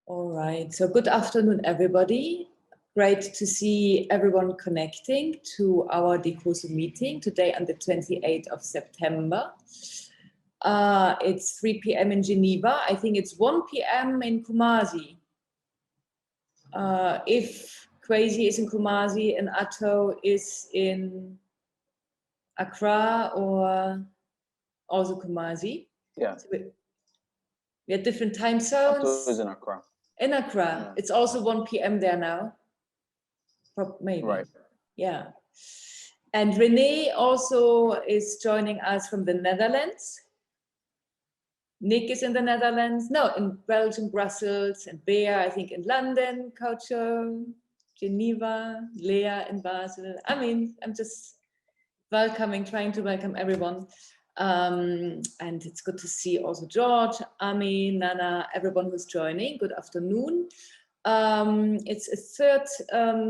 All right, so good afternoon, everybody. Great to see everyone connecting to our Decoso meeting today on the 28th of September. It's 3 p.m. in Geneva. I think it's 1 p.m. in Kwasi. If Kwasi is in Kwasi and Atto is in Accra or also Kwasi. Yeah. So we have different time zones. Atto is in Accra. In Accra, yeah. It's also 1 p.m. there now. Maybe. Right. Yeah. And René also is joining us from the Netherlands. Nick is in the Netherlands. No, in Belgium, Brussels, and Boer, I think in London, Culture, Geneva, Lea in Basel. I mean, I'm just trying to welcome everyone. And it's good to see also George, Ami, Nana, everyone who's joining. Good afternoon. It's a third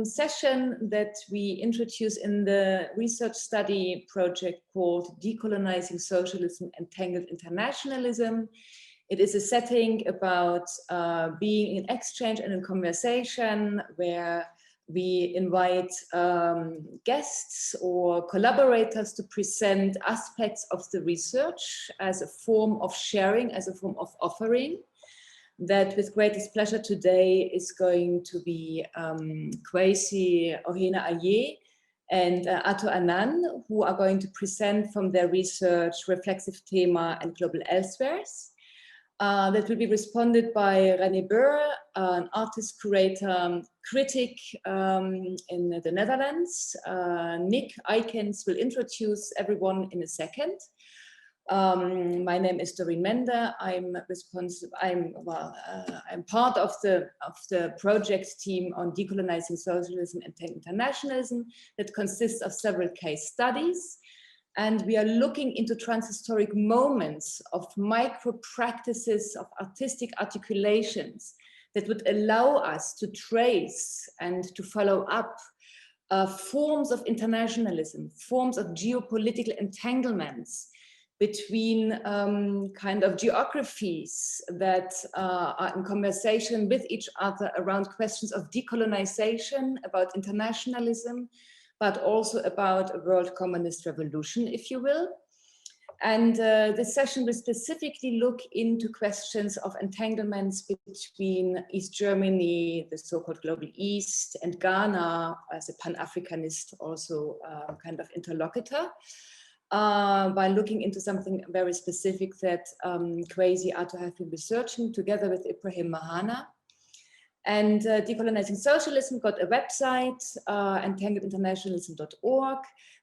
session that we introduce in the research study project called Decolonizing Socialism, Entangled Internationalism. It is a setting about being in exchange and in conversation where we invite guests or collaborators to present aspects of the research as a form of sharing, as a form of offering. That with greatest pleasure today is going to be Kwasi, Ohene-Ayeh, and Annan, who are going to present from their research Reflexive Tema and Global Elsewheres. That will be responded by René Boer, an artist curator, critic in the Netherlands. Nick Eikens will introduce everyone in a second. My name is Doreen Mender. I'm part of the project team on decolonizing socialism and internationalism that consists of several case studies. And we are looking into transhistoric moments of micro practices of artistic articulations that would allow us to trace and to follow up forms of internationalism, forms of geopolitical entanglements between kind of geographies that are in conversation with each other around questions of decolonization, about internationalism, but also about a world communist revolution, if you will. And this session will specifically look into questions of entanglements between East Germany, the so-called Global East, and Ghana as a Pan-Africanist also kind of interlocutor. By looking into something very specific that Kwasi Atto have been researching together with Ibrahim Mahana. And Decolonizing Socialism got a website, entangledinternationalism.org.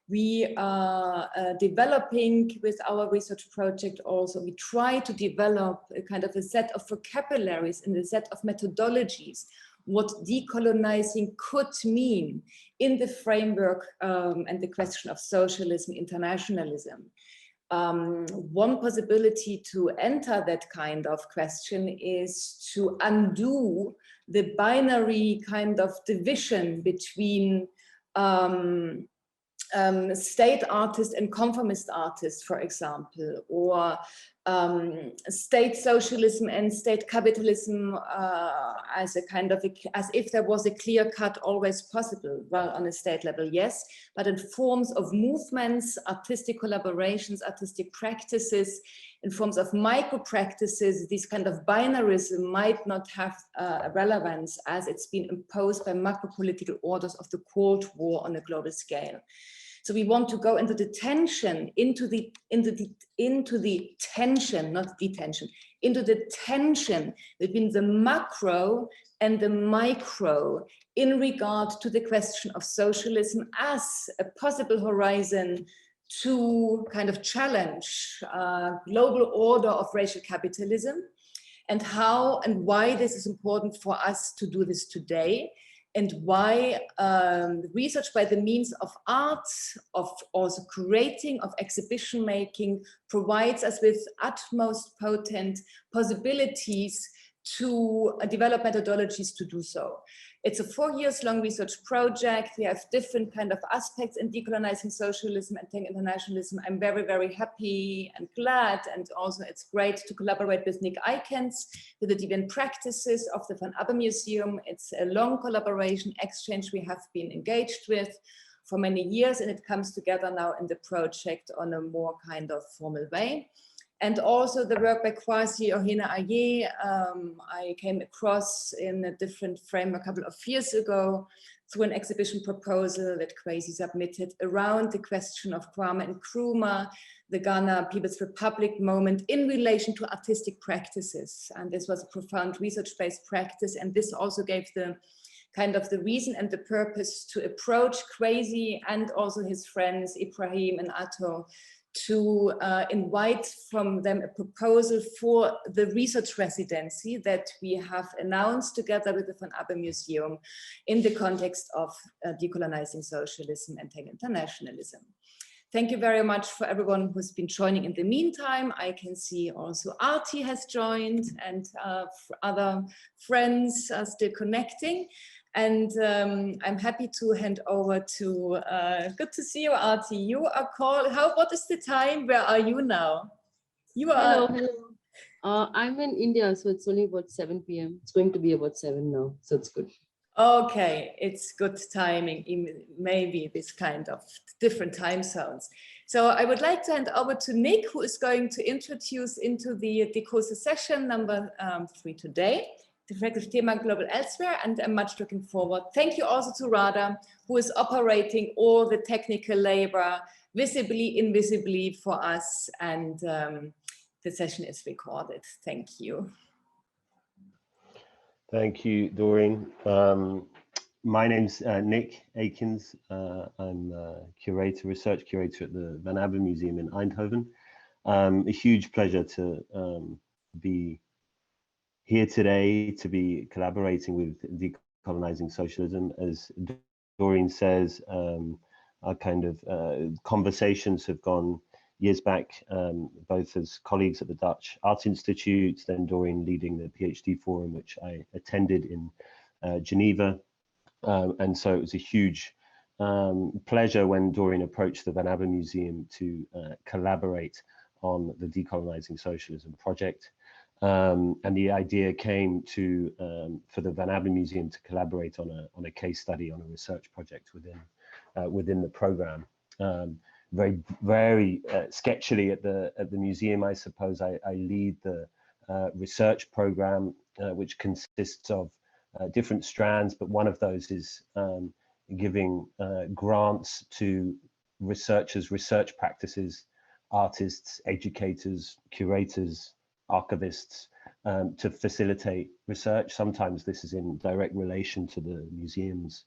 We are developing with our research project also, we try to develop a kind of a set of vocabularies and a set of methodologies what decolonizing could mean in the framework and the question of socialism, internationalism. One possibility to enter that kind of question is to undo the binary kind of division between state artists and conformist artists, for example, or state socialism and state capitalism as a kind of, as if there was a clear cut always possible. Well, on a state level, yes, but in forms of movements, artistic collaborations, artistic practices, in forms of micro practices, this kind of binarism might not have a relevance as it's been imposed by macro political orders of the Cold War on a global scale. So we want to go into the tension, into the tension, not detention, into the tension between the macro and the micro in regard to the question of socialism as a possible horizon to kind of challenge global order of racial capitalism, and how and why this is important for us to do this today, and why research by the means of art, of also curating, of exhibition making, provides us with utmost potent possibilities to develop methodologies to do so. It's a 4 years long research project. We have different kind of aspects in decolonizing socialism and internationalism. I'm very, very happy and glad. And also it's great to collaborate with Nick Eikens with the deviant practices of the Van Abbe Museum. It's a long collaboration exchange we have been engaged with for many years, and it comes together now in the project on a more kind of formal way. And also the work by Kwasi, Ohene-Ayeh, I came across in a different frame a couple of years ago through an exhibition proposal that Kwasi submitted around the question of Kwame and Nkrumah, the Ghana People's Republic moment in relation to artistic practices. And this was a profound research-based practice. And this also gave the kind of the reason and the purpose to approach Kwasi and also his friends, Ibrahim and Atto, to invite from them a proposal for the research residency that we have announced together with the Van Abbe Museum in the context of decolonizing socialism and internationalism. Thank you very much for everyone who's been joining in the meantime. I can see also Artie has joined and other friends are still connecting. And I'm happy to hand over to, good to see you, Artie. You are called, what is the time? Where are you now? You are. Hello. I'm in India, so it's only about 7 p.m. It's going to be about 7 now, so it's good. Okay, it's good timing, maybe this kind of different time zones. So I would like to hand over to Nick, who is going to introduce into the Decoso session number 3 today. Reflexive Tema Global Elsewhere, and I'm much looking forward. Thank you also to Radha, who is operating all the technical labor visibly, invisibly for us, and the session is recorded. Thank you. Thank you, Doreen. My name's Nick Eikens. I'm a curator, research curator at the Van Abbe Museum in Eindhoven. A huge pleasure to be here today, to be collaborating with Decolonizing Socialism. As Doreen says, our kind of conversations have gone years back, both as colleagues at the Dutch Art Institute, then Doreen leading the PhD forum, which I attended in Geneva. And so it was a huge pleasure when Doreen approached the Van Abbe Museum to collaborate on the Decolonizing Socialism project. And the idea came to for the Van Abbe Museum to collaborate on a case study, on a research project within the program. Very sketchily at the museum, I suppose I lead the research program, which consists of different strands, but one of those is giving grants to researchers, research practices, artists, educators, curators, archivists, to facilitate research. Sometimes this is in direct relation to the museum's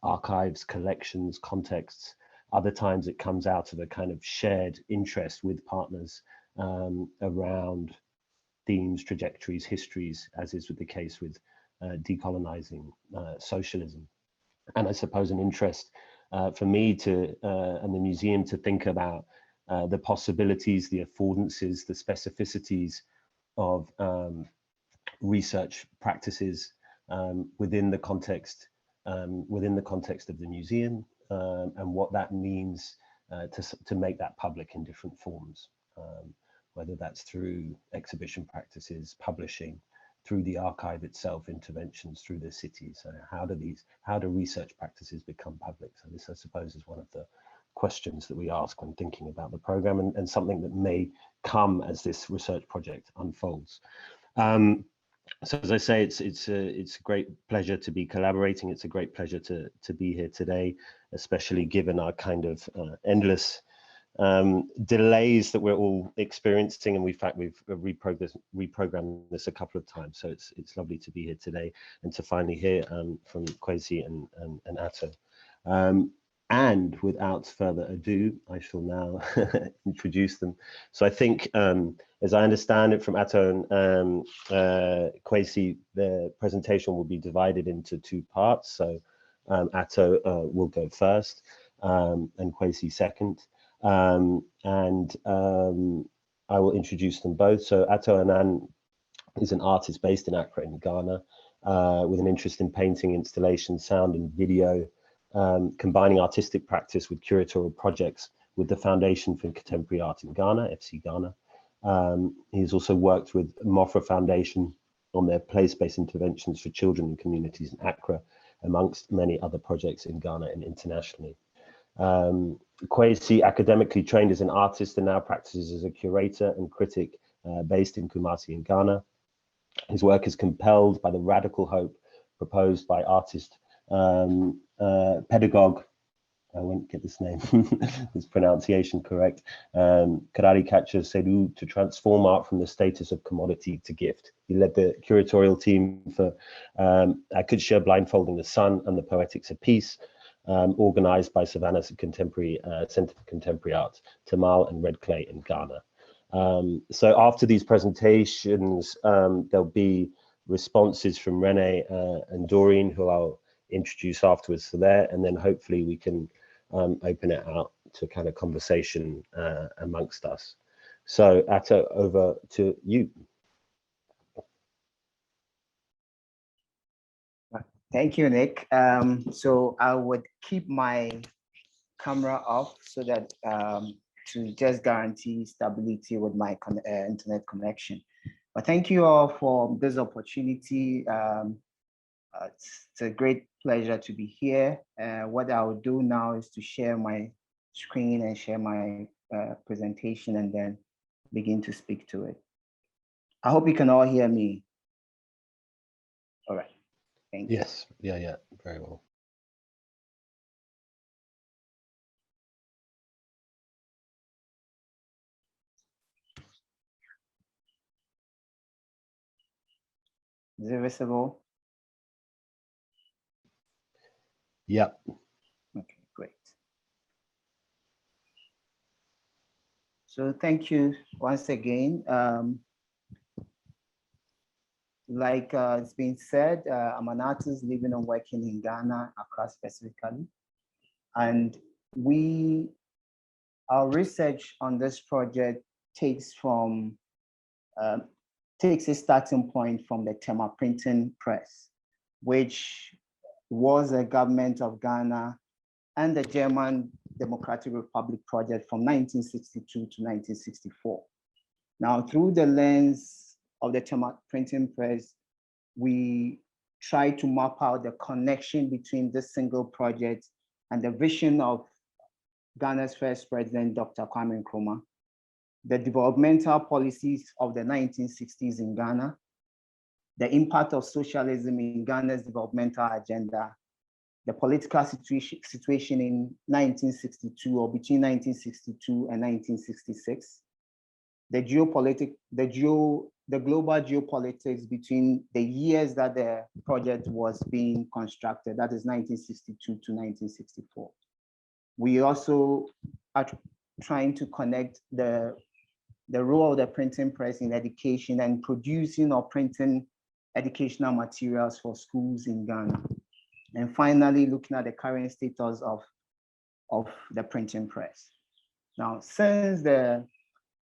archives, collections, contexts. Other times it comes out of a kind of shared interest with partners around themes, trajectories, histories, as is with the case with decolonizing socialism. And I suppose an interest for me to and the museum to think about the possibilities, the affordances, the specificities of research practices within the context of the museum, and what that means to make that public in different forms, whether that's through exhibition practices, publishing, through the archive itself, interventions through the cities. How do research practices become public? So this, I suppose, is one of the questions that we ask when thinking about the program, and something that may come as this research project unfolds. So as I say, it's a great pleasure to be collaborating. It's a great pleasure to be here today, especially given our kind of endless delays that we're all experiencing, and in fact we've reprogrammed this a couple of times. So it's lovely to be here today and to finally hear from Kwasi and Atto. And without further ado, I shall now introduce them. So I think, as I understand it from Atto and Kwasi, the presentation will be divided into 2 parts. So Atto will go first and Kwasi second. And I will introduce them both. So Atto Annan is an artist based in Accra in Ghana. with an interest in painting, installation, sound and video, combining artistic practice with curatorial projects with the Foundation for Contemporary Art in Ghana, FC Ghana. He's also worked with Mofra Foundation on their place-based interventions for children and communities in Accra, amongst many other projects in Ghana and internationally. Kwasi, academically trained as an artist and now practices as a curator and critic based in Kumasi in Ghana. His work is compelled by the radical hope proposed by artist, pedagogue, I won't get this name, this pronunciation correct, Karari Kacha Sedu, to transform art from the status of commodity to gift. He led the curatorial team for Akutshia Blindfolding the Sun and the Poetics of Peace, organized by Savannah's Contemporary Center for Contemporary Art, Tamal and Red Clay in Ghana. So after these presentations, there'll be responses from René and Doreen, who I'll introduce afterwards to there, and then hopefully we can open it out to kind of conversation amongst us. So Atta, over to you. Thank you, Nick. So I would keep my camera off so that to just guarantee stability with my internet connection. But thank you all for this opportunity. It's a great pleasure to be here. What I will do now is to share my screen and share my presentation and then begin to speak to it. I hope you can all hear me. All right, thank you. Yes, yeah, very well. Is it visible? Yeah. Okay, great. So thank you once again. Like it's been said, I'm an artist living and working in Ghana, Accra specifically. And our research on this project takes a starting point from the Tema Printing Press, which was a government of Ghana and the German Democratic Republic project from 1962 to 1964. Now, through the lens of the Tema Printing Press, we try to map out the connection between this single project and the vision of Ghana's first president, Dr. Kwame Nkrumah, the developmental policies of the 1960s in Ghana, the impact of socialism in Ghana's developmental agenda, the political situation in 1962 or between 1962 and 1966, the global geopolitics between the years that the project was being constructed, that is 1962 to 1964. We also are trying to connect the role of the printing press in education and producing or printing educational materials for schools in Ghana. And finally, looking at the current status of the printing press. Now, since the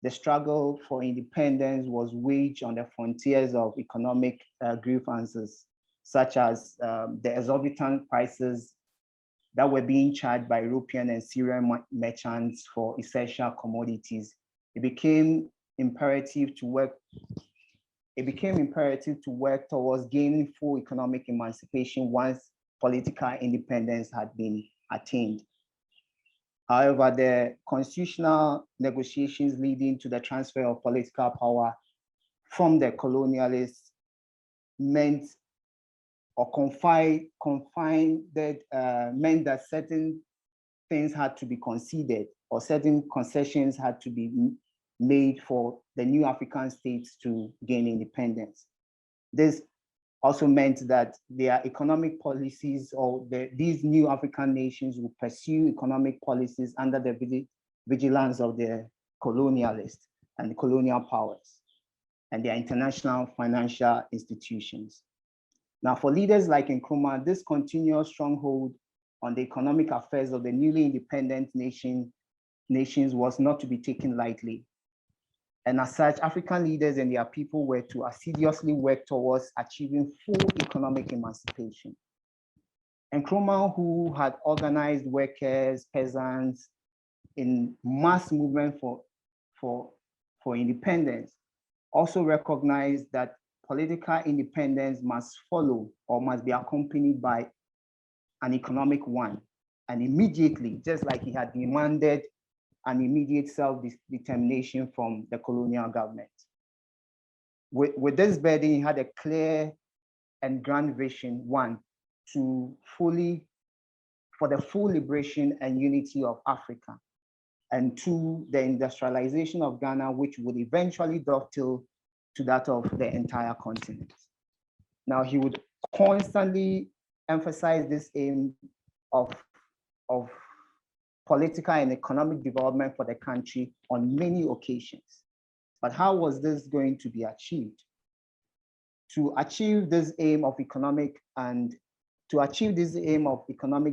struggle for independence was waged on the frontiers of economic grievances, such as the exorbitant prices that were being charged by European and Syrian merchants for essential commodities, it became imperative to work towards gaining full economic emancipation once political independence had been attained. However, the constitutional negotiations leading to the transfer of political power from the colonialists meant that certain things had to be conceded or certain concessions had to be made for the new African states to gain independence. This also meant that their economic policies or these new African nations would pursue economic policies under the vigilance of the colonialists and the colonial powers and their international financial institutions. Now, for leaders like Nkrumah, this continuous stronghold on the economic affairs of the newly independent nations was not to be taken lightly. And as such, African leaders and their people were to assiduously work towards achieving full economic emancipation. Nkrumah, who had organized workers, peasants in mass movement for independence, also recognized that political independence must follow or must be accompanied by an economic one. And immediately, just like he had demanded an immediate self-determination from the colonial government. With this burden, he had a clear and grand vision, one, for the full liberation and unity of Africa, and two, the industrialization of Ghana, which would eventually dovetail to that of the entire continent. Now, he would constantly emphasize this aim of political and economic development for the country on many occasions. But how was this going to be achieved? To achieve this aim of economic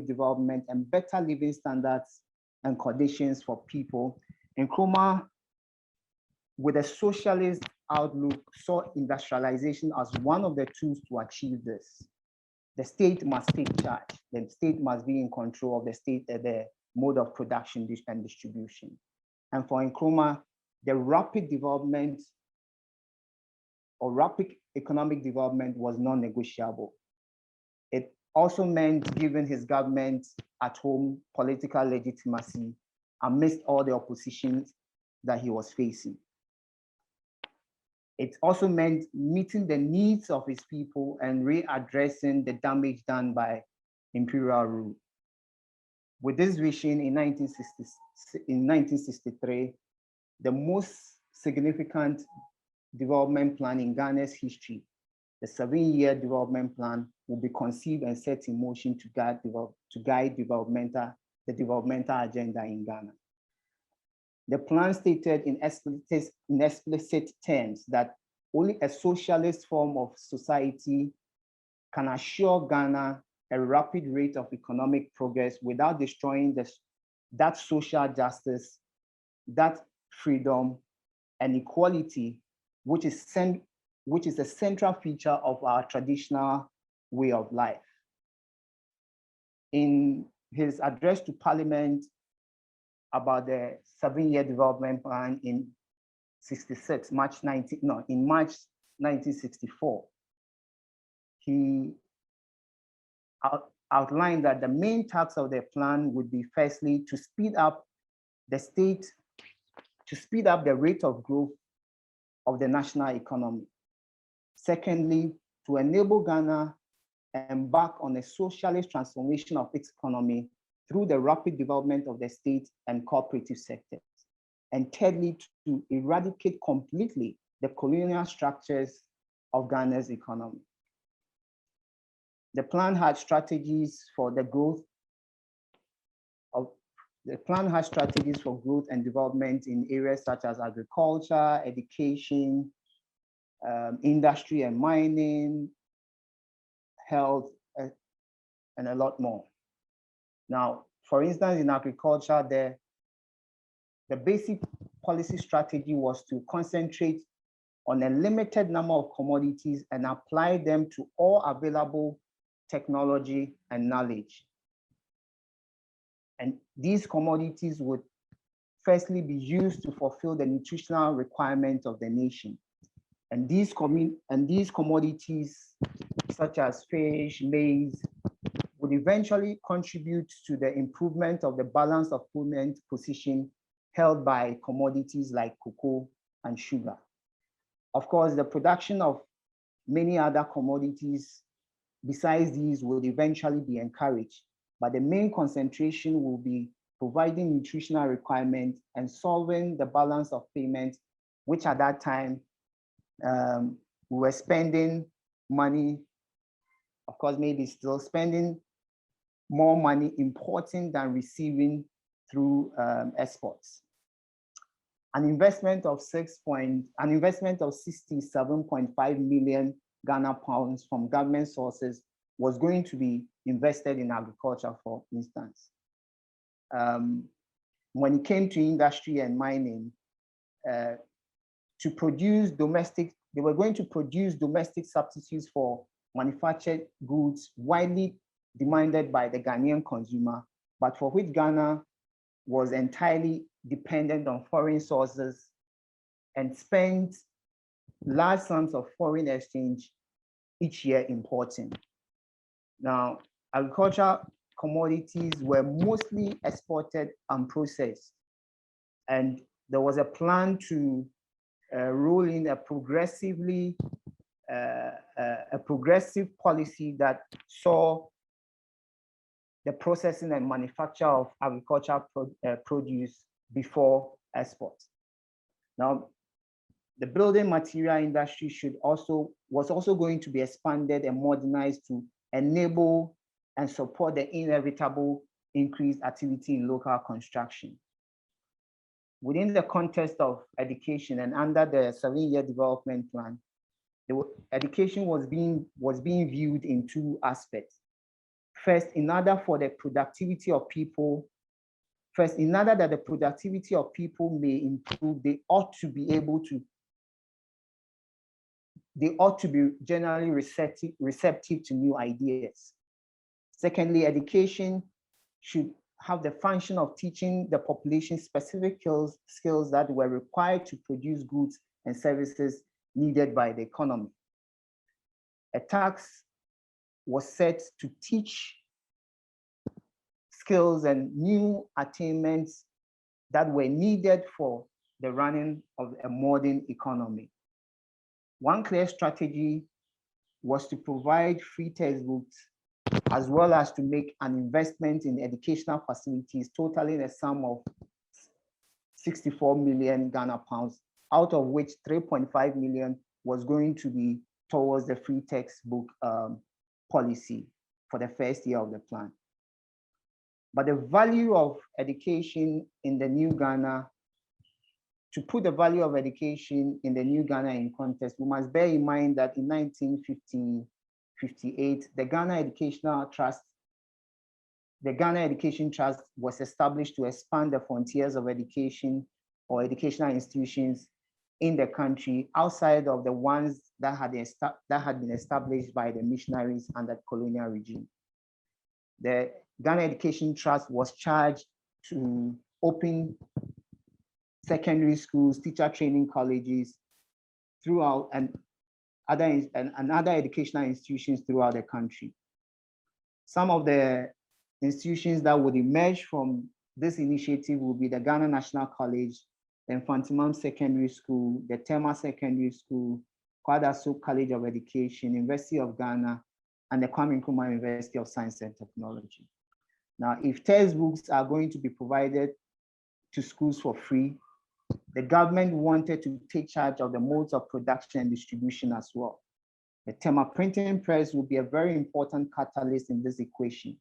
development and better living standards and conditions for people, Nkrumah, with a socialist outlook, saw industrialization as one of the tools to achieve this. The state must take charge. The state must be in control of the mode of production and distribution. And for Nkrumah, the rapid development or rapid economic development was non-negotiable. It also meant giving his government at home political legitimacy amidst all the opposition that he was facing. It also meant meeting the needs of his people and readdressing the damage done by imperial rule. With this vision in 1963, the most significant development plan in Ghana's history, the 7-year development plan, will be conceived and set in motion to guide the developmental agenda in Ghana. The plan stated in explicit terms that only a socialist form of society can assure Ghana a rapid rate of economic progress without destroying that social justice, that freedom and equality, which is a central feature of our traditional way of life. In his address to Parliament about the 7-year development plan in March 1964, he outlined that the main task of the plan would be, firstly, to speed up the rate of growth of the national economy. Secondly, to enable Ghana embark on a socialist transformation of its economy through the rapid development of the state and cooperative sectors. And thirdly, to eradicate completely the colonial structures of Ghana's economy. The plan had strategies for growth and development in areas such as agriculture, education, industry and mining, health, and a lot more. Now, for instance, in agriculture, the basic policy strategy was to concentrate on a limited number of commodities and apply them to all available technology and knowledge. And these commodities would firstly be used to fulfill the nutritional requirements of the nation. And these commodities, such as fish, maize, would eventually contribute to the improvement of the balance of payment position held by commodities like cocoa and sugar. Of course, the production of many other commodities besides these would eventually be encouraged, but the main concentration will be providing nutritional requirements and solving the balance of payments, which at that time we were spending money, of course, maybe still spending more money importing than receiving through exports. An investment of 67.5 million Ghana pounds from government sources was going to be invested in agriculture, for instance. When it came to industry and mining, to produce domestic, they were going to produce domestic substitutes for manufactured goods widely demanded by the Ghanaian consumer, but for which Ghana was entirely dependent on foreign sources and spent large sums of foreign exchange each year importing. Now, agricultural commodities were mostly exported and processed, and there was a plan to roll in a progressive policy that saw the processing and manufacture of agricultural produce before export. Now, the building material industry was also going to be expanded and modernized to enable and support the inevitable increased activity in local construction. Within the context of education and under the 7-year development plan, education was being viewed in two aspects. First, in order that the productivity of people may improve, they ought to be generally receptive to new ideas. Secondly, education should have the function of teaching the population specific skills that were required to produce goods and services needed by the economy. A tax was set to teach skills and new attainments that were needed for the running of a modern economy. One clear strategy was to provide free textbooks, as well as to make an investment in educational facilities totaling a sum of 64 million Ghana pounds, out of which 3.5 million was going to be towards the free textbook policy for the first year of the plan. But the value of education in the new Ghana, to put the value of education in the new Ghana in context, we must bear in mind that in 1958, the Ghana Education Trust was established to expand the frontiers of education or educational institutions in the country outside of the ones that had been established by the missionaries under the colonial regime. The Ghana Education Trust was charged to open secondary schools, teacher training colleges throughout, and other educational institutions throughout the country. Some of the institutions that would emerge from this initiative will be the Ghana National College, the Infantimam Secondary School, the Tema Secondary School, Kwadaso College of Education, University of Ghana, and the Kwame Nkrumah University of Science and Technology. Now, if textbooks are going to be provided to schools for free, the government wanted to take charge of the modes of production and distribution as well. The Tema Printing Press will be a very important catalyst in this equation.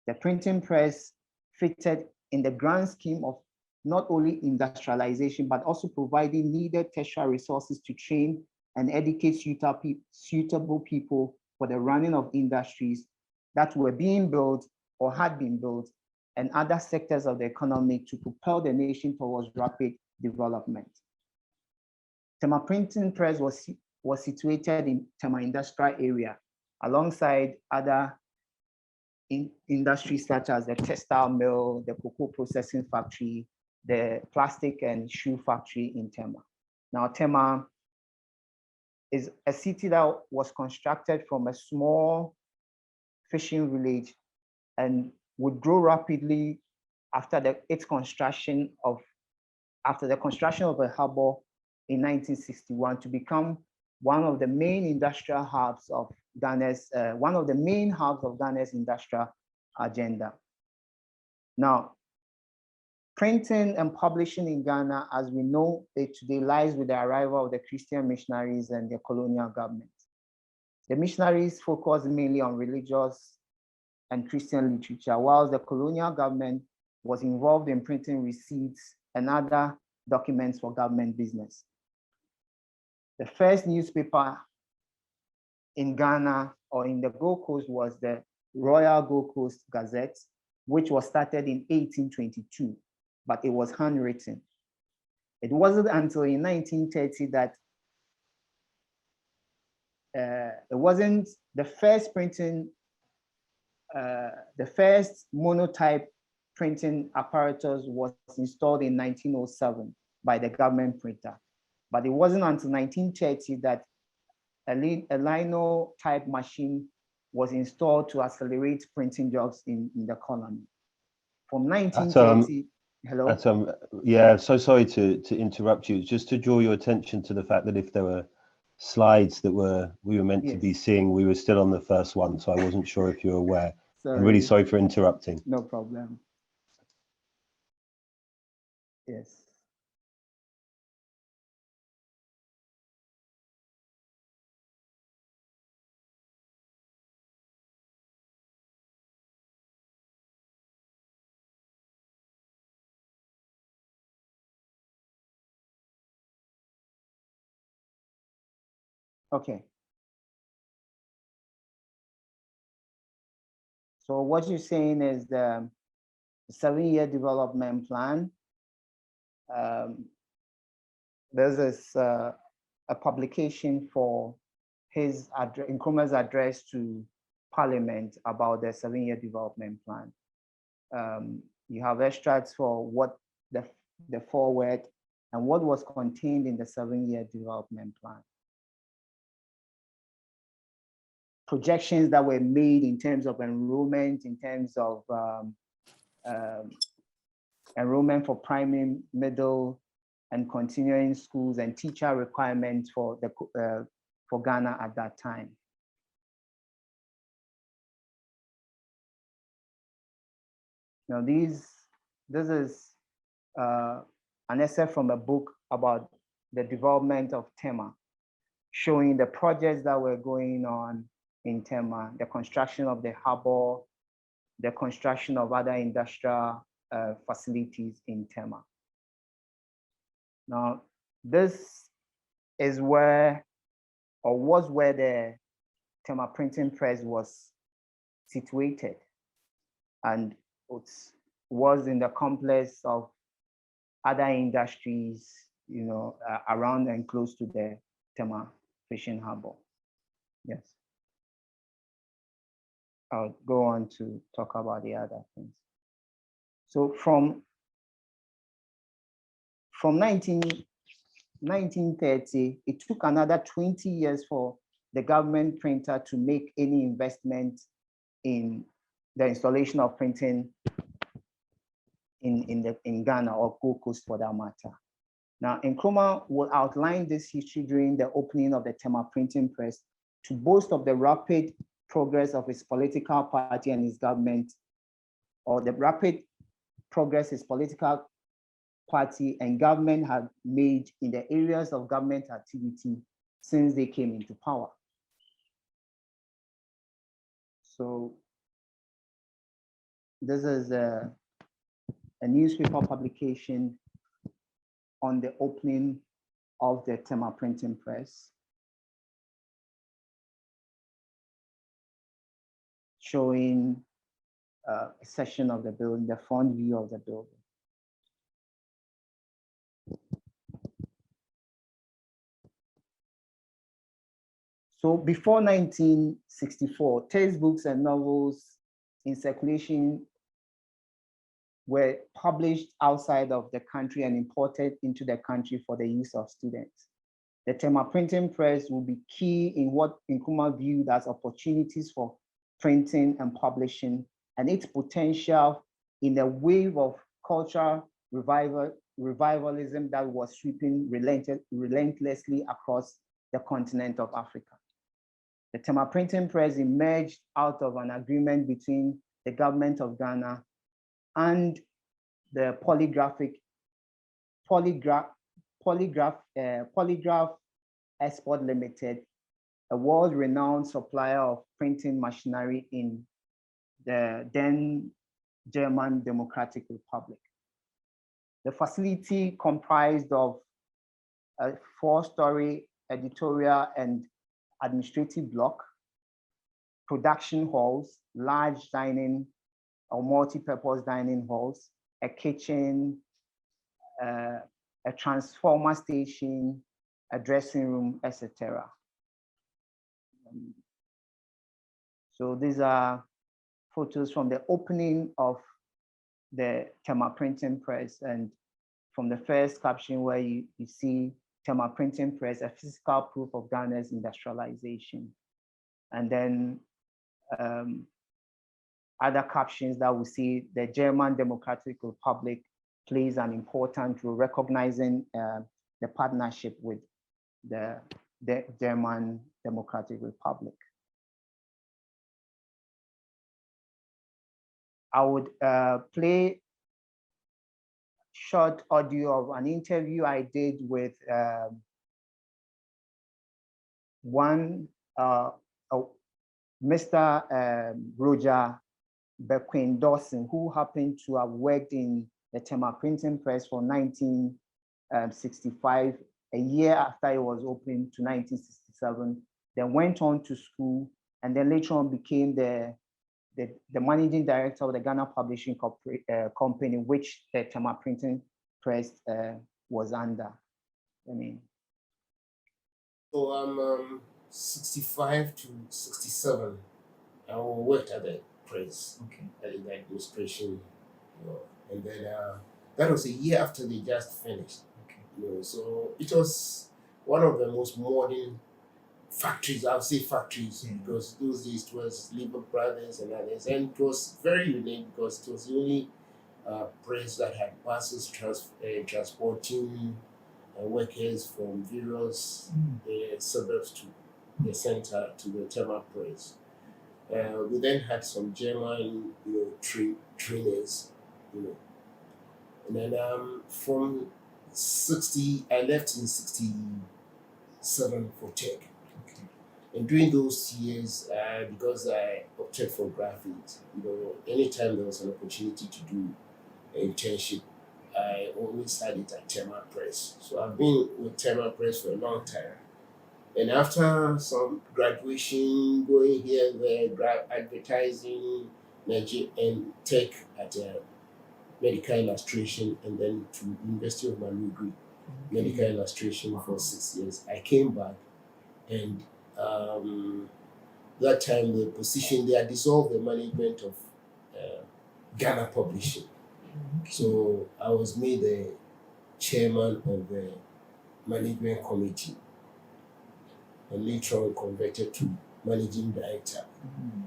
The printing press fitted in the grand scheme of not only industrialization, but also providing needed tertiary resources to train and educate suitable people for the running of industries that were being built or had been built, and other sectors of the economy to propel the nation towards rapid development. Tema Printing Press was situated in Tema Industrial Area alongside other industries such as the textile mill, the cocoa processing factory, the plastic and shoe factory in Tema. Now, Tema is a city that was constructed from a small fishing village and would grow rapidly after the construction of a harbor in 1961 to become one of the main industrial hubs of Ghana's, industrial agenda. Now, printing and publishing in Ghana, as we know it today, lies with the arrival of the Christian missionaries and the colonial government. The missionaries focused mainly on religious and Christian literature, whilst the colonial government was involved in printing receipts and other documents for government business. The first newspaper in Ghana or in the Gold Coast was the Royal Gold Coast Gazette, which was started in 1822, but it was handwritten. It wasn't until in 1930 that it wasn't the first printing, the first monotype printing apparatus was installed in 1907 by the government printer. But it wasn't until 1930 that a linotype machine was installed to accelerate printing jobs in the colony. From 1930, hello? Yeah, so sorry to interrupt you. Just to draw your attention to the fact that if there were slides that we were meant to be seeing, we were still on the first one, so I wasn't sure if you were aware. Sorry. I'm really sorry for interrupting. No problem. Yes. Okay. So what you're saying is the 7-year development plan. There's this a publication for his Nkrumah's address to Parliament about the 7-year development plan. You have extracts for what the foreword and what was contained in the 7-year development plan. Projections that were made in terms of enrollment, in terms of enrollment for primary, middle, and continuing schools, and teacher requirements for Ghana at that time. Now this is an essay from a book about the development of Tema, showing the projects that were going on in Tema, the construction of the harbor, the construction of other industrial facilities in Tema. Now, this is where, or was where the Tema Printing Press was situated, and it was in the complex of other industries, you know, around and close to the Tema fishing harbor. Yes. I'll go on to talk about the other things. So from 1930, it took another 20 years for the government printer to make any investment in the installation of printing in Ghana or Gold Coast for that matter. Now, Nkrumah will outline this history during the opening of the Tema Printing Press to boast of the rapid progress of his political party and his government, or the rapid progress his political party and government had made in the areas of government activity since they came into power. So this is a newspaper publication on the opening of the Tema Printing Press, showing a section of the building, the front view of the building. So before 1964, textbooks and novels in circulation were published outside of the country and imported into the country for the use of students. The Tema Printing Press will be key in what Nkrumah viewed as opportunities for printing and publishing, and its potential in a wave of cultural revivalism that was sweeping relentlessly across the continent of Africa. The Tema Printing Press emerged out of an agreement between the government of Ghana and the Polygraph Export Limited, a world-renowned supplier of printing machinery in the then German Democratic Republic. The facility comprised of a 4-story editorial and administrative block, production halls, large dining or multi-purpose dining halls, a kitchen, a transformer station, a dressing room, etc. So these are photos from the opening of the Tema Printing Press, and from the first caption where you see Tema Printing Press, a physical proof of Ghana's industrialization. And then other captions that we see, the German Democratic Republic plays an important role, recognizing the partnership with the German Democratic Republic. I would play short audio of an interview I did with Mr. Roger Bequin Dawson, who happened to have worked in the Tema Printing Press for 1965, a year after it was opened, to 1967, then went on to school, and then later on became the managing director of the Ghana Publishing Company, which the Tema Printing Press was under. So I'm 65 to 67. I worked at the press, in the administration, and then that was a year after they just finished. So it was one of the most modern factories, I would say factories, because those days it was Lever Brothers and others, and it was very unique because it was the only press that had buses transporting workers from various suburbs to the center, to the Tema Press. We then had some German, trainers, and then from 60, I left in 67 for tech. And during those years, because I opted for graphics, anytime there was an opportunity to do an internship, I always had it at Tema Press. So I've been with Tema Press for a long time. And after some graduation, going here and there, advertising, and tech at medical illustration, and then to University of Malugri, medical illustration for 6 years. I came back, and that time they had dissolved the management of Ghana Publishing. So I was made the chairman of the management committee, and later on converted to managing director.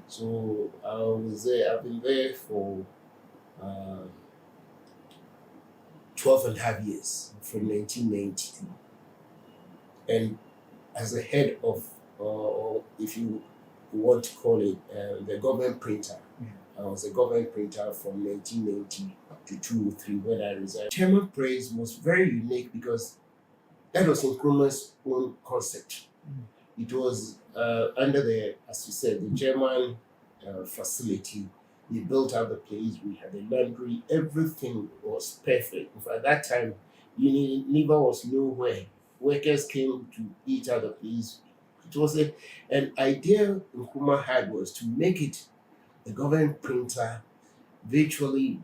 So I was there. I've been there for 12 and a half years, from 1990. And as the head of, or if you want to call it, the government printer. I was a government printer from 1990 to 2003 when I resigned. Tema Press was very unique because that was Nkrumah's own concept. It was under the, as you said, the German facility. We built out the place, we had the laundry, everything was perfect. In fact, at that time, Geneva was nowhere. Workers came to eat at the place. It was an idea Nkrumah had was to make it a government printer, virtually,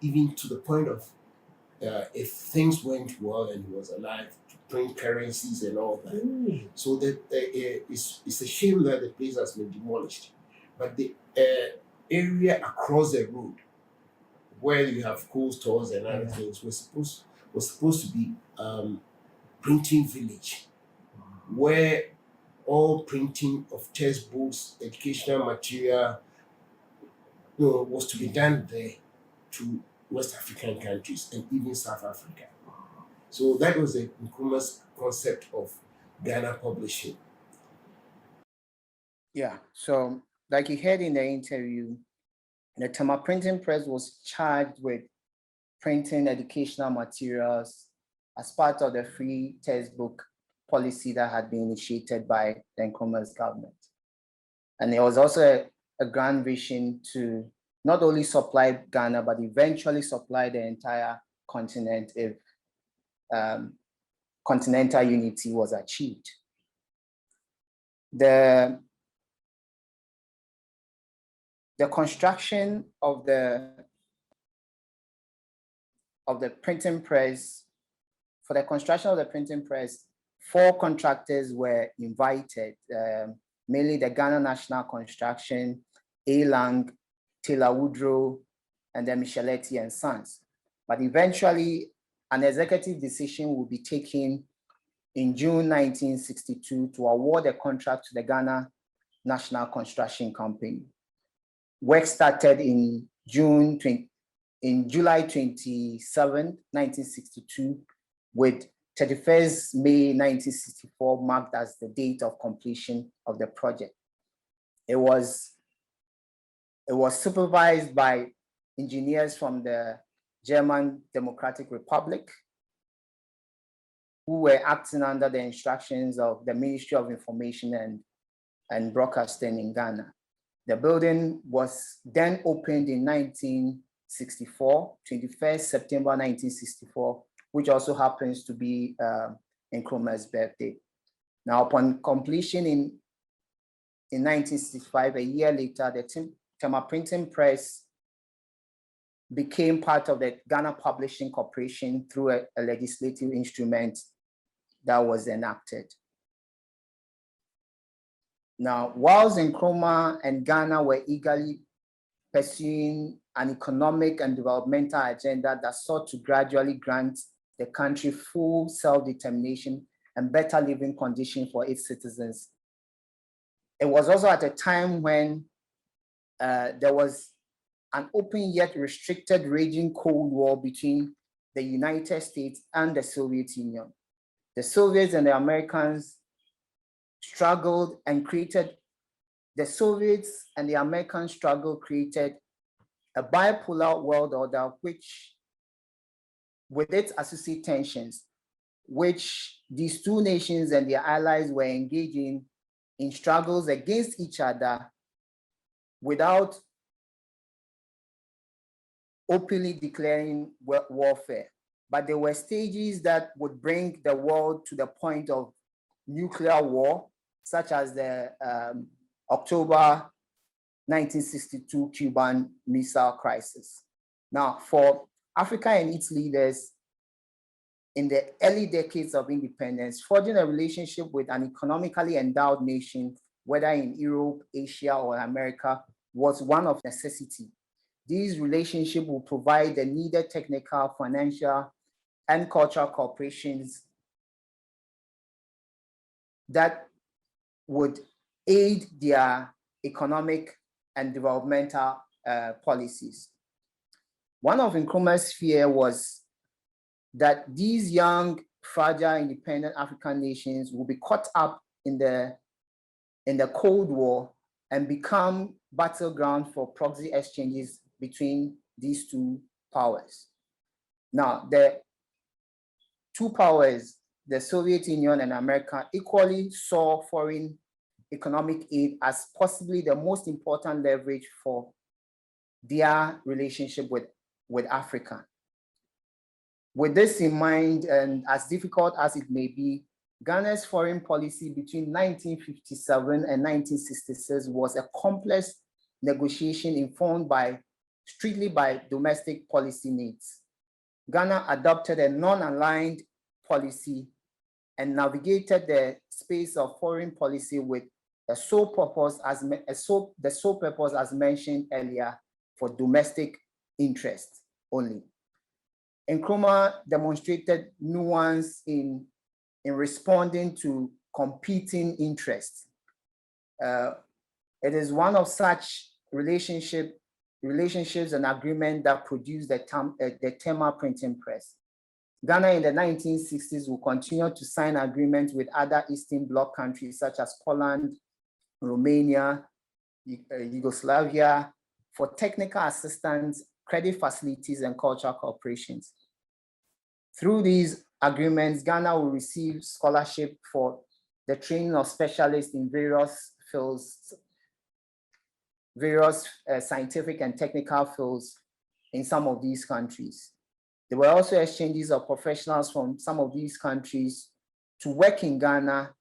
even to the point of if things went well and he was alive, to print currencies and all that. So that it's a shame that the place has been demolished. But the area across the road, where you have cool stores and other things, was supposed to be printing village, where all printing of textbooks, educational material, was to be done there to West African countries and even South Africa. So that was the Nkrumah's concept of Ghana publishing. Yeah, so like you heard in the interview, the Tema Printing Press was charged with printing educational materials as part of the free textbook policy that had been initiated by the Nkrumah's government. And there was also a grand vision to not only supply Ghana, but eventually supply the entire continent if continental unity was achieved. The construction of the printing press for the construction of the printing press, 4 contractors were invited, mainly the Ghana National Construction, A. Lang, Taylor Woodrow, and then Micheletti and Sons. But eventually, an executive decision will be taken in June 1962 to award a contract to the Ghana National Construction Company. Work started in July 27, 1962, with 31st May 1964 marked as the date of completion of the project. It was supervised by engineers from the German Democratic Republic, who were acting under the instructions of the Ministry of Information and Broadcasting in Ghana. The building was then opened in 1964, 21st September 1964, which also happens to be Nkrumah's birthday. Now, upon completion in 1965, a year later, the Tema Printing Press became part of the Ghana Publishing Corporation through a legislative instrument that was enacted. Now, whilst Nkrumah and Ghana were eagerly pursuing an economic and developmental agenda that sought to gradually grant the country full self-determination and better living conditions for its citizens, it was also at a time when there was an open yet restricted raging Cold War between the United States and the Soviet Union. The Soviets and the Americans struggled and created, the Soviets and the American struggle created a bipolar world order, which, with its associated tensions, which these two nations and their allies were engaging in struggles against each other without openly declaring warfare. But there were stages that would bring the world to the point of nuclear war, such as the October 1962 Cuban Missile Crisis. Now, for Africa and its leaders in the early decades of independence, forging a relationship with an economically endowed nation, whether in Europe, Asia, or America, was one of necessity. These relationships will provide the needed technical, financial, and cultural cooperations that would aid their economic and developmental policies. One of Nkrumah's fear was that these young, fragile, independent African nations will be caught up in the Cold War and become battleground for proxy exchanges between these two powers. Now, the two powers, the Soviet Union and America, equally saw foreign economic aid as possibly the most important leverage for their relationship with Africa. With this in mind, and as difficult as it may be, Ghana's foreign policy between 1957 and 1966 was a complex negotiation informed strictly by domestic policy needs. Ghana adopted a non-aligned policy and navigated the space of foreign policy with the sole purpose as mentioned earlier, for domestic interest only. Nkrumah demonstrated nuance in responding to competing interests. It is one of such relationships and agreement that produced the Tema Printing Press. Ghana in the 1960s will continue to sign agreements with other Eastern Bloc countries such as Poland, Romania, Yugoslavia, for technical assistance, credit facilities, and cultural cooperations. Through these agreements, Ghana will receive scholarship for the training of specialists in various fields, scientific and technical fields in some of these countries. There were also exchanges of professionals from some of these countries to work in Ghana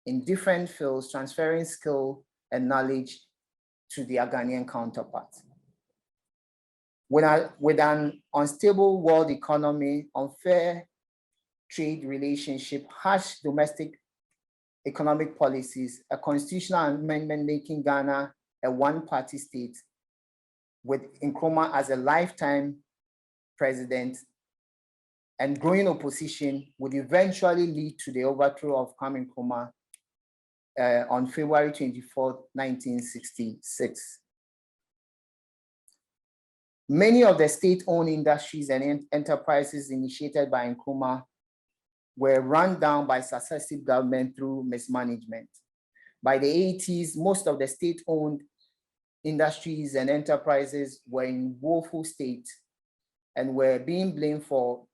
in different fields, transferring skill and knowledge to their Ghanaian counterparts. With an unstable world economy, unfair trade relationship, harsh domestic economic policies, a constitutional amendment making Ghana a one-party state with Nkrumah as a lifetime president, and growing opposition would eventually lead to the overthrow of Kwame Nkrumah on February 24, 1966. Many of the state-owned industries and enterprises initiated by Nkrumah were run down by successive government through mismanagement. By the 80s, most of the state-owned industries and enterprises were in woeful state and were being blamed for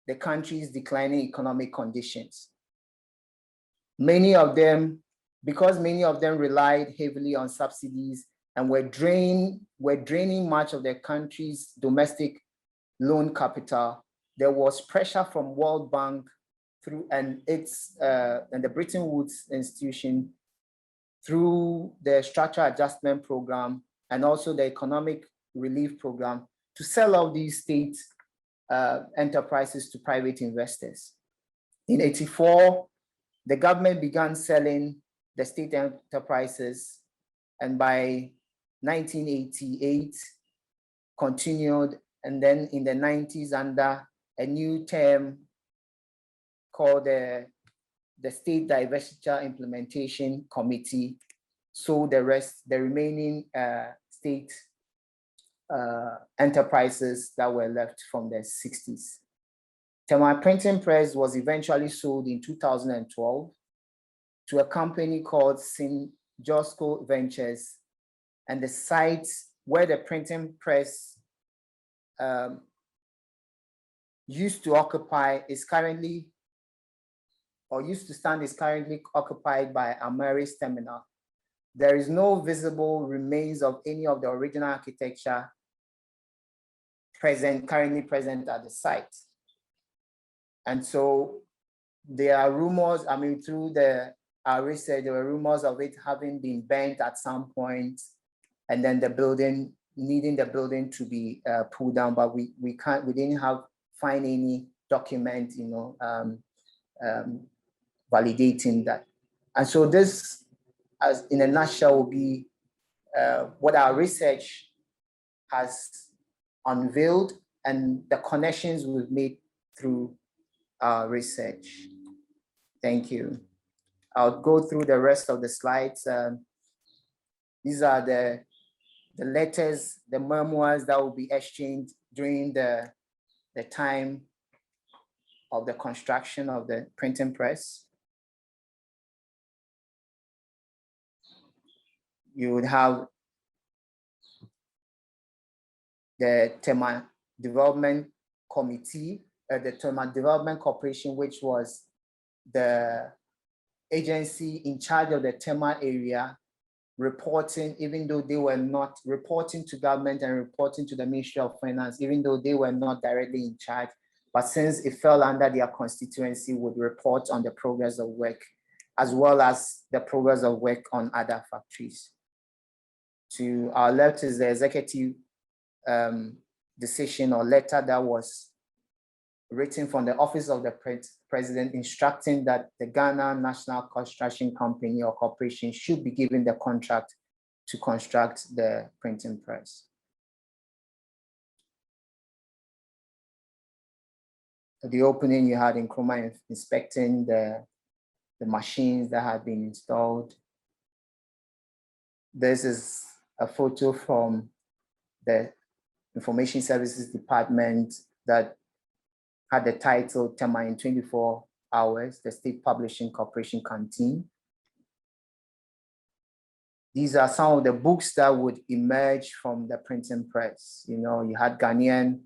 the country's declining economic conditions. Many of them, because many of them relied heavily on subsidies and were draining much of the country's domestic loan capital, there was pressure from World Bank through and the Bretton Woods institution through the structural adjustment program and also the economic relief program to sell out these state enterprises to private investors. In '84, the government began selling the state enterprises, and by 1988, continued, and then in the 90s under a new term called the State Divestiture Implementation Committee, sold the remaining state enterprises that were left from the 60s. Tema Printing Press was eventually sold in 2012 to a company called Josco Ventures, and the site where the printing press used to occupy is currently, or used to stand is currently occupied by Amaris Terminal. There is no visible remains of any of the original architecture currently present at the site. And so there are rumors, I mean, through our research, there were rumors of it having been burnt at some point, and then needing the building to be pulled down, but we didn't find any document, validating that. And so this, as in a nutshell, will be what our research has unveiled and the connections we've made through our research. Thank you. I'll go through the rest of the slides. These are the letters, the memoirs that will be exchanged during the time of the construction of the printing press. You would have the Tema Development Committee, the Tema Development Corporation, which was the agency in charge of the Tema area, reporting, even though they were not reporting to government and reporting to the Ministry of Finance, even though they were not directly in charge, but since it fell under their constituency, would report on the progress of work, as well as the progress of work on other factories. To our left is the executive decision or letter that was written from the office of the president instructing that the Ghana National Construction Company or Corporation should be given the contract to construct the printing press. At the opening, you had Nkrumah inspecting the machines that had been installed. This is a photo from the Information Services Department that had the title Tema in 24 Hours, the State Publishing Corporation Canteen. These are some of the books that would emerge from the printing press. You had Ghanaian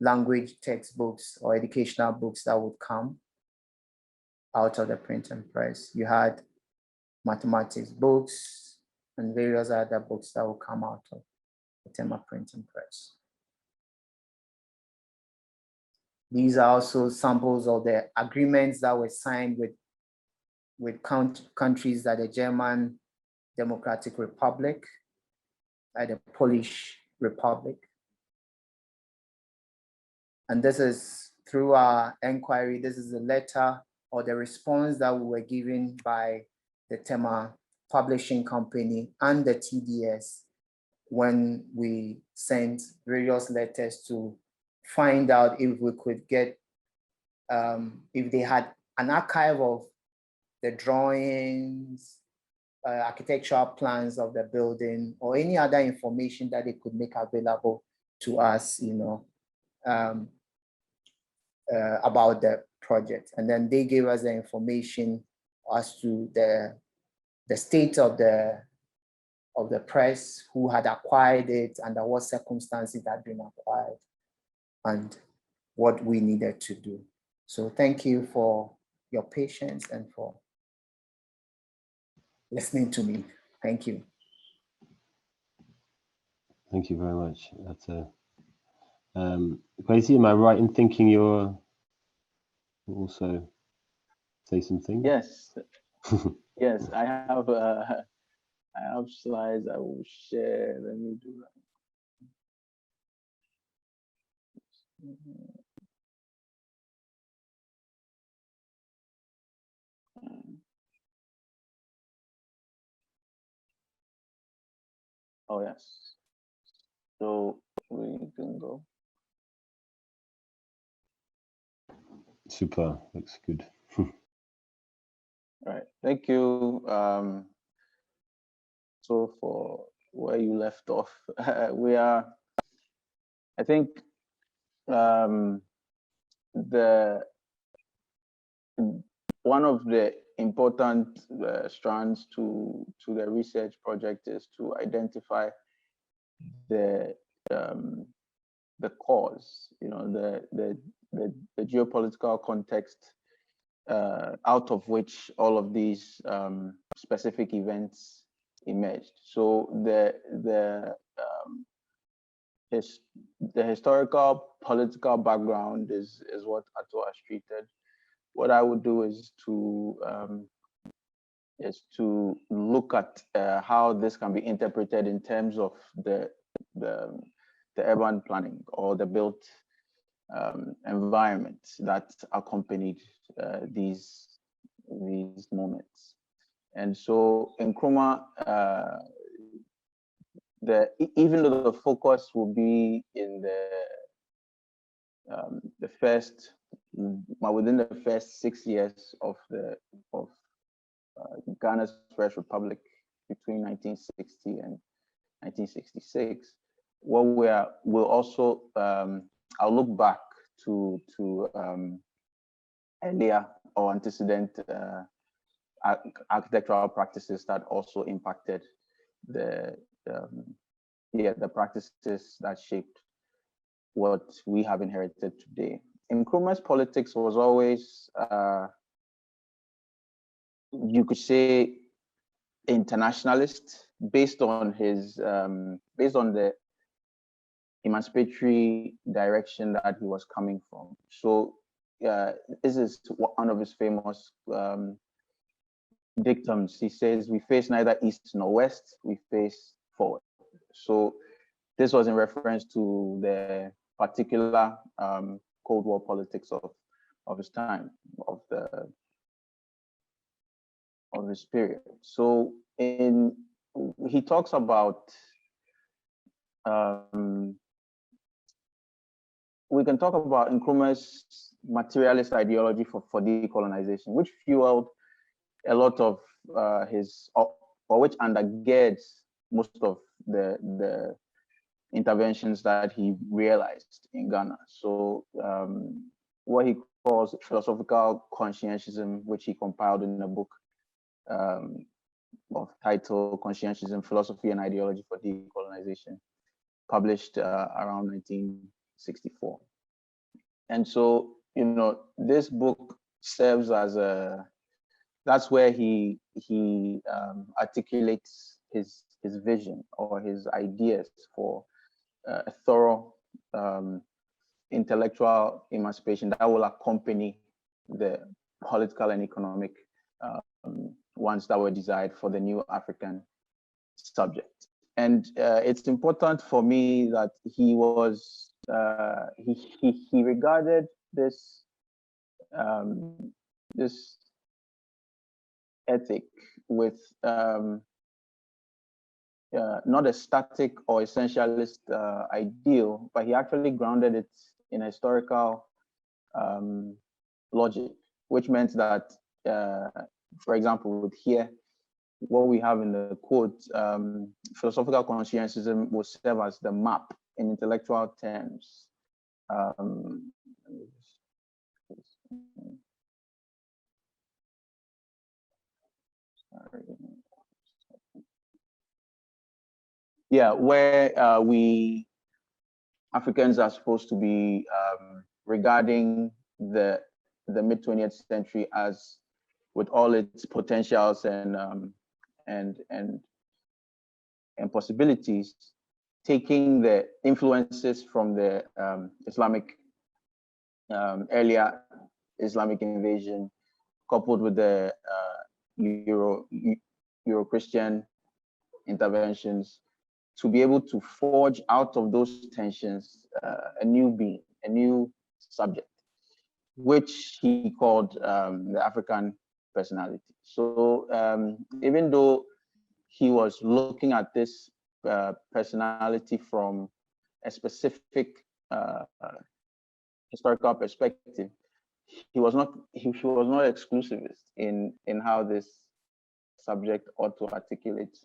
language textbooks or educational books that would come out of the printing press. You had mathematics books and various other books that would come out of the Tema Printing Press. These are also samples of the agreements that were signed with countries like the German Democratic Republic, like the Polish Republic. And this is through our inquiry, this is the letter or the response that we were given by the Tema Publishing Company and the TDS when we sent various letters to find out if we could get, if they had an archive of the drawings, architectural plans of the building, or any other information that they could make available to us, about the project. And then they gave us the information as to the state of the press, who had acquired it, under what circumstances it had been acquired, and what we needed to do. So thank you for your patience and for listening to me. Thank you. Thank you very much. That's a Kwasi, am I right in thinking you're also say something? Yes. Yes, I have slides I will share. Let me do that. Oh yes. So we can go. Super, looks good. All right, thank you. So for where you left off, we are, I think, one of the important strands to the research project is to identify the cause, the geopolitical context out of which all of these specific events emerged. So the historical political background is what Ato has treated. What I would do is to look at how this can be interpreted in terms of the urban planning or the built environment that accompanied these moments. And so in Nkrumah, even though the focus will be in within the first 6 years of Ghana's first republic between 1960 and 1966, we'll also I'll look back to earlier or antecedent architectural practices that also impacted the practices that shaped what we have inherited today. Nkrumah's politics was always, you could say, internationalist, based on the emancipatory direction that he was coming from. So this is one of his famous dictums. He says, "We face neither east nor west, we face forward." So this was in reference to the particular Cold War politics of his time, of his period. So he talks about, we can talk about Nkrumah's materialist ideology for decolonization, which fueled a lot of his, or which undergirds most of the interventions that he realized in Ghana. So what he calls philosophical conscientism, which he compiled in a book of title Conscientism, Philosophy and Ideology for Decolonization, published around 1964. And so, this book serves as that's where he articulates his vision or his ideas for a thorough intellectual emancipation that will accompany the political and economic ones that were desired for the new African subject. And it's important for me that he was he regarded this this ethic with not a static or essentialist ideal, but he actually grounded it in a historical logic, which meant that, for example, with here, what we have in the quote, philosophical conscientism will serve as the map in intellectual terms. Yeah, where we Africans are supposed to be regarding the mid-20th century as, with all its potentials and possibilities, taking the influences from the Islamic earlier Islamic invasion, coupled with the Euro-Christian interventions, to be able to forge out of those tensions a new being, a new subject, which he called the African personality. So even though he was looking at this personality from a specific historical perspective, he was not exclusivist in how this subject ought to articulate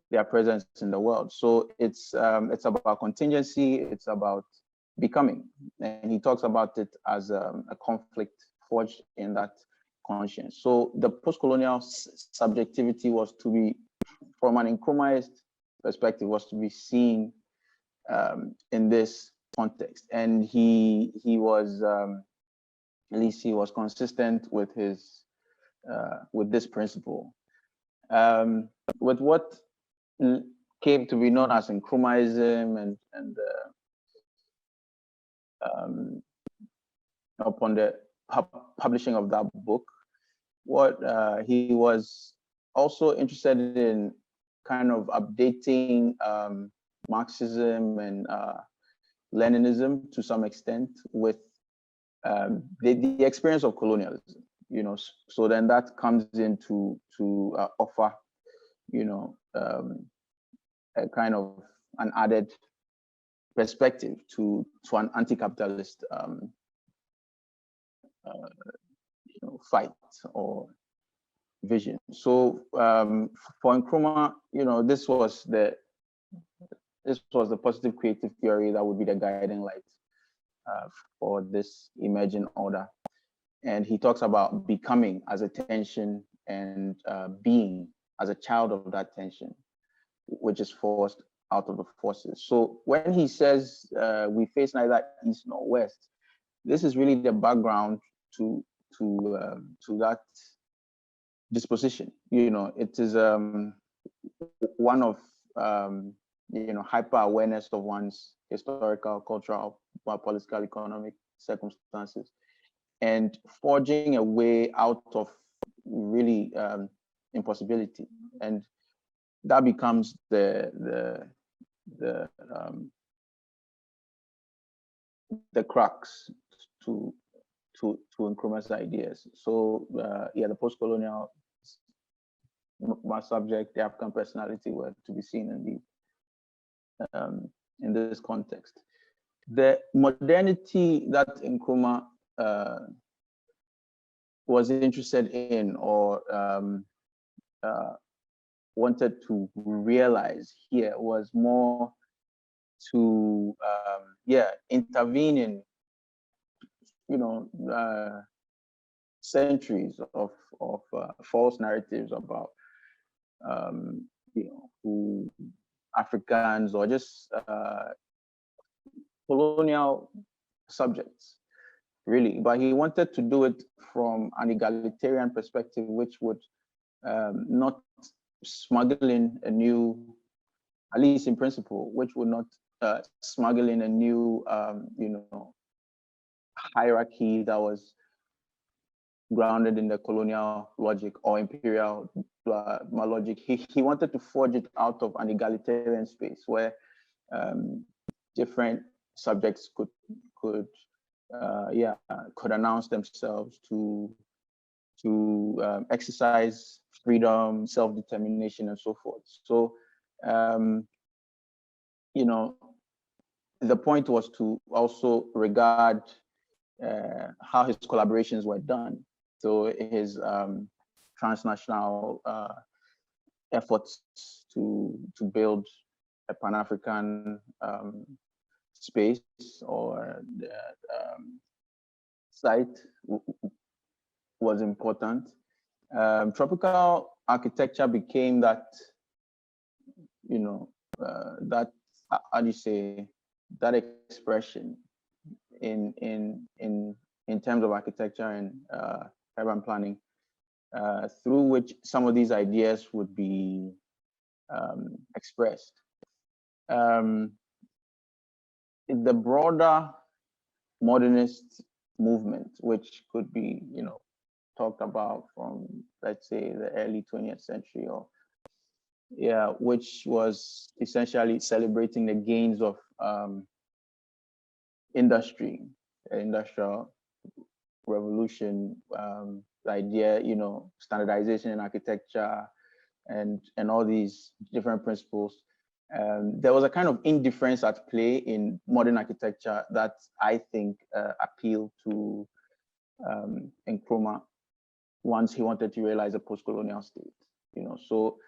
their presence in the world. So it's about contingency, it's about becoming, and he talks about it as a conflict forged in that conscience. So the post-colonial subjectivity was to be, from an Nkrumahist perspective, was to be seen in this context, and he was at least he was consistent with his with this principle, with what came to be known as Nkrumahism, and upon the publishing of that book, what he was also interested in kind of updating Marxism and Leninism to some extent with the experience of colonialism, you know. So then that comes into to offer, you know, a kind of an added perspective to an anti-capitalist you know, fight or vision. So for Nkrumah, you know, this was the positive creative theory that would be the guiding light for this emerging order. And he talks about becoming as a tension and being as a child of that tension, which is forced out of the forces. So when he says we face neither east nor west, this is really the background to that disposition. You know, it is one of you know, hyper awareness of one's historical, cultural, political, economic circumstances, and forging a way out of really impossibility, and that becomes the crux to Nkrumah's ideas. So yeah, the post-colonial mass subject, the African personality, were to be seen in this context. The modernity that Nkrumah was interested in, or wanted to realize here, was more to yeah, intervene in, you know, centuries of false narratives about you know, who Africans, or just colonial subjects, really. But he wanted to do it from an egalitarian perspective, which would not smuggle in a new, at least in principle, which would not smuggle in a new, you know, hierarchy that was grounded in the colonial logic or imperial logic. He wanted to forge it out of an egalitarian space where different subjects could could announce themselves to exercise freedom, self-determination, and so forth. So, you know, the point was to also regard how his collaborations were done. So his transnational efforts to build a Pan-African space or site was important. Tropical architecture became that, you know, that, how do you say, that expression in terms of architecture and urban planning, through which some of these ideas would be expressed. The broader modernist movement, which could be, you know, talked about from, let's say, the early 20th century, or which was essentially celebrating the gains of industry, industrial revolution, the idea, you know, standardization in architecture, and all these different principles. There was a kind of indifference at play in modern architecture that I think appealed to Nkrumah once he wanted to realize a post-colonial state. You know, so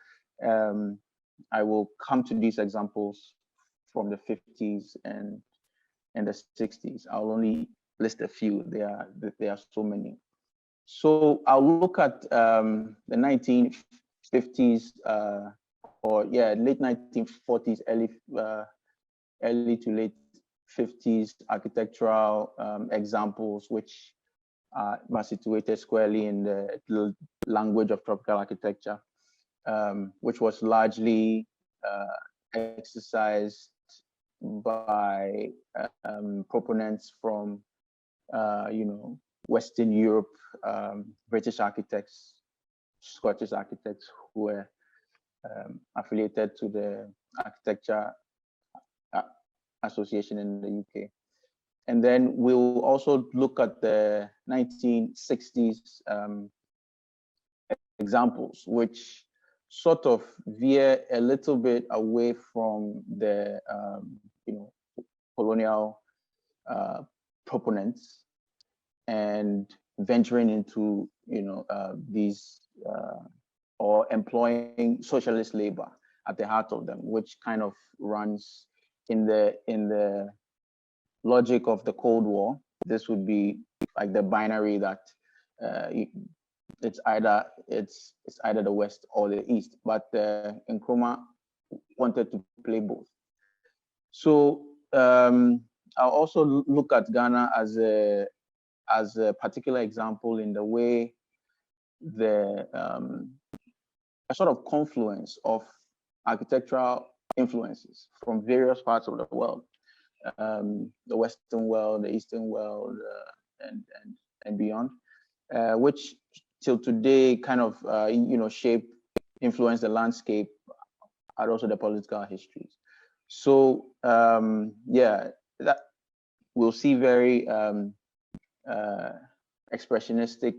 I will come to these examples from the 50s and the 60s. I'll only list a few. There are so many. So I'll look at the 1950s late 1940s, early to late 50s architectural examples, which are situated squarely in the language of tropical architecture, which was largely exercised by proponents from, you know, Western Europe, British architects, Scottish architects who were affiliated to the Architecture Association in the UK. And then we'll also look at the 1960s examples, which sort of veer a little bit away from the you know, colonial proponents and venturing into, you know, these or employing socialist labor at the heart of them, which kind of runs in the logic of the Cold War. This would be like the binary that it's either the West or the East, but Nkrumah wanted to play both. So I'll also look at Ghana as a particular example in the way a sort of confluence of architectural influences from various parts of the world, the Western world, the Eastern world, and beyond, which till today kind of you know, influence the landscape and also the political histories. So that we'll see very expressionistic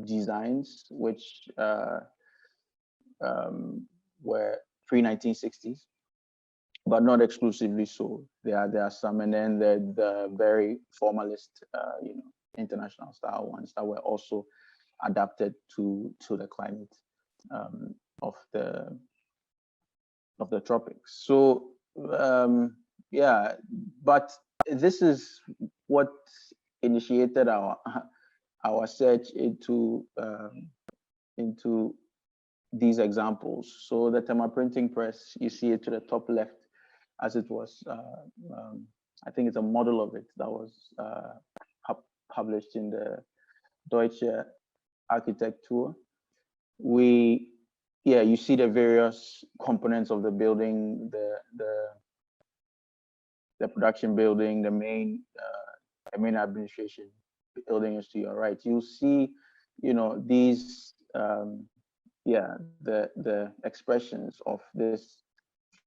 designs, which were pre-1960s, but not exclusively so. There are some, and then the very formalist, you know, international style ones that were also adapted to the climate of the tropics. So but this is what initiated our search into these examples. So the Tema Printing Press, you see it to the top left, as it was, I think it's a model of it that was published in the Deutsche Architektur. You see the various components of the building, the production building, the main administration building is to your right. You'll see, you know, these the expressions of this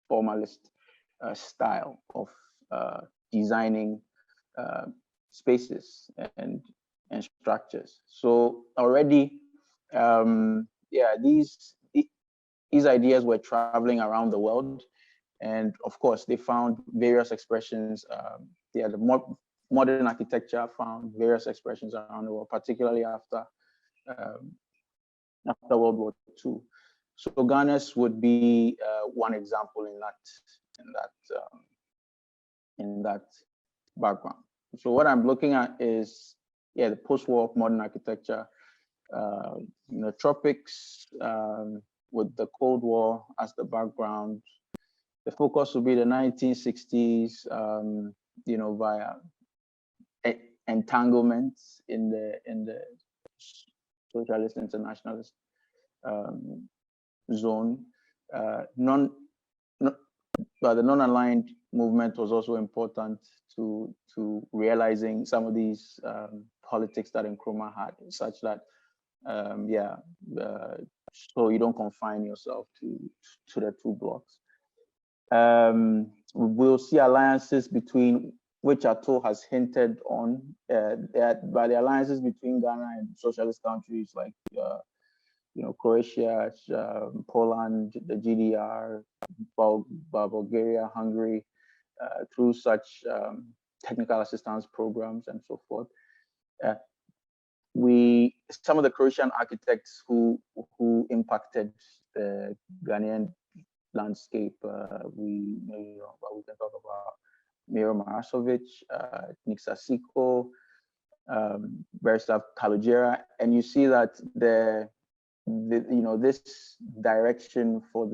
formalist style of designing spaces and structures. So already, yeah, these ideas were traveling around the world, and of course they found various expressions. Yeah, the modern architecture found various expressions around the world, particularly after World War II. So Ghana's would be one example in that background. So what I'm looking at is, yeah, the post-war modern architecture, tropics with the Cold War as the background. The focus will be the 1960s, via entanglements in the socialist internationalist zone. But the non-aligned movement was also important to realizing some of these politics that Nkrumah had, such that so you don't confine yourself to the two blocks. We'll see alliances between, which Ato has hinted on, that by the alliances between Ghana and socialist countries like Croatia, Poland, the GDR, Bulgaria, Hungary, through such technical assistance programs and so forth. Some of the Croatian architects who impacted the Ghanaian landscape, we can talk about Miro Marasovic, Nixa Siko, Berislav Kalogera, and you see that this direction for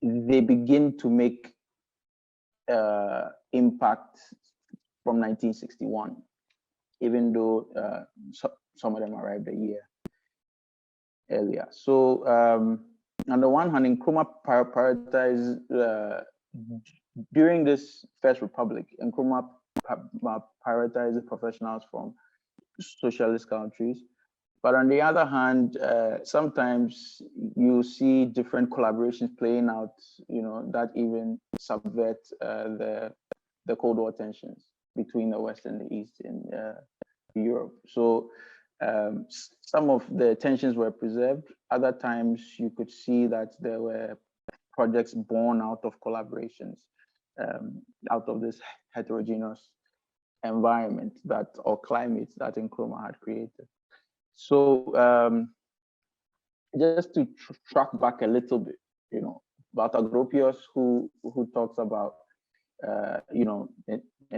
they begin to make impact from 1961, even though some of them arrived a year earlier. So on the one hand, Nkrumah prioritized during this First Republic, Nkrumah prioritized professionals from socialist countries. But on the other hand, sometimes you see different collaborations playing out, that even subvert the Cold War tensions between the West and the East in Europe. So some of the tensions were preserved. Other times you could see that there were projects born out of collaborations, out of this heterogeneous environment or climate that Nkrumah had created. So just to track back a little bit, about Agropios, who talks about, in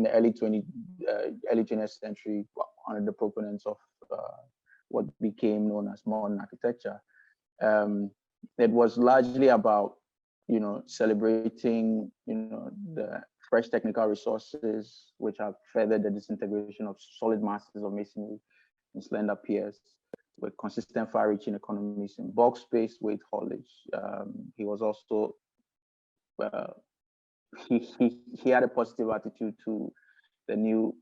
the early 20th century, one of the proponents of what became known as modern architecture. It was largely about, celebrating, the fresh technical resources, which have furthered the disintegration of solid masses of masonry in slender piers with consistent far-reaching economies in bulk space, weight haulage. He was also, he had a positive attitude to the new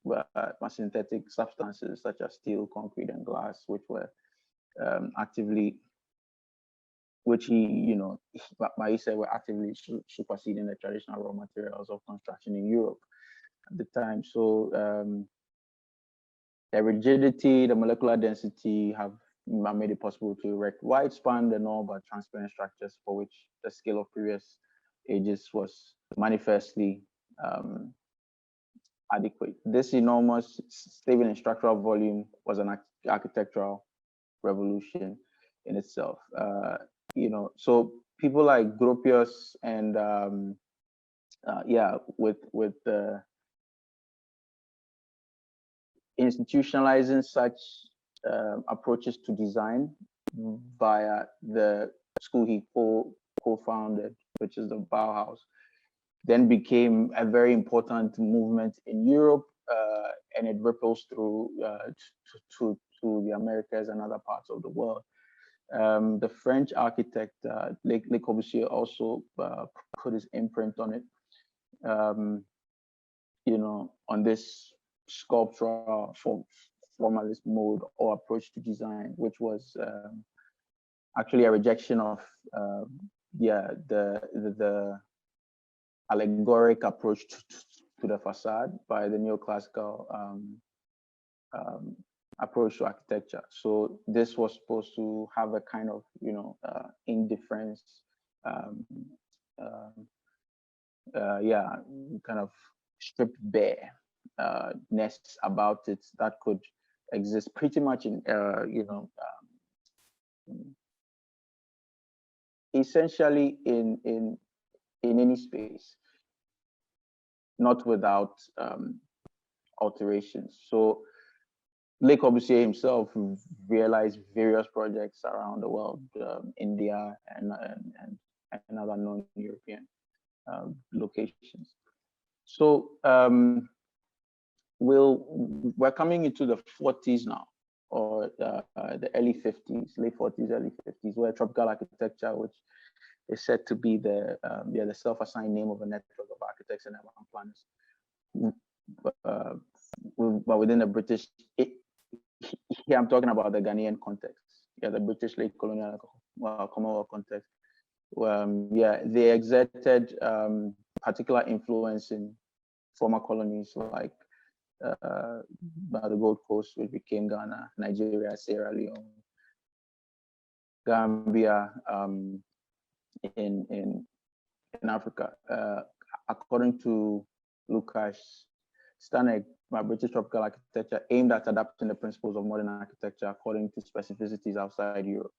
synthetic substances such as steel, concrete, and glass, which were he said were actively superseding the traditional raw materials of construction in Europe at the time. So the rigidity, the molecular density have made it possible to erect wide-span and all but transparent structures for which the scale of previous ages was manifestly adequate. This enormous stable and structural volume was an architectural revolution in itself. So people like Gropius and with the institutionalizing such approaches to design via the school he co-founded, which is the Bauhaus, then became a very important movement in Europe, and it ripples through to the Americas and other parts of the world. The French architect Le Corbusier also put his imprint on it, on this sculptural formalist mode or approach to design, which was actually a rejection of the allegoric approach the facade by the neoclassical approach to architecture. So this was supposed to have a kind of, indifference, kind of stripped bare-ness about it that could exist pretty much in, essentially in any space, not without alterations. So Le Corbusier himself realized various projects around the world, India and other non-European locations. So we're coming into the 40s now, or the early 50s, late 40s, early 50s, where tropical architecture, which is said to be the self-assigned name of a network of architects and urban planners, but within the British, here I'm talking about the Ghanaian context, the British late colonial Commonwealth context. They exerted particular influence in former colonies like the Gold Coast, which became Ghana, Nigeria, Sierra Leone, Gambia, in Africa. According to Lucas Stanek, British tropical architecture aimed at adapting the principles of modern architecture according to specificities outside Europe.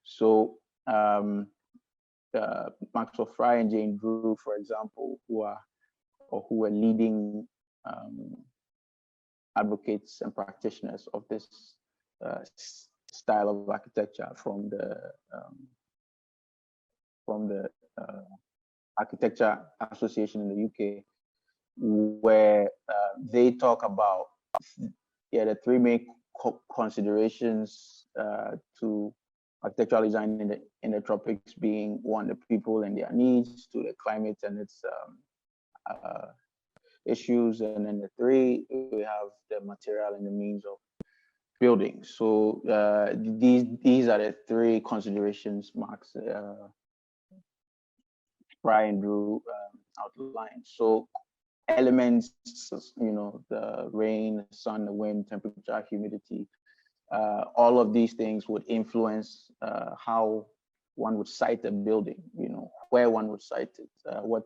So Maxwell Fry and Jane Drew, for example, who were leading advocates and practitioners of this style of architecture from the Architecture Association in the UK, where they talk about the three main considerations to architectural design in the tropics being: one, the people and their needs; two, the climate and its issues; and then the three, we have the material and the means of building. So these are the three considerations Marx, Fry and Drew outlined. So elements, the rain, the sun, the wind, temperature, humidity, all of these things would influence how one would site a building, where one would site it, what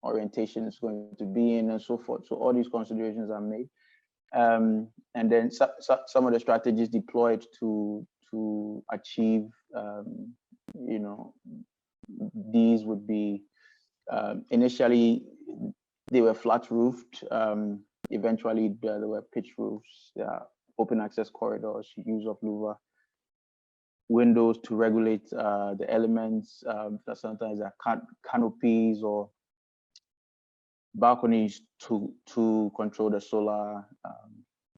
orientation is going to be in, and so forth. So all these considerations are made. And then some of the strategies deployed to achieve, these would be, initially, they were flat roofed. Eventually, there were pitch roofs, open access corridors, use of louver, windows to regulate the elements. Sometimes there are canopies or balconies to control the solar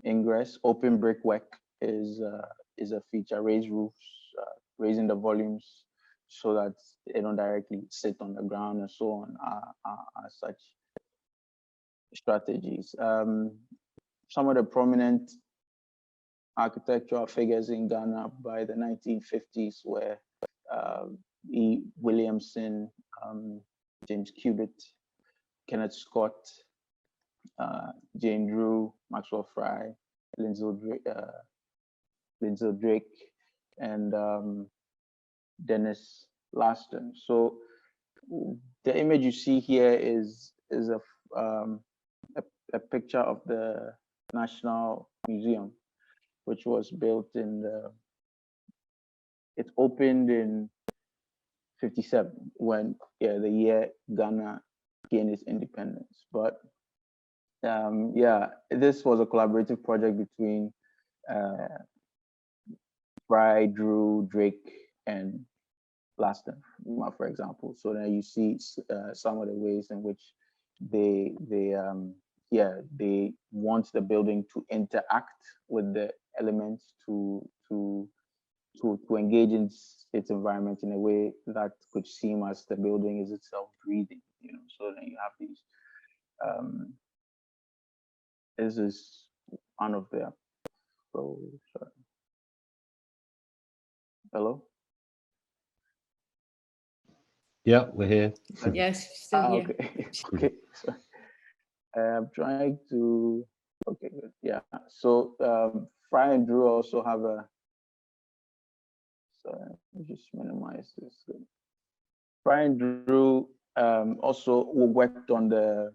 ingress. Open brickwork is a feature. Raised roofs, raising the volumes so that they don't directly sit on the ground, and so on, are such strategies. Some of the prominent architectural figures in Ghana by the 1950s were E. Williamson, James Cubitt, Kenneth Scott, Jane Drew, Maxwell Fry, Lindsay Drake, and Dennis Laston. So the image you see here is a picture of the National Museum, which was built it opened in 57, when the year Ghana gained its independence. But this was a collaborative project between Fry, Drew, Drake, and Laston, for example. So then you see some of the ways in which they want the building to interact with the elements, to engage in its environment in a way that could seem as the building is itself breathing. So then you have these. This is one of their. So sorry. Hello. Yeah, we're here. Yes, still here. Okay. Okay. I'm trying to, okay, good. Yeah. So Fry and Drew also have a, so let me just minimize this. Fry and Drew also worked on the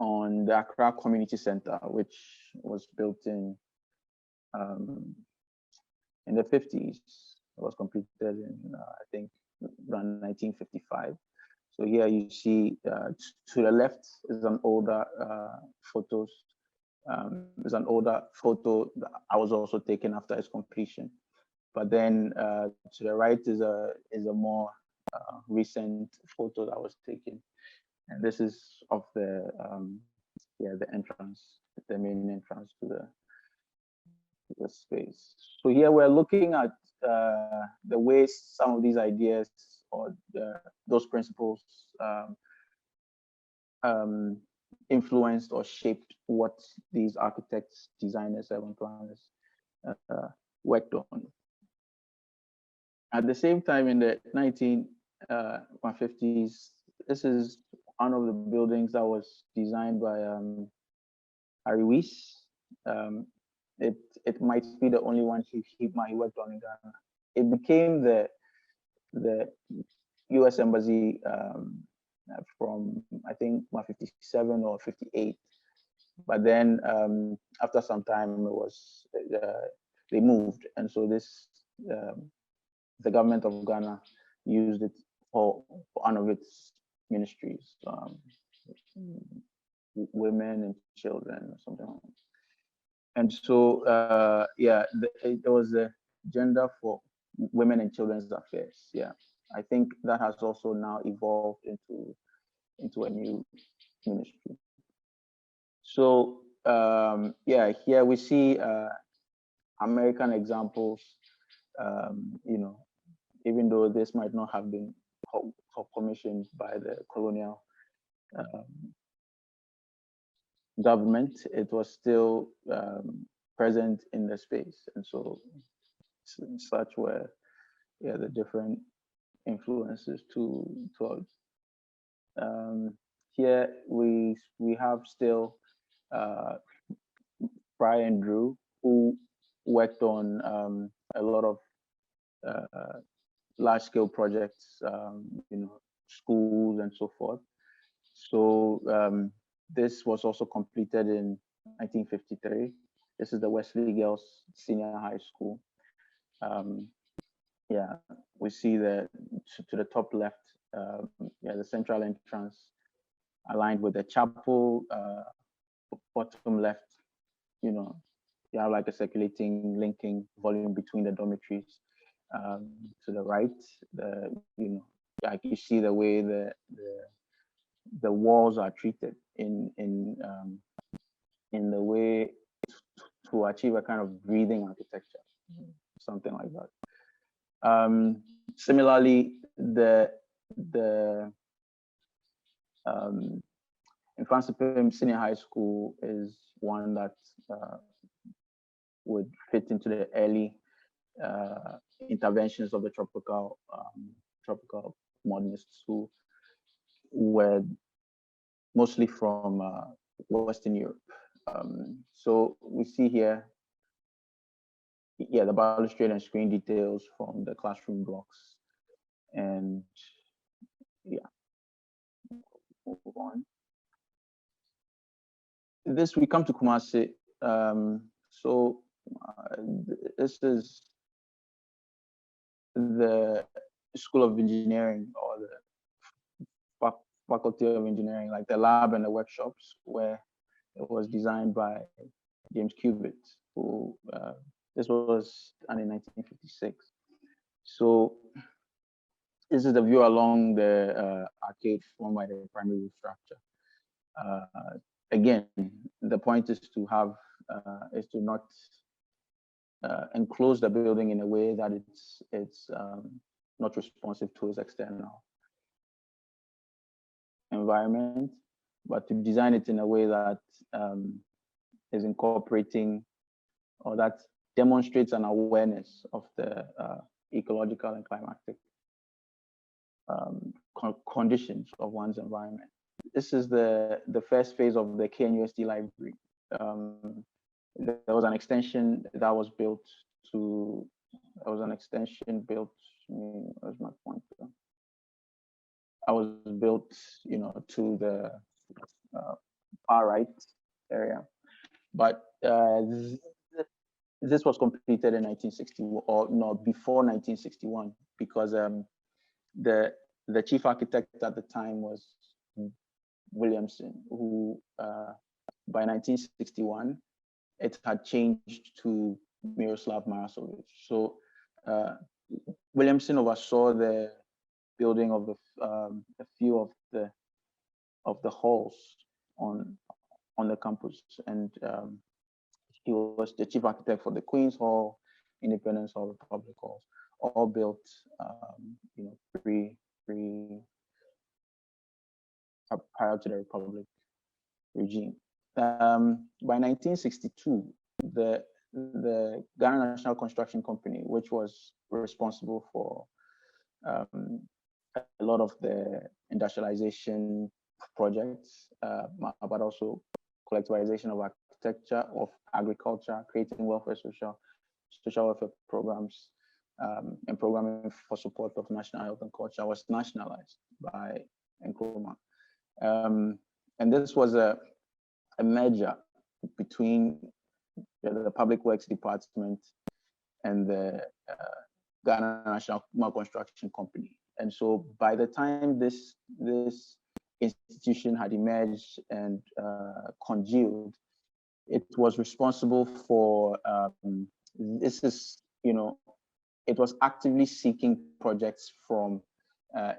Accra Community Center, which was built in the 50s. It was completed in, I think, around 1955. So here you see to the left is an older photos. Is an older photo that I was also taken after its completion. But then to the right is a more recent photo that was taken, and this is of the entrance, the main entrance to the space. So here we're looking at the ways some of these ideas or those principles influenced or shaped what these architects, designers, urban planners worked on. At the same time, in the 1950s, this is one of the buildings that was designed by Harry Weiss. It might be the only one he worked on in Ghana. It became the U.S. Embassy from, I think, 57 or 58. But then after some time, it was they moved, and so this the government of Ghana used it for one of its ministries, women and children or something like that. And so there was the gender for women and children's affairs. Yeah, I think that has also now evolved into a new ministry. So here we see American examples. Even though this might not have been commissioned by the colonial government, it was still present in the space, and so such were the different influences to here we have still Fry and Drew, who worked on a lot of large-scale projects, schools and so forth. So this was also completed in 1953. This is the Wesley Girls Senior High School. We see to the top left, the central entrance aligned with the chapel. Bottom left, you have like a circulating linking volume between the dormitories. To the right, you see the way the walls are treated in the way to achieve a kind of breathing architecture, something like that. Similarly, the in Francipim Senior High School is one that would fit into the early interventions of the tropical modernist who were mostly from Western Europe. So we see here, the balustrade and screen details from the classroom blocks, and move on. This we come to Kumasi. This is the School of Engineering, or the Faculty of Engineering, like the lab and the workshops, where it was designed by James Cubitt, who this was done in 1956. So this is the view along the arcade formed by the primary roof structure. Again, the point is to have is to not enclose the building in a way that it's not responsive to its external environment, but to design it in a way that is incorporating, or that demonstrates an awareness of the ecological and climatic conditions of one's environment. this is the first phase of the KNUST library. There was an extension that was built to, where's my pointer? I was built, to the far right area, but this was completed in 1961, or no, before 1961, because the chief architect at the time was Williamson, who by 1961 it had changed to Miroslav Marasovich. So Williamson oversaw the building of a few of the halls on the campus, and he was the chief architect for the Queen's Hall, Independence Hall, Republic Halls, all built, prior to the Republic regime. By 1962, the Ghana National Construction Company, which was responsible for a lot of the industrialization projects, but also collectivization of architecture, of agriculture, creating welfare, social welfare programs, and programming for support of national health and culture, was nationalized by Nkrumah. And this was a merger between the Public Works Department and the Ghana National Construction Company. And so by the time this institution had emerged and congealed, it was responsible for, it was actively seeking projects from,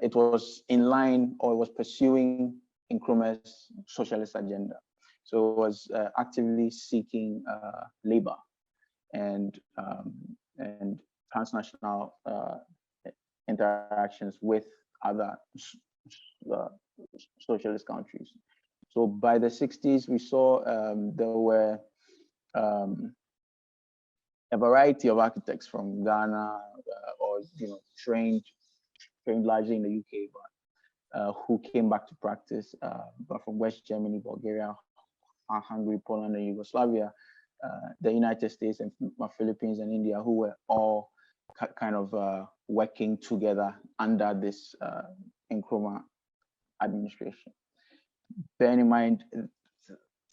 it was in line, or it was pursuing Nkrumah's socialist agenda. So it was actively seeking labor and transnational interactions with other socialist countries. So by the 60s, we saw there were a variety of architects from Ghana, or trained largely in the UK, but who came back to practice, but from West Germany, Bulgaria, Hungary, Poland, and Yugoslavia, the United States, and Philippines, and India, who were all kind of working together under this Nkrumah administration. Bearing in mind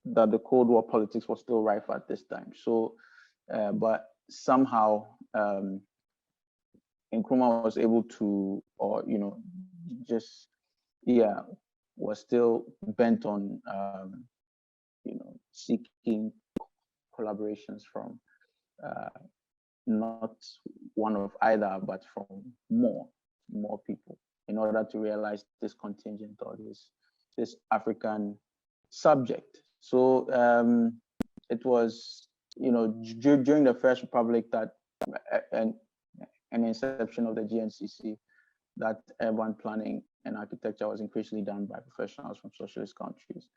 that the Cold War politics was still rife at this time. So, but somehow Nkrumah was able to, or was still bent on seeking collaborations from not one of either, but from more people, in order to realize this contingent, or this African subject. So it was, during the First Republic that an inception of the GNCC, that urban planning and architecture was increasingly done by professionals from socialist countries.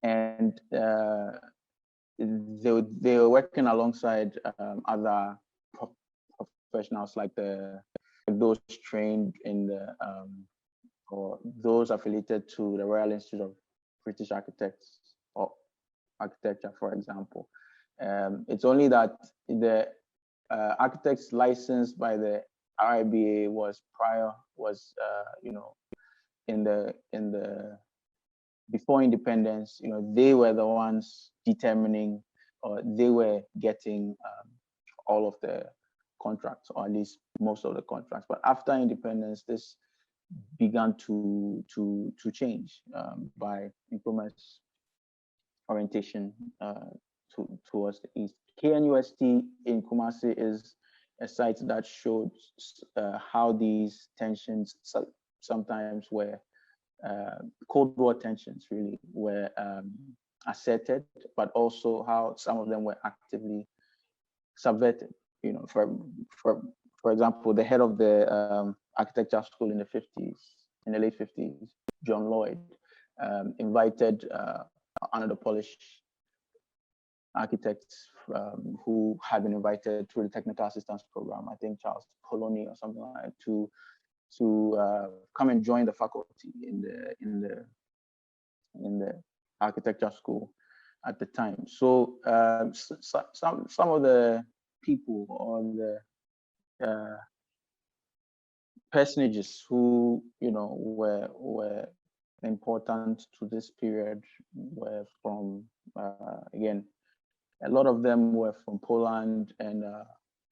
And they were working alongside other professionals, like those trained in the or those affiliated to the Royal Institute of British Architects or Architecture, for example. It's only that the architects licensed by the RIBA was before independence, they were the ones determining, or they were getting all of the contracts, or at least most of the contracts. But after independence, this began to change by Nkrumah's orientation towards the east. KNUST in Kumasi is a site that shows how these tensions sometimes were Cold War tensions really were asserted, but also how some of them were actively subverted. For example, the head of the architecture school in the late 50s, John Lloyd, invited another Polish architects who had been invited through the technical assistance program, I think Charles Poloni or something like that, to come and join the faculty in in the architecture school at the time. So some of the people or the personages who were important to this period were from again, a lot of them were from Poland and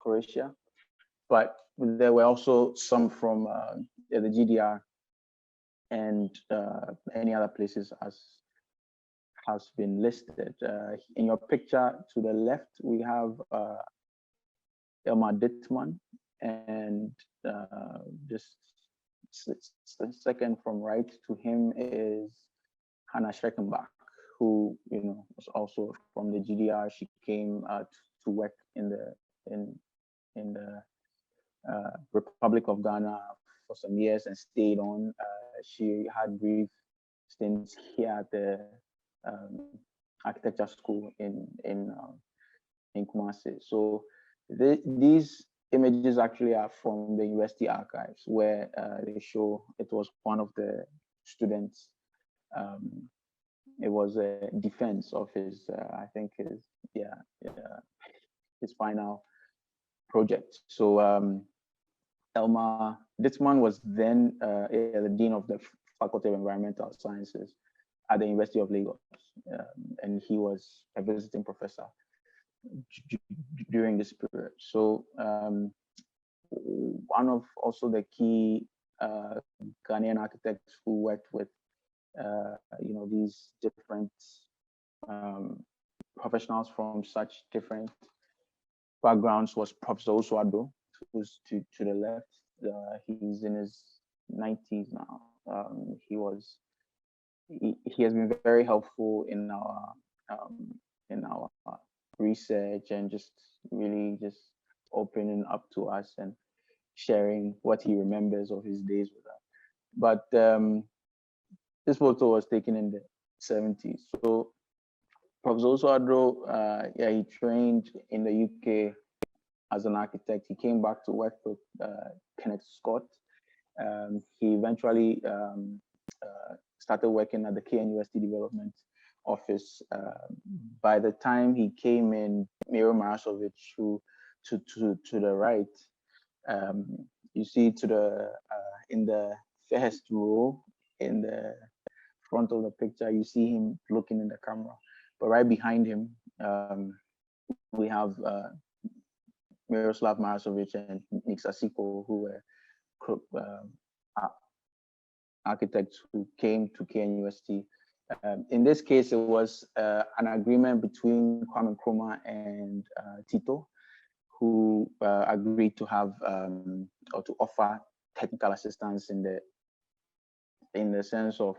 Croatia, but there were also some from the GDR and any other places as has been listed. In your picture to the left, we have Elmar Dittmann, and just the second from right to him is Hannah Schreckenbach, who was also from the GDR. She came to work in the Republic of Ghana for some years and stayed on. She had brief stints here at the architecture school in Kumasi. So these images actually are from the university archives, where they show it was one of the students. It was a defense of his, I think his final project. So Elmar Dittmann was then the dean of the Faculty of Environmental Sciences at the University of Lagos, and he was a visiting professor during this period. So one of also the key Ghanaian architects who worked with these different professionals from such different backgrounds was Professor Osuado, who's to the left. He's in his 90s now. He has been very helpful in our research and just really just opening up to us and sharing what he remembers of his days with us. But this photo was taken in the 70s. So Professor Osuado, he trained in the UK as an architect. He came back to work with Kenneth Scott. He eventually started working at the KNUST Development Office. By the time he came in, Miro Marasovic, who to the right, you see to the in the first row in the front of the picture, you see him looking in the camera. But right behind him, we have Miroslav Marasovic and Nick Sasiko, who were architects who came to KNUST. In this case, it was an agreement between Kwame Nkrumah and Tito, who agreed to have or to offer technical assistance in the sense of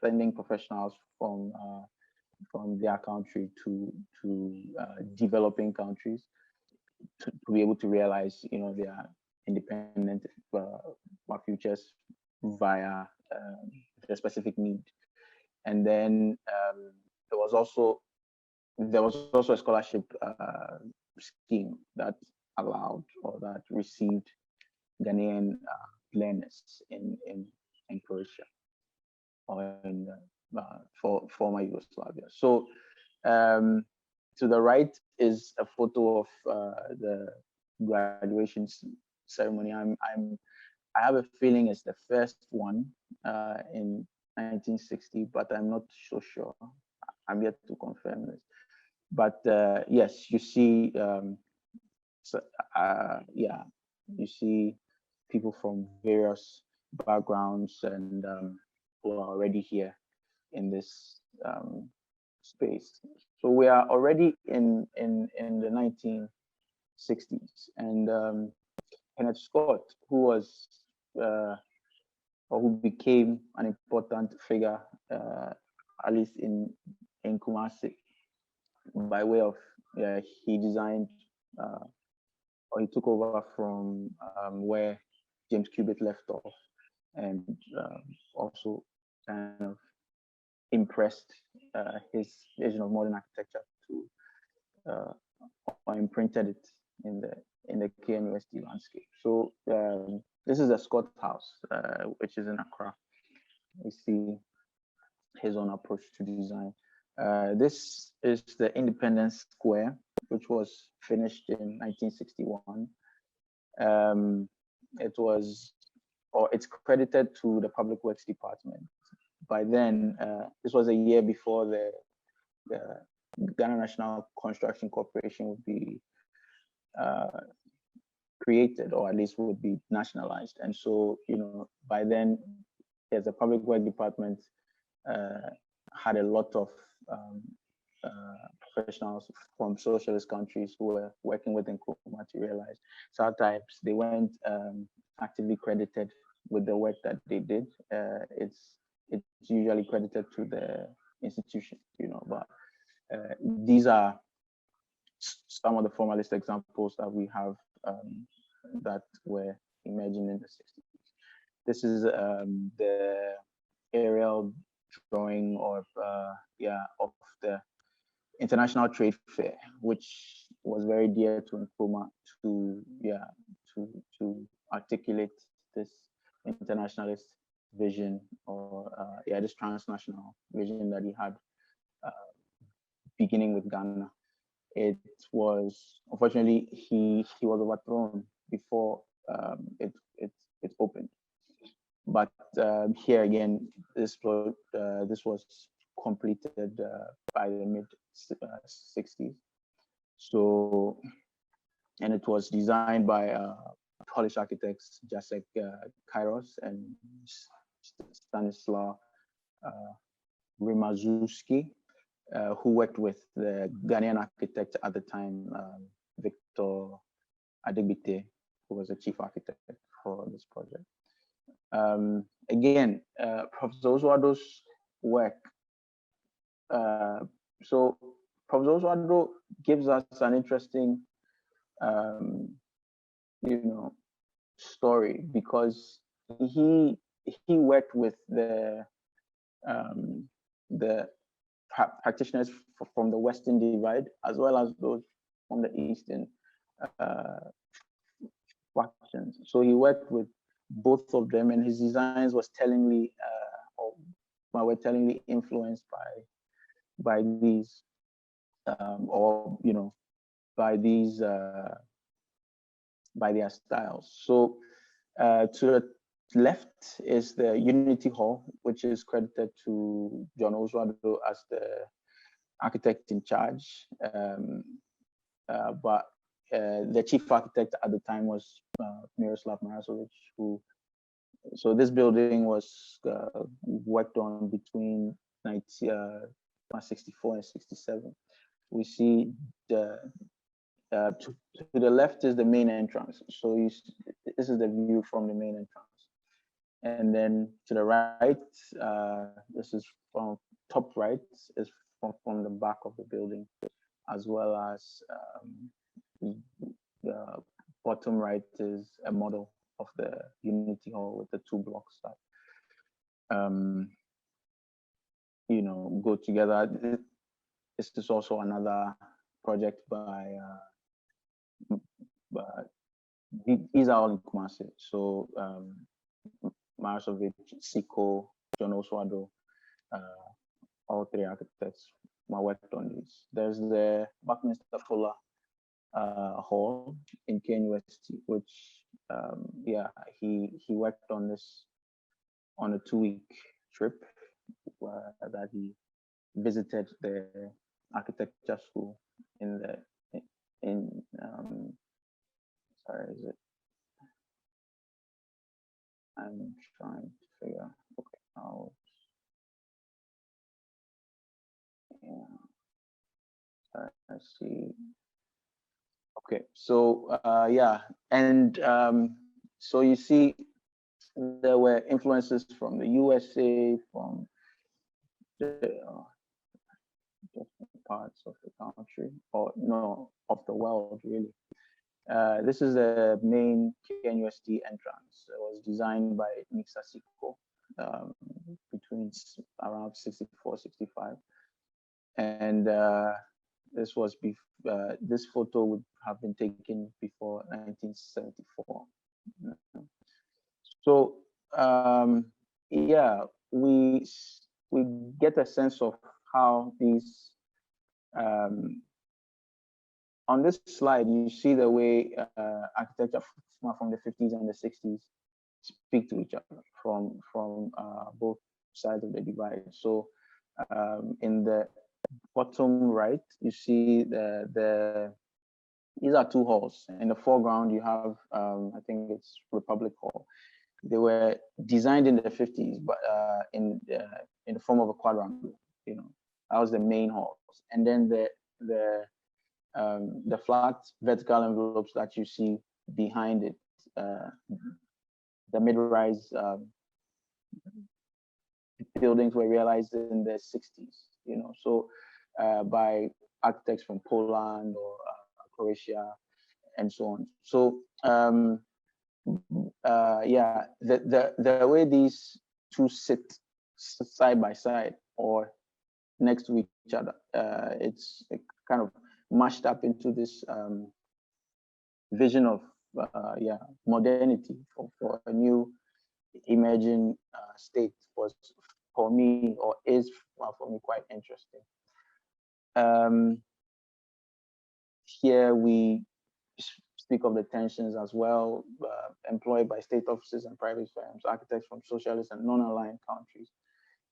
sending professionals from their country to developing countries to be able to realize their independent futures via a specific need. And then there was also a scholarship scheme that allowed or that received Ghanaian learners in Croatia or in former Yugoslavia. So to the right is a photo of the graduation ceremony. I have a feeling it's the first one in 1960, but I'm not so sure. I'm yet to confirm this. But yes, you see, you see people from various backgrounds and who are already here in this space. So we are already in the 1960s, and Kenneth Scott, who was or who became an important figure, at least in Kumasi, by way of he designed or he took over from where James Cubitt left off, and also kind of impressed his vision of modern architecture to or imprinted it in the KNUST landscape. So this is the Scott House, which is in Accra. You see his own approach to design. This is the Independence Square, which was finished in 1961. It's credited to the Public Works Department. By then, this was a year before the Ghana National Construction Corporation would be created, or at least would be nationalized. And so, by then, as the Public Works Department had a lot of professionals from socialist countries who were working with Nkrumah to realize. Sometimes they weren't actively credited with the work that they did. It's usually credited to the institution, but these are some of the formalist examples that we have that were emerging in the 60s. This is the aerial drawing of the International Trade Fair, which was very dear to Nkrumah to articulate this internationalist vision, or this transnational vision that he had, beginning with Ghana. It was, unfortunately, he was overthrown before it opened. But here again, this was completed by the mid 60s. So, and it was designed by Polish architects Jacek Kairos and Stanislaw Rymazuski, who worked with the Ghanaian architect at the time, Victor Adegbite, who was the chief architect for this project. Again, Professor Oswado's work. So Professor Oswado gives us an interesting, story, because he worked with the practitioners from the Western Divide, as well as those from the Eastern factions. So he worked with both of them, and his designs was tellingly influenced by these by their styles. So to the left is the Unity Hall, which is credited to John Oswado as the architect in charge, but the chief architect at the time was Miroslav Marasovic, so this building was worked on between 1964 and 67. We see to the left is the main entrance. So this is the view from the main entrance. And then to the right, this is from top right, is from the back of the building, as well as the bottom right is a model of the Unity Hall with the two blocks that go together. This is also another project by these are all in Kwasi. So Marasovic, Siko, John Oswado, all three architects worked on these. There's the Buckminster Fuller Hall in KNUST, which he worked on this on a 2-week trip that he visited the architecture school I'm trying to figure out, okay, how, let's see. Okay, so and so you see there were influences from the USA, from the different parts of the country, or no, of the world, really. This is the main KNUST entrance. It was designed by Nixa Siko between around 64, 65. And this was this photo would have been taken before 1974. So we get a sense of how these, on this slide, you see the way architecture from the 50s and the 60s speak to each other from both sides of the divide. So in the bottom right, you see these are two halls. In the foreground, you have, I think it's Republic Hall. They were designed in the 50s, but in the form of a quadrangle. You know, that was the main halls. And then the flat vertical envelopes that you see behind it, the mid-rise buildings were realized in the 60s. You know, so by architects from Poland or Croatia, and so on. So yeah, the way these two sit side by side or next to each other, it's kind of mashed up into this vision of yeah, modernity for a new emerging state was for me, or is for me, quite interesting. Here we speak of the tensions as well, employed by state offices and private firms, architects from socialist and non-aligned countries,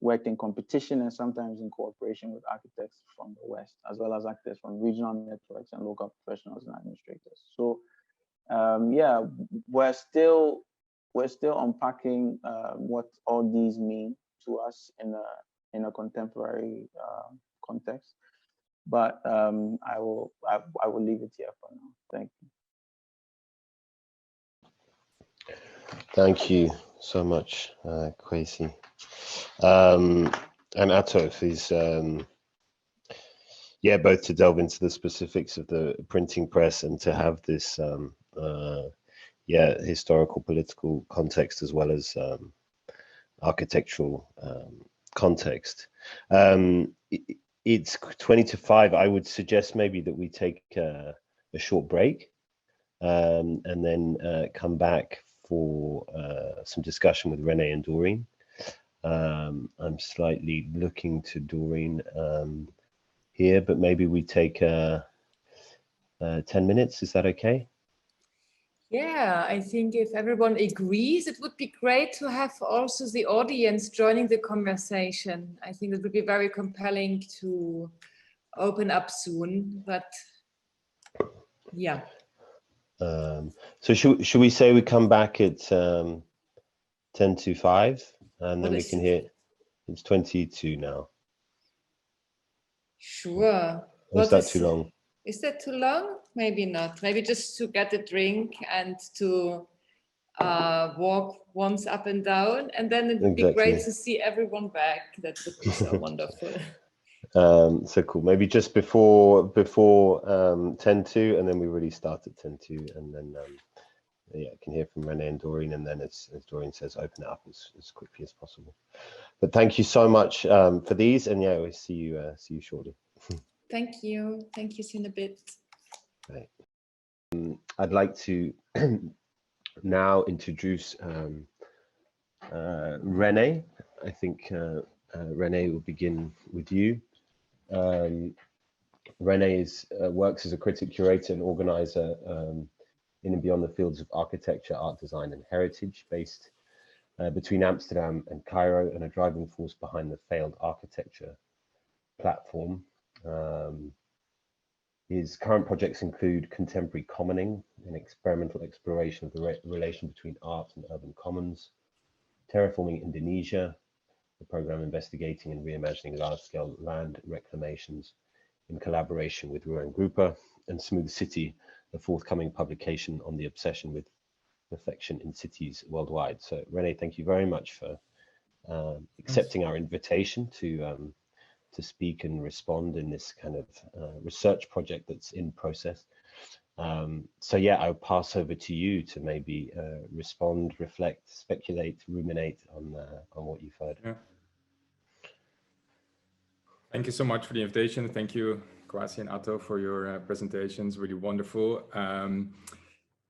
worked in competition and sometimes in cooperation with architects from the West, as well as architects from regional networks and local professionals and administrators. So yeah, we're still unpacking what all these mean to us in a contemporary context. But I will leave it here for now. Thank you. Thank you so much, Kwasi. And Atto, is yeah, both to delve into the specifics of the printing press and to have this yeah, historical political context as well as architectural context. It's 20 to 5. I would suggest maybe that we take a short break and then come back for some discussion with René and Doreen. I'm slightly looking to Doreen here, but maybe we take 10 minutes. Is that okay? Yeah, I think if everyone agrees, it would be great to have also the audience joining the conversation. I think it would be very compelling to open up soon, but yeah. So should we say we come back at 10 to 5 and then we can hear, it's 22 now. Sure. Or is that too long? Is that too long? Maybe not. Maybe just to get a drink and to walk once up and down, and then it would be great to see everyone back. That would be so wonderful. So cool. Maybe just before 10:02, and then we really start at 10:02, and then yeah, I can hear from René and Doreen, and then as Doreen says, open it up as quickly as possible. But thank you so much for these, and yeah, we'll see you shortly. Thank you. Thank you. See you in a bit. Right. I'd like to now introduce René. I think René will begin with you. René works as a critic, curator, and organizer in and beyond the fields of architecture, art design, and heritage, based between Amsterdam and Cairo, and a driving force behind the failed architecture platform. His current projects include Contemporary Commoning, an experimental exploration of the relation between art and urban commons, Terraforming Indonesia, a program investigating and reimagining large-scale land reclamations in collaboration with Ruang Grupa, and Smooth City, the forthcoming publication on the obsession with reflection in cities worldwide. So René, thank you very much for accepting our invitation to speak and respond in this kind of research project that's in process. So yeah, I'll pass over to you to maybe respond, reflect, speculate, ruminate on what you've heard. Yeah. Thank you so much for the invitation. Thank you, Kwasi and Atto, for your presentations. Really wonderful.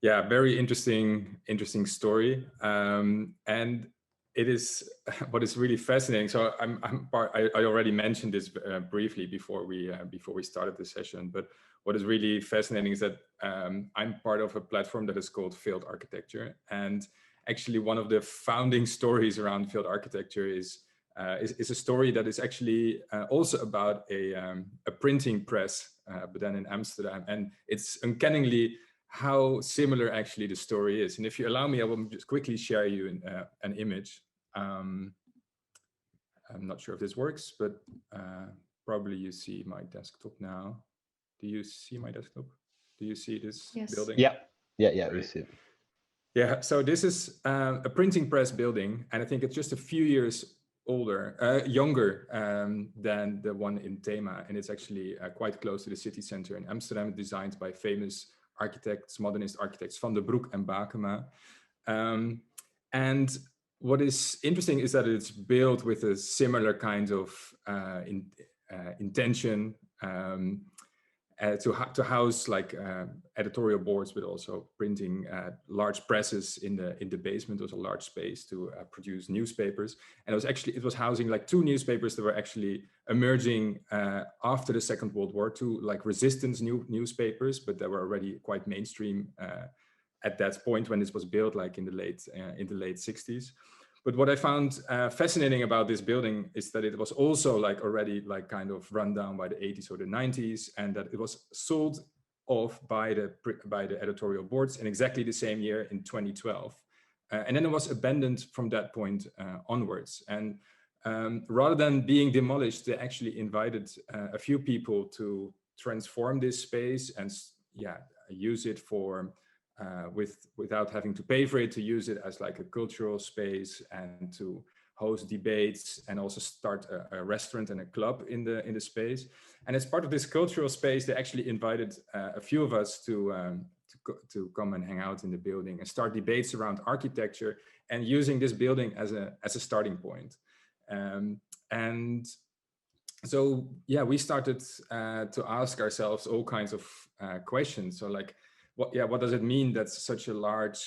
Yeah, very interesting story. And it is what is really fascinating. So I already mentioned this briefly before we started the session, but what is really fascinating is that I'm part of a platform that is called Failed Architecture, and actually one of the founding stories around failed architecture is a story that is actually also about a printing press, but then in Amsterdam, and it's uncannily how similar actually the story is. And if you allow me, I will just quickly share you an image. I'm not sure if this works, but probably you see my desktop now. Do you see my desktop? Do you see this building? Yeah, we see it. Yeah, so this is a printing press building, and I think it's just a few years younger than the one in Tema, and it's actually quite close to the city center in Amsterdam, designed by famous architects, modernist architects, Van der Broek and Bakema. And what is interesting is that it's built with a similar kind of intention to house like editorial boards, but also printing large presses in the basement. There was a large space to produce newspapers, and it was housing like two newspapers that were actually emerging after the Second World War, two like resistance newspapers, but they were already quite mainstream at that point when this was built, like in the late 60s. But what I found fascinating about this building is that it was also like already like kind of run down by the 80s or the 90s, and that it was sold off by the editorial boards in exactly the same year in 2012. And then it was abandoned from that point onwards. And rather than being demolished, they actually invited a few people to transform this space and use it for without having to pay for it, to use it as like a cultural space and to host debates and also start a restaurant and a club in the space. And as part of this cultural space, they actually invited a few of us to come and hang out in the building and start debates around architecture and using this building as a starting point. And so, yeah, we started to ask ourselves all kinds of questions. So like, what does it mean that such a large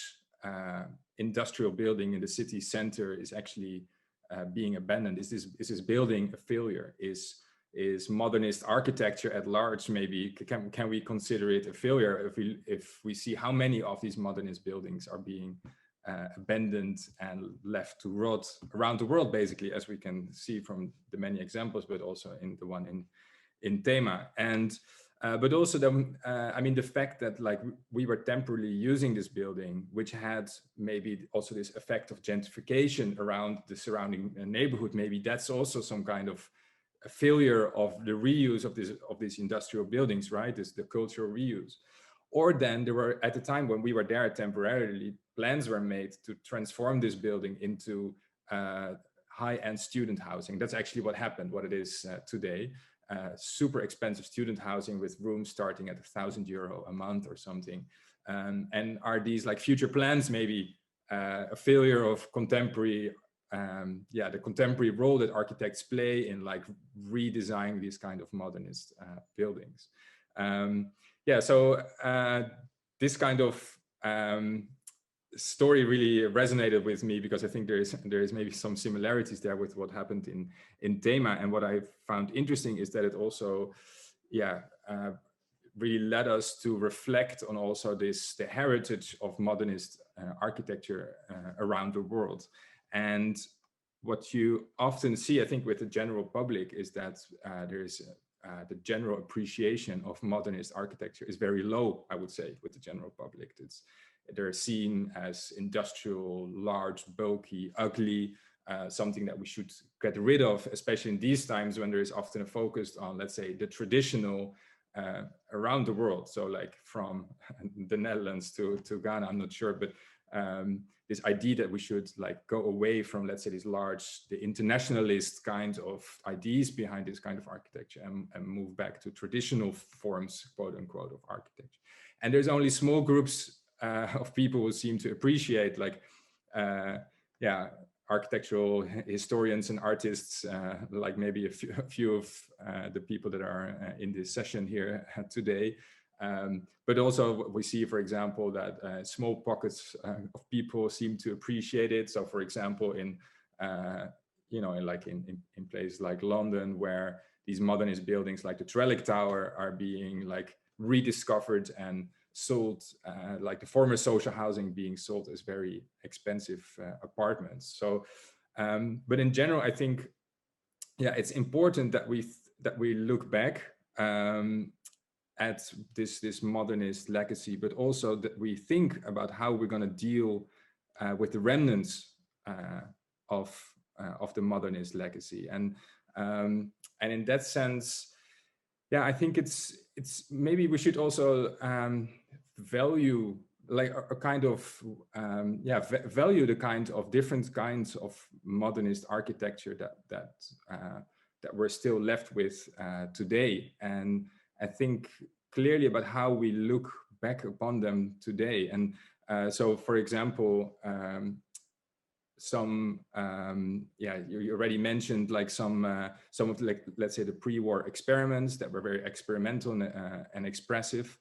industrial building in the city center is actually being abandoned? Is this building a failure? Is modernist architecture at large maybe, can we consider it a failure if we see how many of these modernist buildings are being abandoned and left to rot around the world, basically, as we can see from the many examples, but also in the one in Tema. And but also the fact that like we were temporarily using this building, which had maybe also this effect of gentrification around the surrounding neighborhood, maybe that's also some kind of a failure of the reuse of these industrial buildings, right? This the cultural reuse. Or then there were, at the time when we were there temporarily, plans were made to transform this building into high-end student housing. That's actually what happened, what it is today. Super expensive student housing with rooms starting at €1,000 a month or something. And are these like future plans maybe a failure of contemporary, the contemporary role that architects play in like redesigning these kind of modernist buildings? So this kind of story really resonated with me because I think there is maybe some similarities there with what happened in Tema. And what I found interesting is that it also, really led us to reflect on also the heritage of modernist architecture around the world. And what you often see, I think, with the general public is that there is the general appreciation of modernist architecture is very low, I would say, with the general public. They're seen as industrial, large, bulky, ugly, something that we should get rid of, especially in these times when there is often a focus on, let's say, the traditional around the world. So like from the Netherlands to Ghana, I'm not sure, but this idea that we should like go away from, let's say, the internationalist kind of ideas behind this kind of architecture and move back to traditional forms, quote unquote, of architecture. And there's only small groups of people who seem to appreciate like, architectural historians and artists, like maybe a few of the people that are in this session here today. But also we see, for example, that small pockets of people seem to appreciate it. So for example, in you know, like in places like London, where these modernist buildings like the Trellick Tower are being like rediscovered and sold, like the former social housing being sold as very expensive apartments. So, but in general, I think, yeah, it's important that we look back at this modernist legacy, but also that we think about how we're going to deal with the remnants of the modernist legacy. And in that sense, yeah, I think it's maybe we should also value like a kind of value the kind of different kinds of modernist architecture that we're still left with today, and I think clearly about how we look back upon them today. And so, for example, you already mentioned like some of, like, let's say, the pre-war experiments that were very experimental and expressive.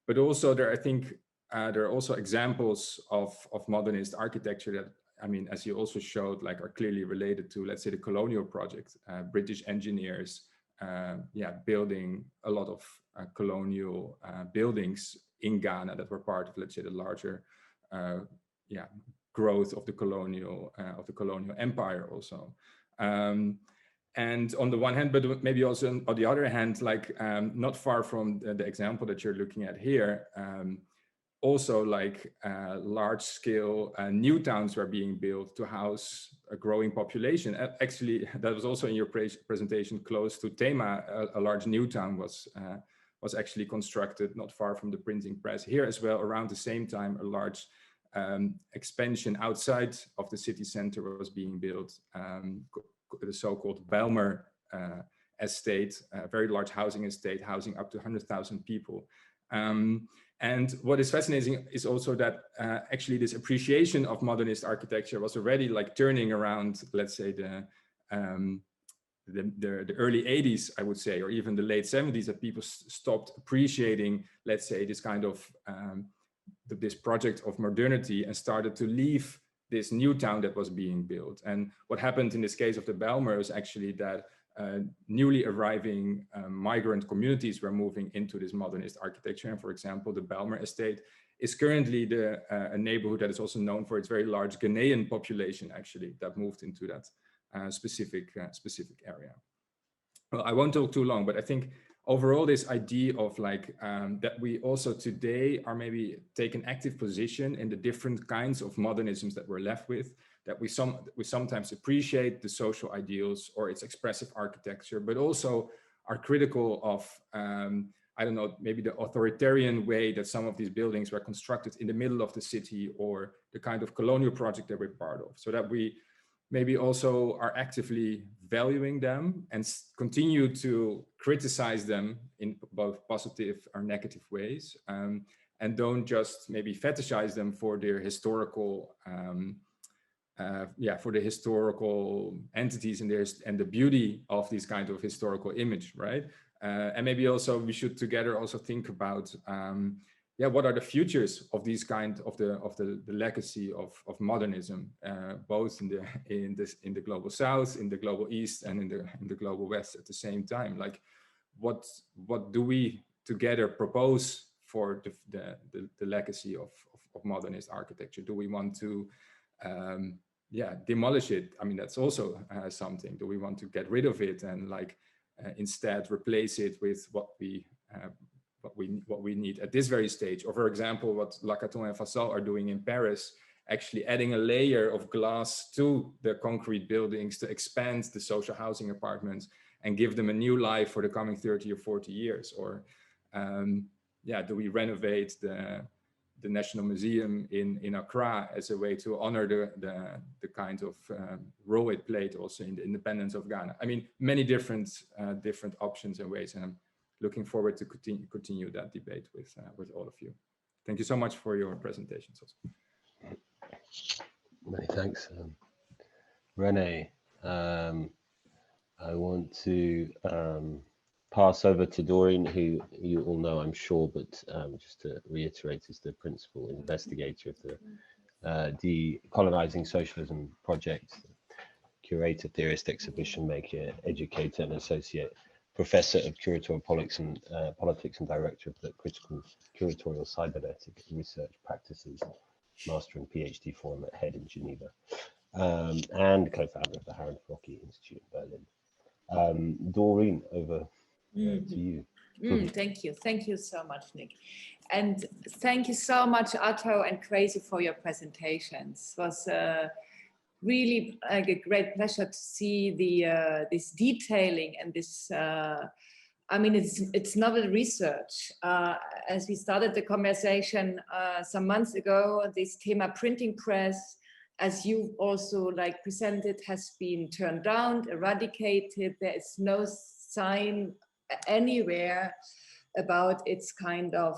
But also there, I think there are also examples of modernist architecture that, I mean, as you also showed, like are clearly related to, let's say, the colonial project, British engineers, building a lot of colonial buildings in Ghana that were part of, let's say, the larger, growth of the colonial empire also. And on the one hand, but maybe also on the other hand, like not far from the example that you're looking at here, also like large scale new towns were being built to house a growing population. Actually, that was also in your presentation, close to Tema, a large new town was actually constructed not far from the printing press. Here as well, around the same time, a large expansion outside of the city center was being built, the so-called Bijlmer estate, a very large housing estate, housing up to 100,000 people. And what is fascinating is also that actually this appreciation of modernist architecture was already like turning around, let's say, the early 80s, I would say, or even the late 70s, that people stopped appreciating, let's say, this kind of this project of modernity and started to leave this new town that was being built. And what happened in this case of the Bijlmer is actually that newly arriving migrant communities were moving into this modernist architecture. And for example, the Bijlmer estate is currently a neighborhood that is also known for its very large Ghanaian population, actually, that moved into that specific area. Well, I won't talk too long, but I think overall this idea of like that we also today are maybe take an active position in the different kinds of modernisms that we're left with, that we sometimes appreciate the social ideals or its expressive architecture, but also are critical of, I don't know, maybe the authoritarian way that some of these buildings were constructed in the middle of the city, or the kind of colonial project that we're part of, so that we maybe also are actively valuing them and continue to criticize them in both positive or negative ways, and don't just maybe fetishize them for their historical for the historical entities and the beauty of this kind of historical image, right? And maybe also we should together also think about what are the futures of these kind of the legacy of modernism, both in the global south, in the global east, and in the global west at the same time. Like, what do we together propose for the legacy of modernist architecture? Do we want to demolish it? I mean, that's also something. Do we want to get rid of it and like instead replace it with what we need at this very stage? Or for example, what Lacaton and Vassal are doing in Paris, actually adding a layer of glass to the concrete buildings to expand the social housing apartments and give them a new life for the coming 30 or 40 years? Or do we renovate the National Museum in Accra as a way to honor the kind of role it played also in the independence of Ghana? I mean, many different options and ways, and I'm looking forward to continue that debate with all of you. Thank you so much for your presentations also. Many thanks, René. I want to pass over to Doreen, who you all know, I'm sure, but just to reiterate, is the principal investigator of the Decolonizing Socialism project, curator, theorist, exhibition maker, educator, and associate professor of curatorial politics and director of the critical curatorial cybernetic research practices, master and PhD forum at Head in Geneva, and co-founder of the Harun Rocky Institute in Berlin. Doreen, over to you. Thank you so much, Nick. And thank you so much, Atto and Kwasi, for your presentations. It was really like a great pleasure to see the this detailing and this. I mean, it's novel research. As we started the conversation some months ago, this Tema Printing Press, as you also like presented, has been turned down, eradicated. There is no sign anywhere about its kind of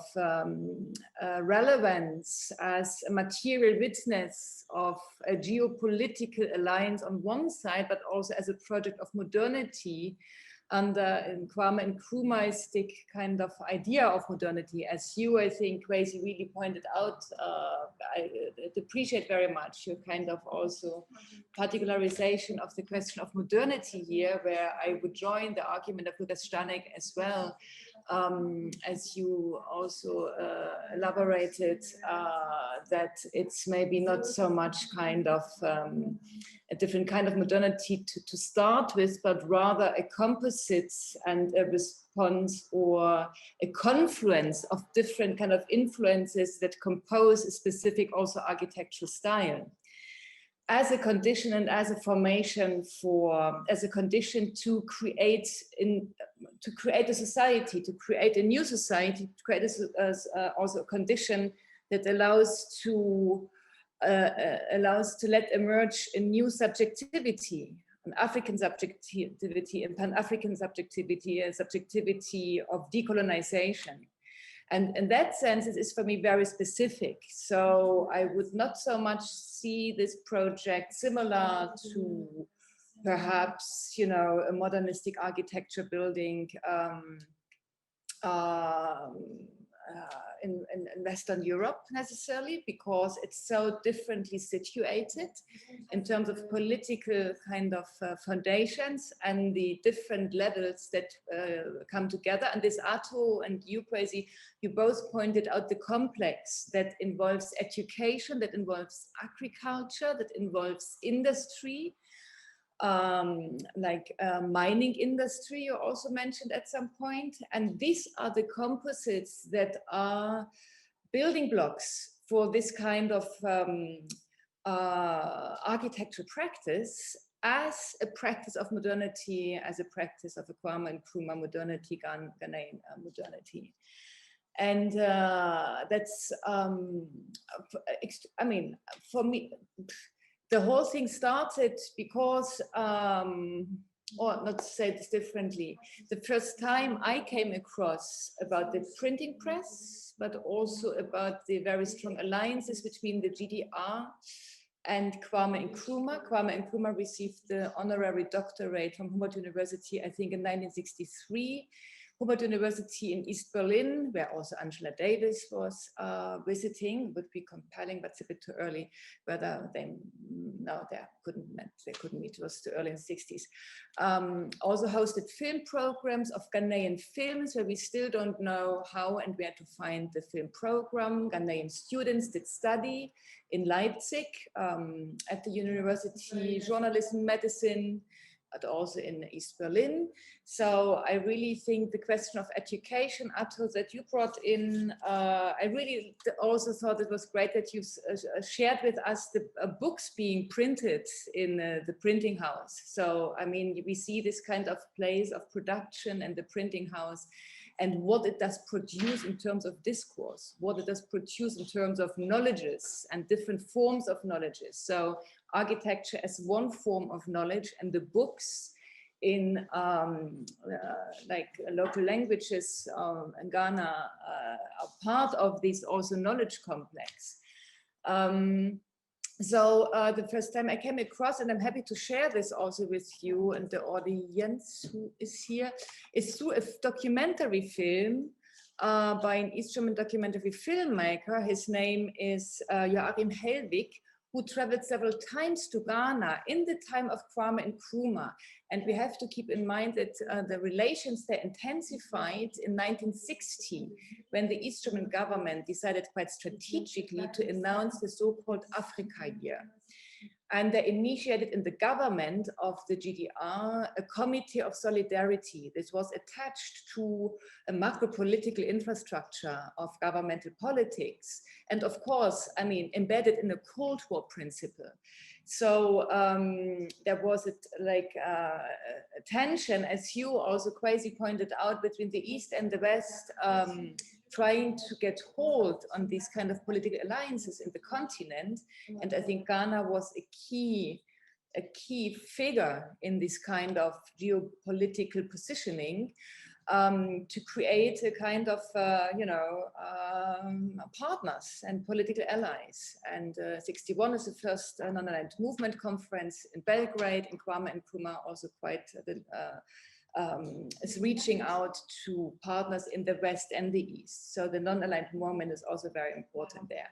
relevance as a material witness of a geopolitical alliance on one side, but also as a project of modernity under Kwame Nkrumah's kind of idea of modernity. As you, I think, Kwasi, really pointed out, I appreciate very much your kind of also particularization of the question of modernity here, where I would join the argument of Lucas Stanek as well, as you also elaborated that it's maybe not so much kind of a different kind of modernity to start with, but rather a composite and a response or a confluence of different kind of influences that compose a specific also architectural style, as a condition and as a formation for, as a condition to create a society, to create a new society, to create also a condition that allows to let emerge a new subjectivity, an African subjectivity, and Pan-African subjectivity, a subjectivity of decolonization. And in that sense, it is for me very specific. So I would not so much see this project similar to perhaps, you know, a modernistic architecture building in Western Europe necessarily, because it's so differently situated in terms of political kind of foundations and the different levels that come together. And this Atto and you, Kwasi, you both pointed out the complex that involves education, that involves agriculture, that involves industry, mining industry, you also mentioned at some point. And these are the composites that are building blocks for this kind of architecture practice, as a practice of modernity, as a practice of a Kwame Nkrumah modernity, Ghanaian modernity. And that's, I mean, for me, the whole thing started because, or not to say this differently, the first time I came across about the printing press, but also about the very strong alliances between the GDR and Kwame Nkrumah. Kwame Nkrumah received the honorary doctorate from Humboldt University, I think in 1963. Humboldt University in East Berlin, where also Angela Davis was visiting. Would be compelling, but it's a bit too early. Whether they, no, they couldn't meet, it was too early in the 60s. Also hosted film programs of Ghanaian films, where we still don't know how and where to find the film program. Ghanaian students did study in Leipzig at the university, journalism, medicine, but also in East Berlin. So I really think the question of education, Atto, that you brought in, I really also thought it was great that you shared with us the books being printed in the printing house. So, I mean, we see this kind of place of production and the printing house, and what it does produce in terms of discourse, what it does produce in terms of knowledges and different forms of knowledges. So architecture as one form of knowledge, and the books in like local languages in Ghana are part of this also knowledge complex. So the first time I came across, and I'm happy to share this also with you and the audience who is here, is through a documentary film by an East German documentary filmmaker. His name is Joachim Hellwig, who traveled several times to Ghana in the time of Kwame Nkrumah. And we have to keep in mind that the relations there intensified in 1960, when the East German government decided quite strategically to announce the so-called Africa Year. And they initiated in the government of the GDR a committee of solidarity. This was attached to a macro-political infrastructure of governmental politics. And of course, I mean, embedded in a Cold War principle. So there was a tension, as you also Kwasi pointed out, between the East and the West, trying to get hold on these kind of political alliances in the continent. And I think Ghana was a key figure in this kind of geopolitical positioning, to create a kind of, partners and political allies. And 61 is the first non-aligned movement conference in Belgrade, and Kwame Nkrumah also quite is reaching out to partners in the West and the East. So the non-aligned movement is also very important there.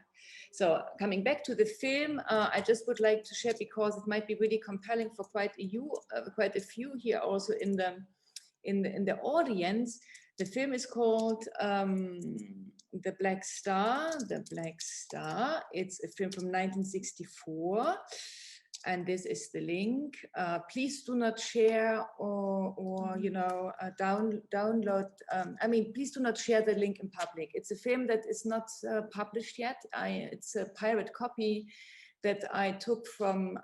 So coming back to the film, I just would like to share, because it might be really compelling for quite a few here also in the audience. The film is called The Black Star. The Black Star. It's a film from 1964. And this is the link. Please do not share or download. Please do not share the link in public. It's a film that is not published yet. It's a pirate copy that I took from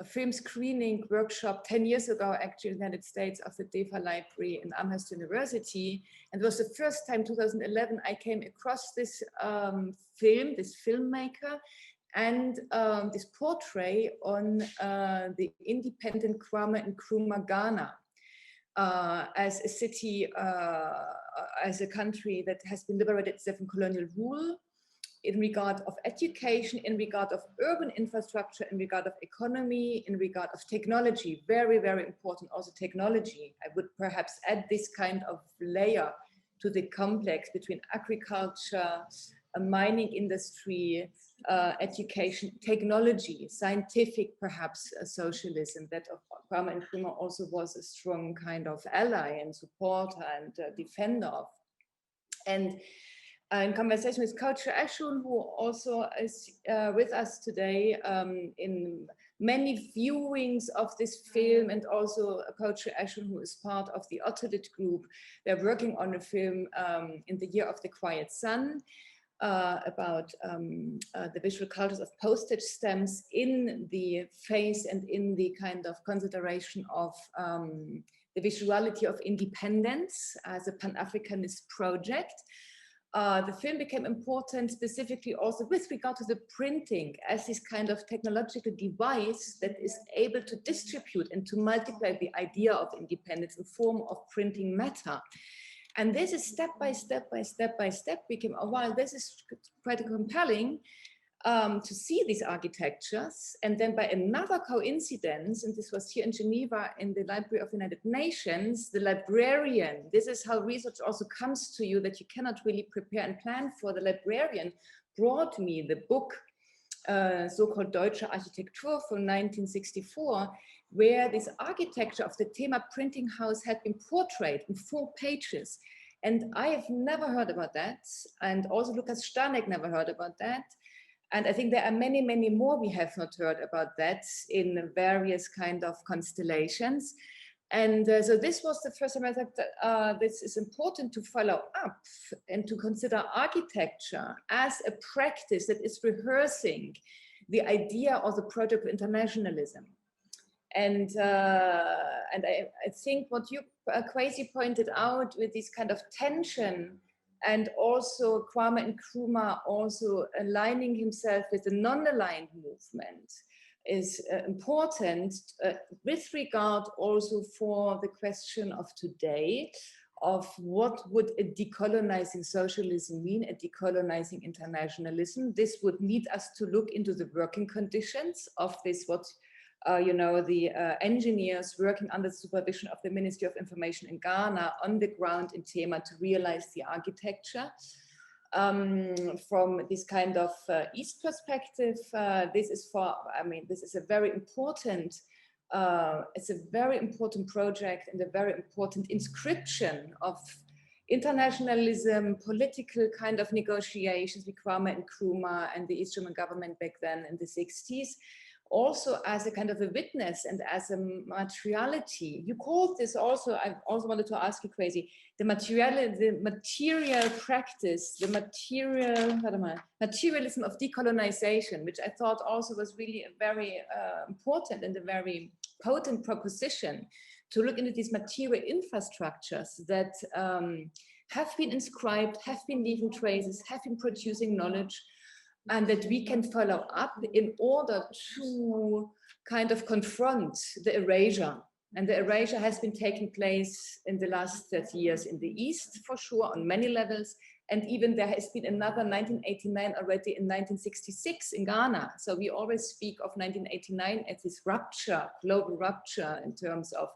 a film screening workshop 10 years ago, actually, in the United States, of the DEFA Library in Amherst University. And it was the first time, 2011, I came across this film, this filmmaker, and this portrait on the independent Kwame Nkrumah Ghana as a city, as a country that has been liberated from colonial rule, in regard of education, in regard of urban infrastructure, in regard of economy, in regard of technology. Very, very important, also technology. I would perhaps add this kind of layer to the complex between agriculture, a mining industry, education, technology, scientific, perhaps socialism, that of Kwame Nkrumah also was a strong kind of ally and supporter and defender of. And in conversation with Coach Ashun, who also is with us today in many viewings of this film, and also Coach Ashun, who is part of the Untitled group. They're working on a film in the Year of the Quiet Sun, about the visual cultures of postage stamps in the face and in the kind of consideration of the visuality of independence as a Pan-Africanist project. The film became important specifically also with regard to the printing as this kind of technological device that is able to distribute and to multiply the idea of independence in form of printing matter. And this is step by step became, oh wow, this is quite compelling to see these architectures. And then by another coincidence, and this was here in Geneva in the Library of the United Nations, the librarian, this is how research also comes to you that you cannot really prepare and plan for. The librarian brought me the book, so-called Deutsche Architektur from 1964, where this architecture of the Tema Printing House had been portrayed in 4 pages. And I have never heard about that. And also Lukas Stanek never heard about that. And I think there are many, many more we have not heard about that in various kind of constellations. And so this was the first time I thought this is important to follow up and to consider architecture as a practice that is rehearsing the idea or the project of internationalism. And I think what you, Kwasi, pointed out with this kind of tension, and also Kwame Nkrumah also aligning himself with the non-aligned movement, is important with regard also for the question of today of what would a decolonizing socialism mean, a decolonizing internationalism. This would need us to look into the working conditions of this, what the engineers working under the supervision of the Ministry of Information in Ghana on the ground in Tema to realize the architecture. From this kind of East perspective, this is a very important, it's a very important project and a very important inscription of internationalism, political kind of negotiations with Kwame Nkrumah and the East German government back then in the 60s, also as a kind of a witness and as a materiality. You called this also, I also wanted to ask you, Kwasi, the material practice, the materialism of decolonization, which I thought also was really a very important and a very potent proposition to look into these material infrastructures that have been inscribed, have been leaving traces, have been producing knowledge, and that we can follow up in order to kind of confront the erasure. And the erasure has been taking place in the last 30 years in the East, for sure, on many levels. And even there has been another 1989 already in 1966 in Ghana. So we always speak of 1989 as this rupture, global rupture in terms of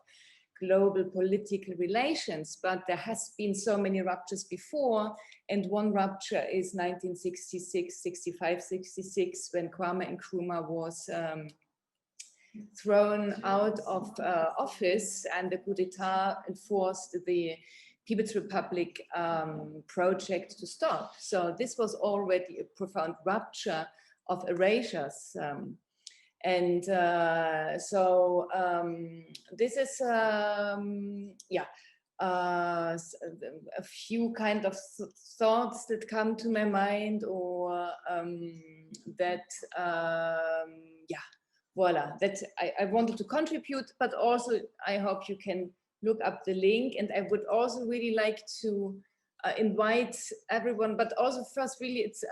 global political relations, but there has been so many ruptures before, and one rupture is 1966, 65, 66, when Kwame Nkrumah was thrown out of office and the coup d'etat enforced the People's Republic project to stop. So this was already a profound rupture of erasures. This is, a few kind of thoughts that come to my mind, or that I wanted to contribute, but also I hope you can look up the link. And I would also really like to invite everyone, but also first really it's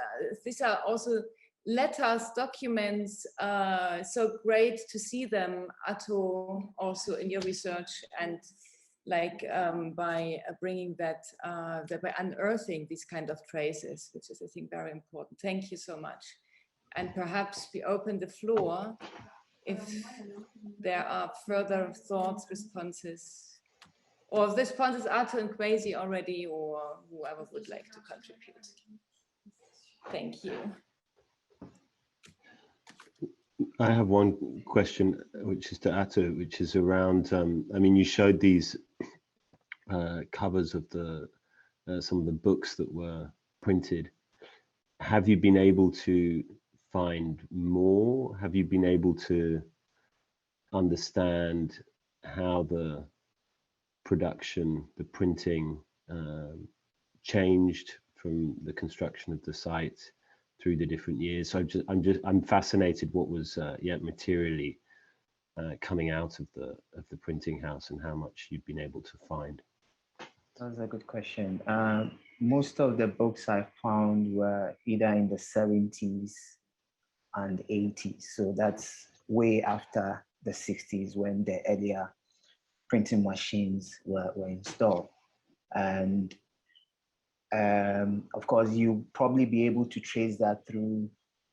these are also letters, documents, so great to see them, Atto, also in your research, and by bringing that, by unearthing these kind of traces, which is, I think, very important. Thank you so much. And perhaps we open the floor if there are further thoughts, responses, or responses Atto and Kwasi already, or whoever would like to contribute. Thank you. I have one question, which is to Atto, which is around, you showed these covers of the some of the books that were printed. Have you been able to find more? Have you been able to understand how the production, the printing changed from the construction of the site through the different years? So I'm fascinated what was materially coming out of the printing house and how much you've been able to find. That's a good question. Most of the books I found were either in the 70s and 80s. So that's way after the 60s, when the earlier printing machines were installed. And of course, you probably be able to trace that through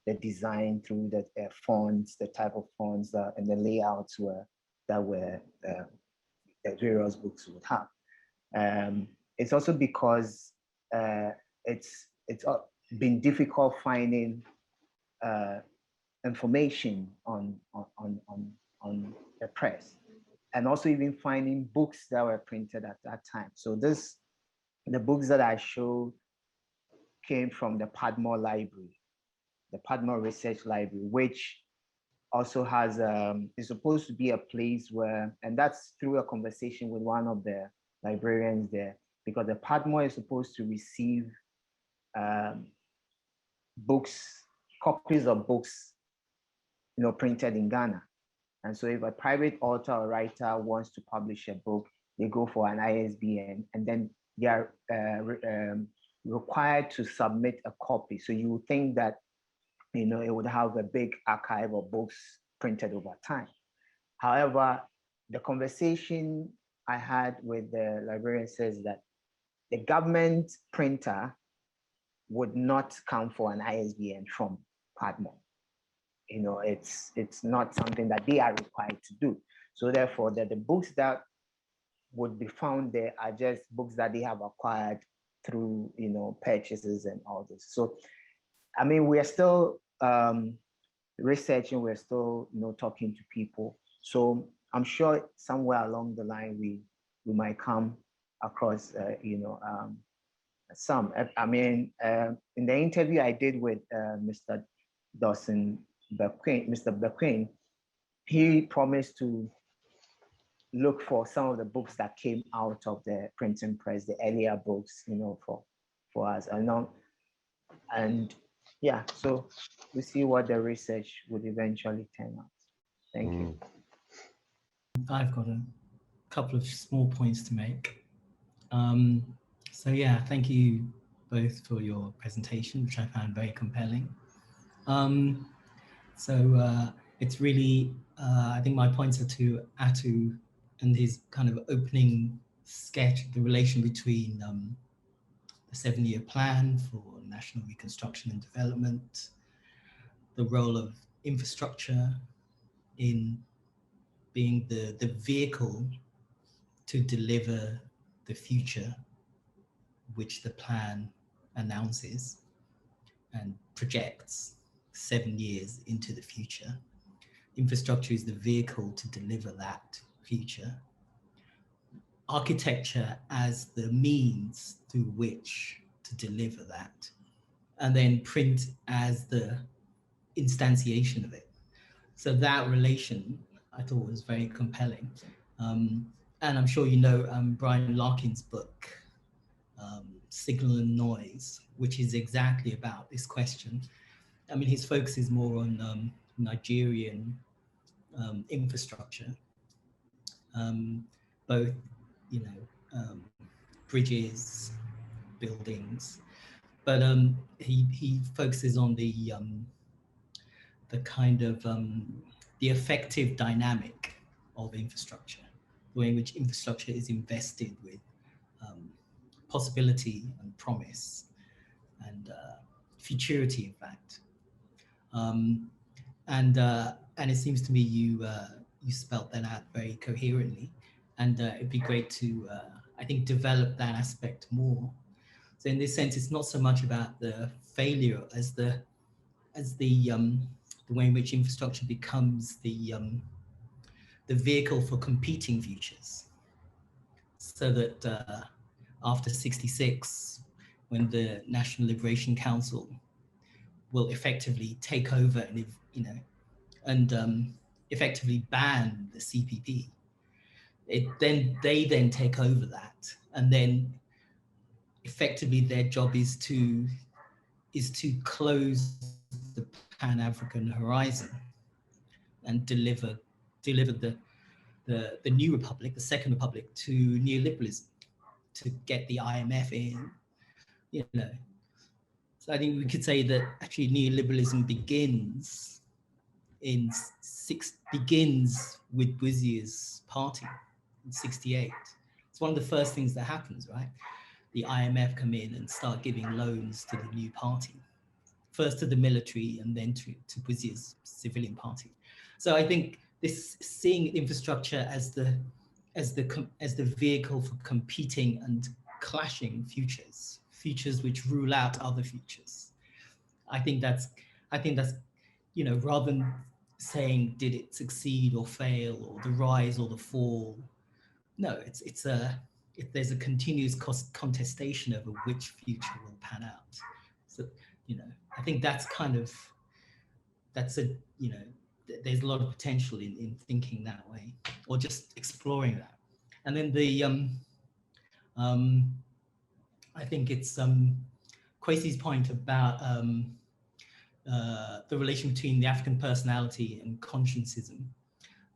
the design, through the fonts, the type of fonts and the layouts that various books would have. It's also because it's been difficult finding information on the press, and also even finding books that were printed at that time. So the books that I showed came from the Padmore Library, the Padmore Research Library, which also has, is supposed to be a place where, and that's through a conversation with one of the librarians there, because the Padmore is supposed to receive books, copies of books, printed in Ghana. And so if a private author or writer wants to publish a book, they go for an ISBN, and then they are required to submit a copy. So you would think that, it would have a big archive of books printed over time. However, the conversation I had with the librarian says that the government printer would not come for an ISBN from Padmore. you know, it's not something that they are required to do. So therefore, that the books that would be found there are just books that they have acquired through, you know, purchases and all this. So, I mean, we're still researching, we're still, you know, talking to people. So I'm sure somewhere along the line, we might come across, you know, some. I mean, in the interview I did with Mr. Dawson Bequin, Mr. Bequin, he promised to look for some of the books that came out of the printing press, the earlier books, you know, for us. And yeah, so we see what the research would eventually turn out. Thank you. I've got a couple of small points to make. So yeah, thank you both for your presentation, which I found very compelling. It's really, I think my points are to Atu and his kind of opening sketch of the relation between the 7-year plan for national reconstruction and development, the role of infrastructure in being the vehicle to deliver the future which the plan announces and projects 7 years into the future. Infrastructure is the vehicle to deliver that future. Architecture as the means through which to deliver that. And then print as the instantiation of it. So that relation I thought was very compelling. And I'm sure you know Brian Larkin's book, Signal and Noise, which is exactly about this question. I mean, his focus is more on Nigerian infrastructure, both, you know, bridges, buildings, but he focuses on the kind of the effective dynamic of infrastructure, the way in which infrastructure is invested with possibility and promise and futurity, in fact. And it seems to me you spelt that out very coherently, and it'd be great to I think develop that aspect more. So in this sense, it's not so much about the failure as the way in which infrastructure becomes the vehicle for competing futures, so that after '66, when the National Liberation Council will effectively take over and, you know, and effectively ban the CPP, they then take over that, and then effectively their job is to close the Pan-African horizon and deliver the new republic, the second republic, to neoliberalism, to get the IMF in, you know. So I think we could say that actually neoliberalism begins with Bouzier's party in '68. It's one of the first things that happens, right? The IMF come in and start giving loans to the new party, first to the military and then to Bouzier's civilian party. So I think this seeing infrastructure as the vehicle for competing and clashing futures which rule out other futures. I think that's, you know, rather than saying did it succeed or fail or the rise or the fall, no, there's a continuous contestation over which future will pan out. So, you know, I think that's you know, there's a lot of potential in thinking that way, or just exploring that. And then I think it's Kwasi's point about the relation between the African personality and consciencism.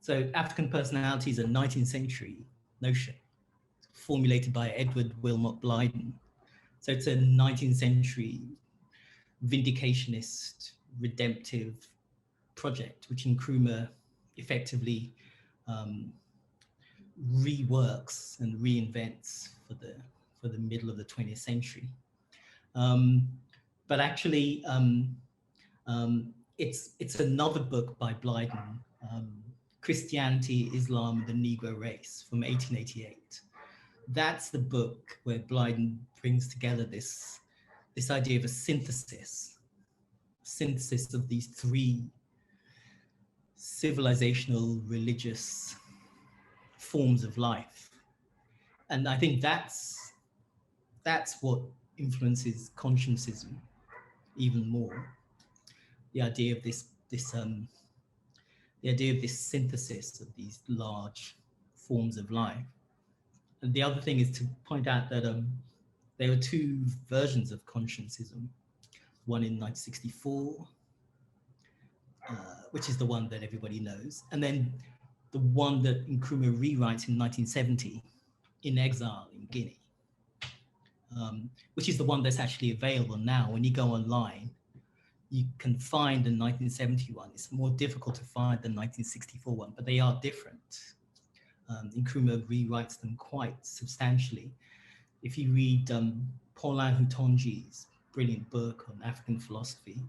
So African personality is a 19th century notion formulated by Edward Wilmot Blyden. So it's a 19th century vindicationist, redemptive project, which Nkrumah effectively reworks and reinvents for the middle of the 20th century. But actually, it's another book by Blyden, Christianity, Islam, and the Negro Race from 1888. That's the book where Blyden brings together this idea of a synthesis of these three civilizational, religious forms of life. And I think that's what influences consciencism even more. The idea of this synthesis of these large forms of life. And the other thing is to point out that there were two versions of consciencism. One in 1964, which is the one that everybody knows, and then the one that Nkrumah rewrites in 1970 in exile in Guinea, which is the one that's actually available now. When you go online, you can find the 1971. It's more difficult to find the 1964 one, but they are different. Nkrumah rewrites them quite substantially. If you read Paulin Houtonji's brilliant book on African philosophy,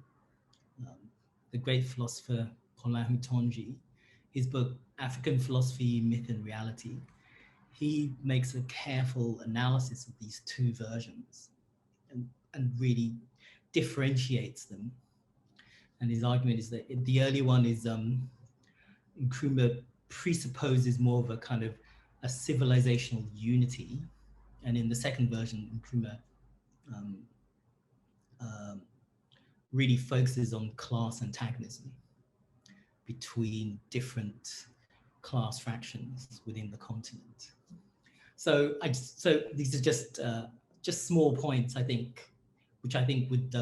the great philosopher Paulin Houtonji, his book, African Philosophy, Myth and Reality, he makes a careful analysis of these two versions and really differentiates them. And his argument is that the early one is Nkrumah presupposes more of a kind of a civilizational unity. And in the second version, Nkrumah really focuses on class antagonism between different class fractions within the continent. So these are just small points, I think, which I think would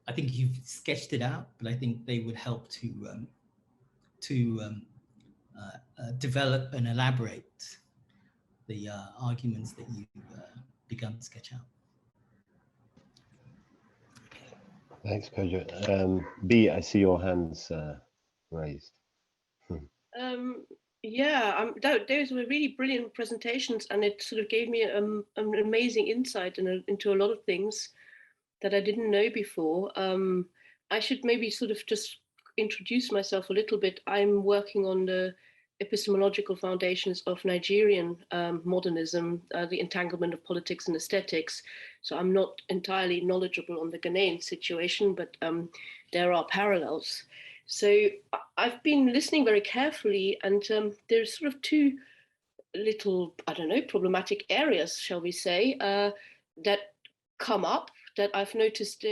I think you've sketched it out, but I think they would help to develop and elaborate the arguments that you've begun to sketch out. Thanks, Kojo. B, I see your hands raised. Yeah, those were really brilliant presentations, and it sort of gave me an amazing insight into a lot of things that I didn't know before. I should maybe sort of just introduce myself a little bit. I'm working on the epistemological foundations of Nigerian modernism, the entanglement of politics and aesthetics. So I'm not entirely knowledgeable on the Ghanaian situation, but there are parallels. So I've been listening very carefully, and there's sort of two little, I don't know, problematic areas, shall we say, that come up that I've noticed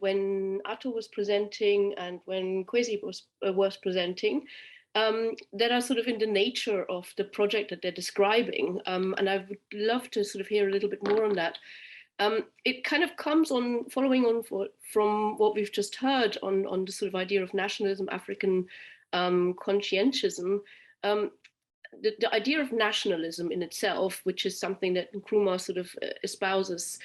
when Atto was presenting and when Kwasi was presenting, that are sort of in the nature of the project that they're describing. And I would love to sort of hear a little bit more on that. It kind of comes on, following on from what we've just heard on the sort of idea of nationalism, African conscientism. The idea of nationalism in itself, which is something that Nkrumah sort of espouses,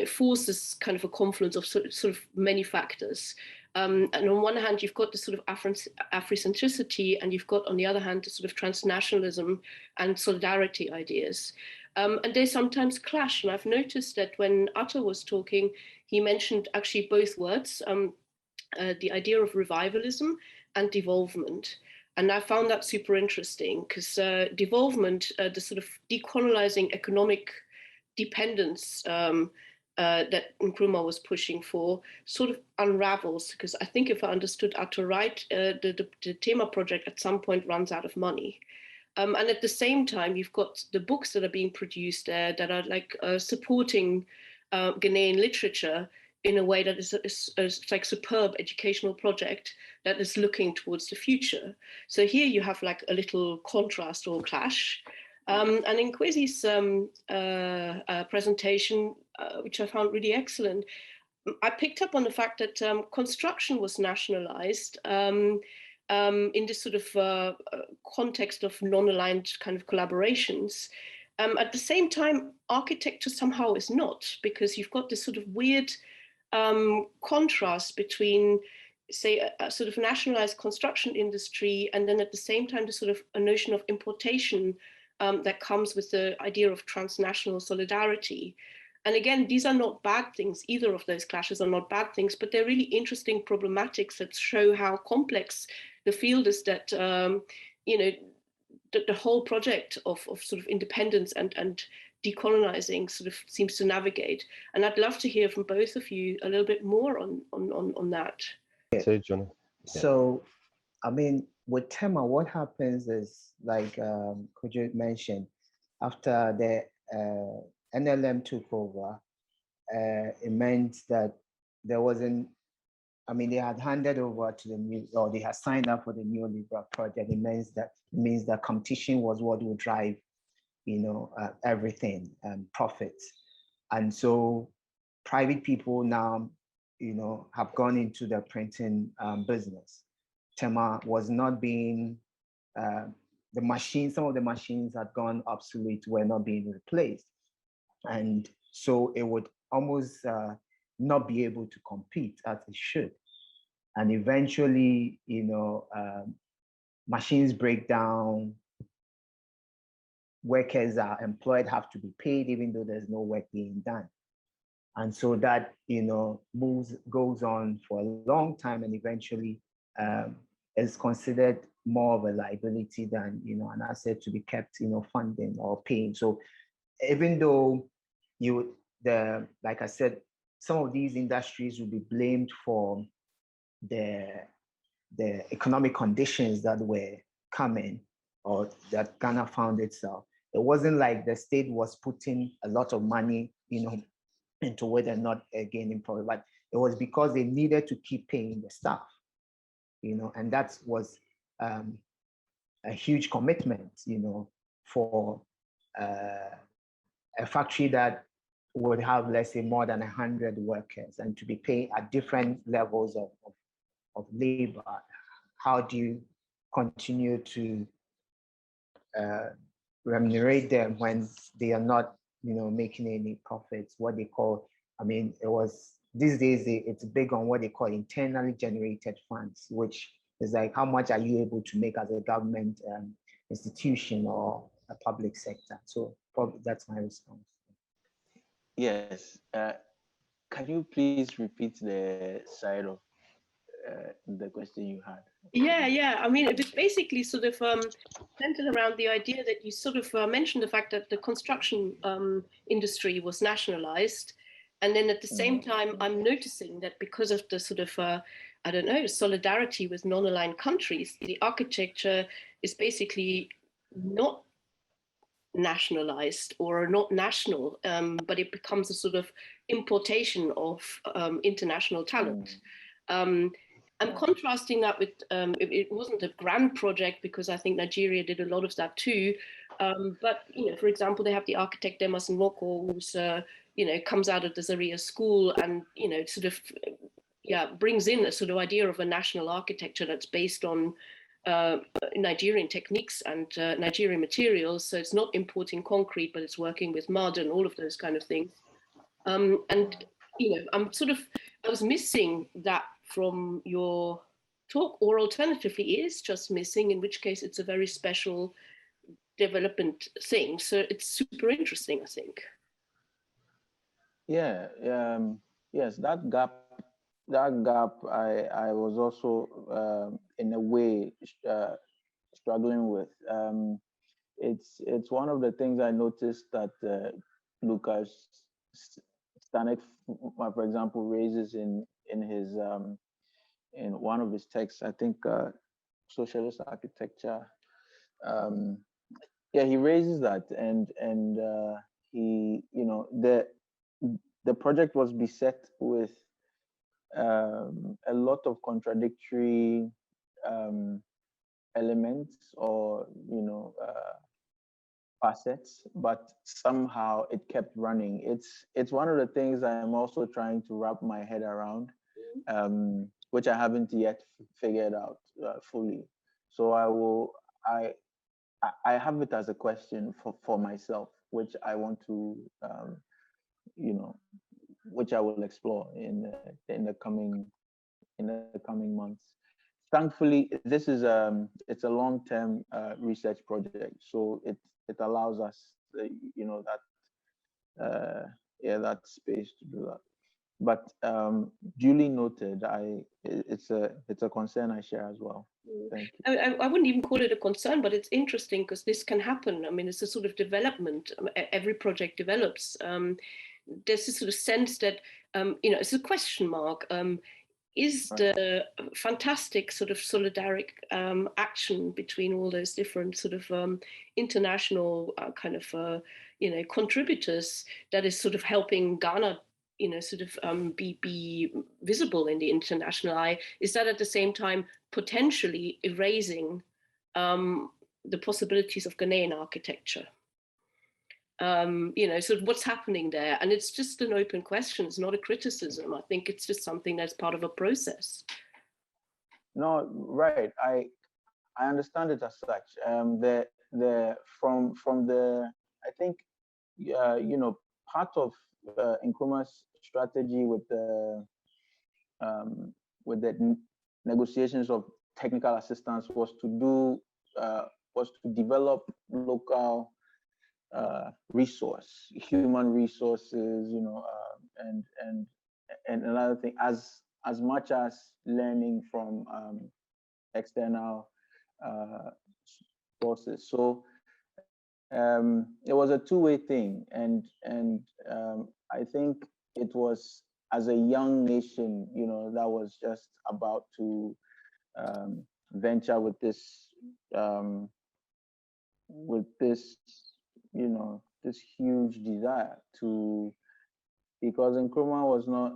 forces kind of a confluence of sort of many factors. And on one hand, you've got the sort of Afrocentricity, and you've got, on the other hand, the sort of transnationalism and solidarity ideas. And they sometimes clash. And I've noticed that when Atto was talking, he mentioned actually both words, the idea of revivalism and devolvement. And I found that super interesting because devolvement, the sort of decolonizing economic dependence that Nkrumah was pushing for, sort of unravels, because I think if I understood Atto right, the Tema project at some point runs out of money. And at the same time, you've got the books that are being produced there that are like supporting Ghanaian literature in a way that is like superb educational project that is looking towards the future. So here you have like a little contrast or clash. And in Kwasi's presentation, which I found really excellent, I picked up on the fact that construction was nationalized in this sort of context of non-aligned kind of collaborations. At the same time, architecture somehow is not, because you've got this sort of weird contrast between, say, a sort of nationalized construction industry, and then at the same time, the sort of a notion of importation that comes with the idea of transnational solidarity. And again, these are not bad things. Either of those clashes are not bad things, but they're really interesting problematics that show how complex the field is, that, you know, the whole project of sort of independence and decolonizing sort of seems to navigate. And I'd love to hear from both of you a little bit more on that. So, John, So, I mean, with Tema, what happens is, like Kojo mentioned, after the NLM took over, it meant that there wasn't, I mean, they had handed over to the new, or they had signed up for the neoliberal project. It means that competition was what would drive, you know, everything, profits. And so private people now, you know, have gone into the printing business. Tema was not being, the machines, some of the machines had gone obsolete, were not being replaced. And so it would almost not be able to compete as it should. And eventually, you know, machines break down, workers are employed, have to be paid, even though there's no work being done. And so that, you know, goes on for a long time, and eventually is considered more of a liability than, you know, an asset to be kept, you know, funding or paying. So even though like I said, some of these industries will be blamed for the economic conditions that were coming, or that Ghana found itself. It wasn't like the state was putting a lot of money, you know, into it and not gaining profit, but it was because they needed to keep paying the staff, you know, and that was a huge commitment, you know, for a factory that would have, let's say, more than 100 workers, and to be paid at different levels of labor. How do you continue to remunerate them when they are not, you know, making any profits? What they call, I mean, it was, these days it's big on what they call internally generated funds, which is like, how much are you able to make as a government institution or a public sector? So probably that's my response. Yes. Can you please repeat the side of the question you had? Yeah. I mean, it was basically sort of centered around the idea that you sort of mentioned the fact that the construction industry was nationalized. And then at the same time, I'm noticing that because of the sort of, I don't know, solidarity with non-aligned countries, the architecture is basically not nationalized or not national, but it becomes a sort of importation of international talent. I'm contrasting that with, it wasn't a grand project because I think Nigeria did a lot of that too. But, you know, for example, they have the architect Demas Nwoko, who's, you know, comes out of the Zaria school and, you know, sort of, brings in a sort of idea of a national architecture that's based on Nigerian techniques and Nigerian materials. So it's not importing concrete, but it's working with mud and all of those kind of things. And, you know, I was missing that from your talk, or alternatively is just missing, in which case it's a very special development thing. So it's super interesting, I think. Yeah, yes, that gap, I was also in a way struggling with. It's one of the things I noticed that Lucas Stanek, for example, raises in his in one of his texts. I think Socialist Architecture. Yeah, he raises that, and he, you know, the project was beset with a lot of contradictory elements, or, you know, facets, but somehow it kept running. It's one of the things I'm also trying to wrap my head around, which I haven't yet figured out fully. So I have it as a question for myself, which I want to, you know, which I will explore in the coming months. Thankfully, this is it's a long-term research project, so it allows us, you know, that that space to do that. But duly noted. It's a concern I share as well. Thank you. I wouldn't even call it a concern, but it's interesting because this can happen. I mean, it's a sort of development. Every project develops. There's this sort of sense that, it's a question mark. Is the fantastic sort of solidaric action between all those different sort of international kind of, contributors that is sort of helping Ghana, sort of be visible in the international eye, is that at the same time potentially erasing the possibilities of Ghanaian architecture? So what's happening there? And it's just an open question. It's not a criticism. I think it's just something that's part of a process. No, right. I understand it as such. I think part of Nkrumah's strategy with the negotiations of technical assistance was to develop local human resources, and another thing, as much as learning from external sources. So it was a two-way thing, and I think it was, as a young nation, that was just about to venture with this this huge desire to, because Nkrumah was not,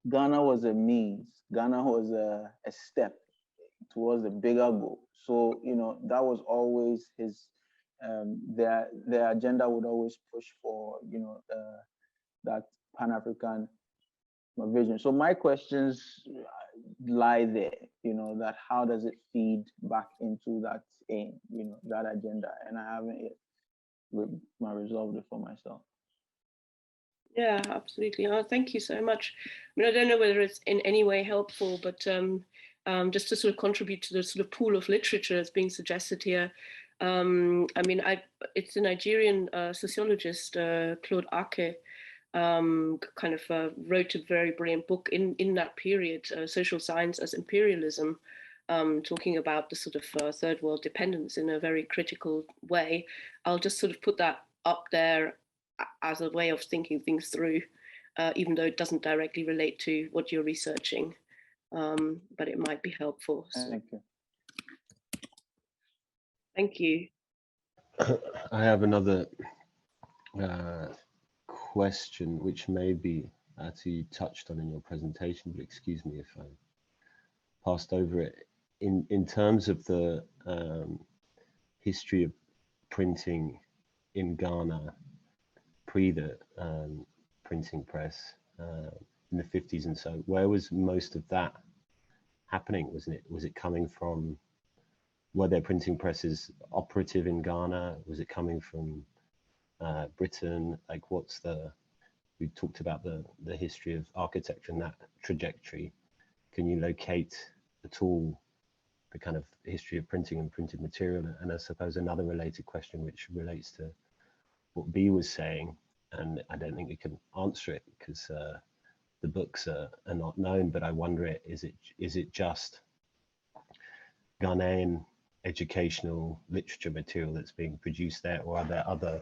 Ghana was a means, Ghana was a step towards a bigger goal. So, that was always his, their agenda would always push for, that Pan-African vision. So my questions lie there, that how does it feed back into that aim, that agenda? And I haven't yet resolved it for myself. Yeah, absolutely. Oh, thank you so much. I mean, I don't know whether it's in any way helpful, but just to sort of contribute to the sort of pool of literature that's being suggested here. I mean, it's a Nigerian sociologist, Claude Ake, kind of wrote a very brilliant book in that period, Social Science as Imperialism, talking about the sort of third world dependence in a very critical way. I'll just sort of put that up there as a way of thinking things through, even though it doesn't directly relate to what you're researching, but it might be helpful. So. Thank you. Thank you. I have another question, which maybe you touched on in your presentation, but excuse me if I passed over it. In terms of the history of printing in Ghana pre the printing press in the 50s and so, where was most of that happening? Was it coming from, were there printing presses operative in Ghana? Was it coming from Britain? Like, we talked about the history of architecture and that trajectory. Can you locate at all the kind of history of printing and printed material? And I suppose another related question, which relates to what B was saying, and I don't think you can answer it because the books are not known, but I wonder, is it just Ghanaian educational literature material that's being produced there, or are there other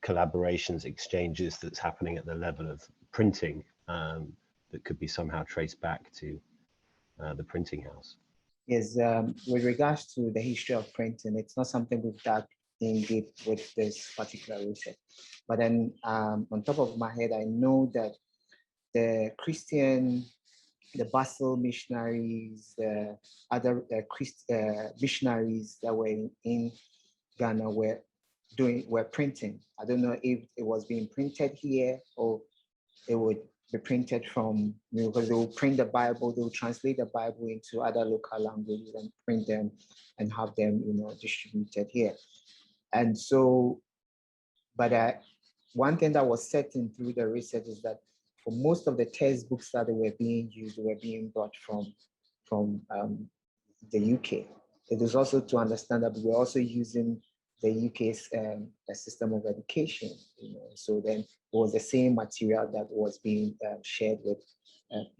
collaborations, exchanges that's happening at the level of printing that could be somehow traced back to the printing house? Yes, with regards to the history of printing, it's not something we've dug in deep with this particular research. But then on top of my head, I know that the Basel missionaries, the other missionaries that were in Ghana were printing. I don't know if it was being printed here or it would be printed from, because they will print the Bible, they will translate the Bible into other local languages and print them and have them, distributed here. And so, but one thing that was certain through the research is that for most of the textbooks that were being used, were being brought from the UK. It is also to understand that we're also using the UK's system of education. So then it was the same material that was being shared with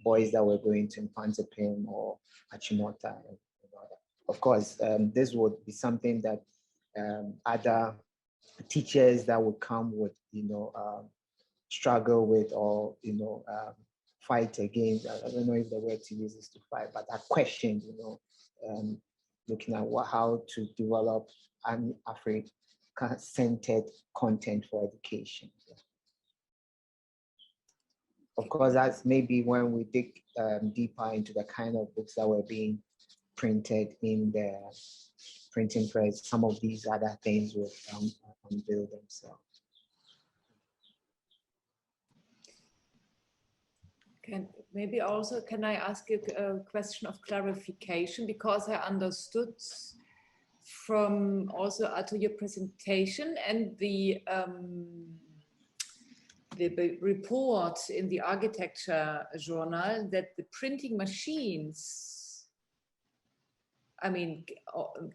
boys that were going to Infanzipim or Achimota. Of course, this would be something that other teachers that would come would, struggle with, or fight against. I don't know if the word to use is to fight, but are questioned. Looking at how to develop an African-centered content for education. Of course, that's maybe when we dig deeper into the kind of books that were being printed in the printing press, some of these other things would unveil themselves. Maybe also, can I ask you a question of clarification? Because I understood from also to your presentation and the report in the architecture journal that the printing machines, I mean,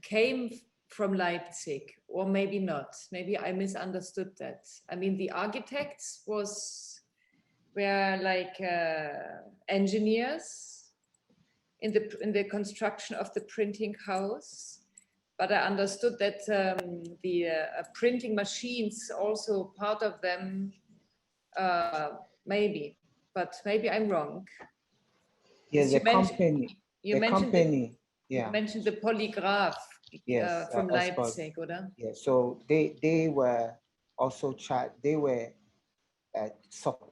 came from Leipzig, or maybe not. Maybe I misunderstood that. I mean, the architects were like engineers in the construction of the printing house, but I understood that the printing machines, also part of them, maybe, but maybe I'm wrong. Yes, you mentioned the Polygraph from Leipzig, oder? Yeah, so they were also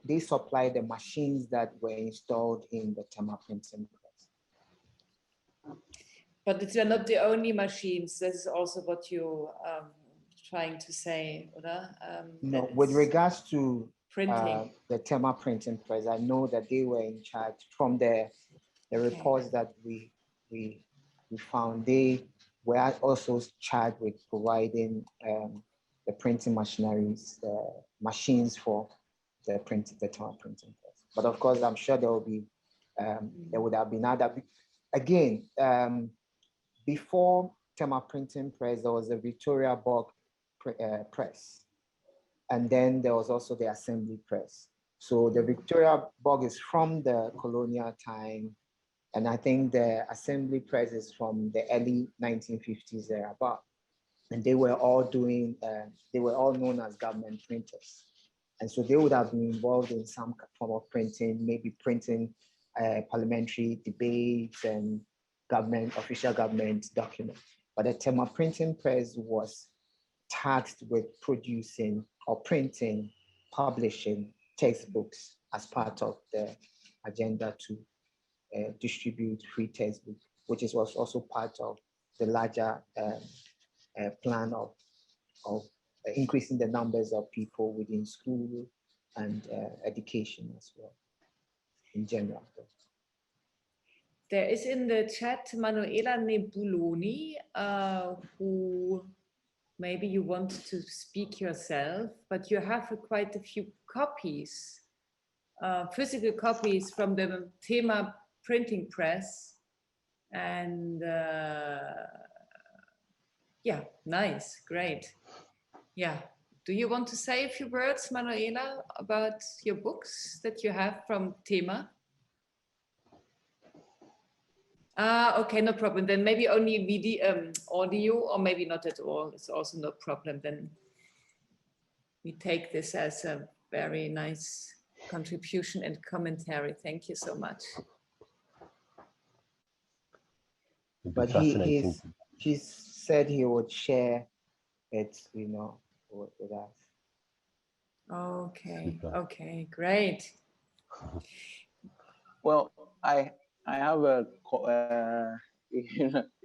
they supplied the machines that were installed in the Tema Printing Press. But it's not the only machines. This is also what you trying to say, oder? No, with regards to printing, the Tema Printing Press, I know that they were in charge from the reports that we found. They were also charged with providing the printing machineries, machines for the Tema Printing Press. But of course, I'm sure there will be there would have been other. Again, before Tema Printing Press, there was a Victoria Bloc press, and then there was also the Assembly Press. So the Victoria Bloc is from the colonial time, and I think the Assembly Press is from the early 1950s thereabout. And they were all doing, they were all known as government printers. And so they would have been involved in some form of printing, maybe printing parliamentary debates and official government documents. But the Tema Printing Press was tasked with producing or printing, publishing textbooks as part of the agenda to distribute free textbooks, which was also part of the larger plan of increasing the numbers of people within school and education as well, in general. There is in the chat Manuela Nebuloni, who maybe you want to speak yourself, but you have quite a few copies, physical copies from the Tema Printing Press. And yeah, nice, great. Yeah, do you want to say a few words, Manuela, about your books that you have from Tema? Okay, no problem. Then maybe only video, audio, or maybe not at all. It's also no problem. Then we take this as a very nice contribution and commentary. Thank you so much. But he said he would share it, with us. Okay. Super. Okay, great. Well, I have a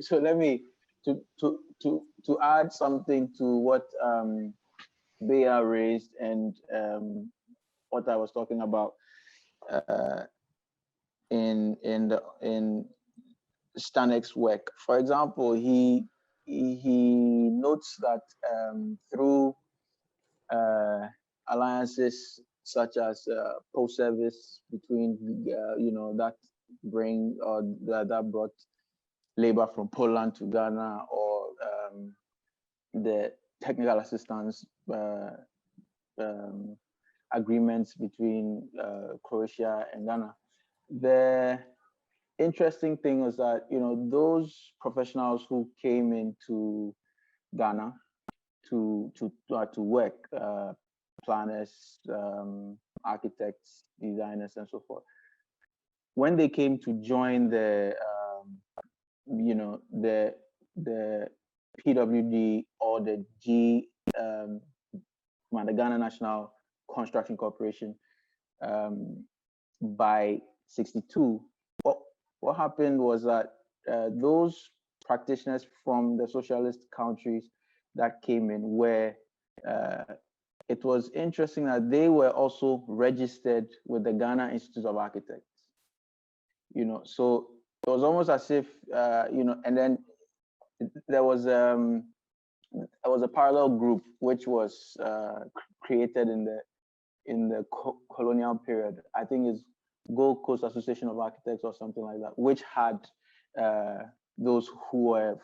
so let me to add something to what Bea raised and what I was talking about in Stanek's work. For example, he notes that through alliances such as post-service between that brought labor from Poland to Ghana, or the technical assistance agreements between Croatia and Ghana. The interesting thing is that, you know, those professionals who came into Ghana to work, planners, architects, designers, and so forth, when they came to join the you know, the PWD or the the Ghana National Construction Corporation, by 62, what happened was that those practitioners from the socialist countries that came in were, it was interesting that they were also registered with the Ghana Institute of Architects. You know, so it was almost as if, you know, and then there was a parallel group which was created in the colonial period. I think it's Gold Coast Association of Architects or something like that, which had those who were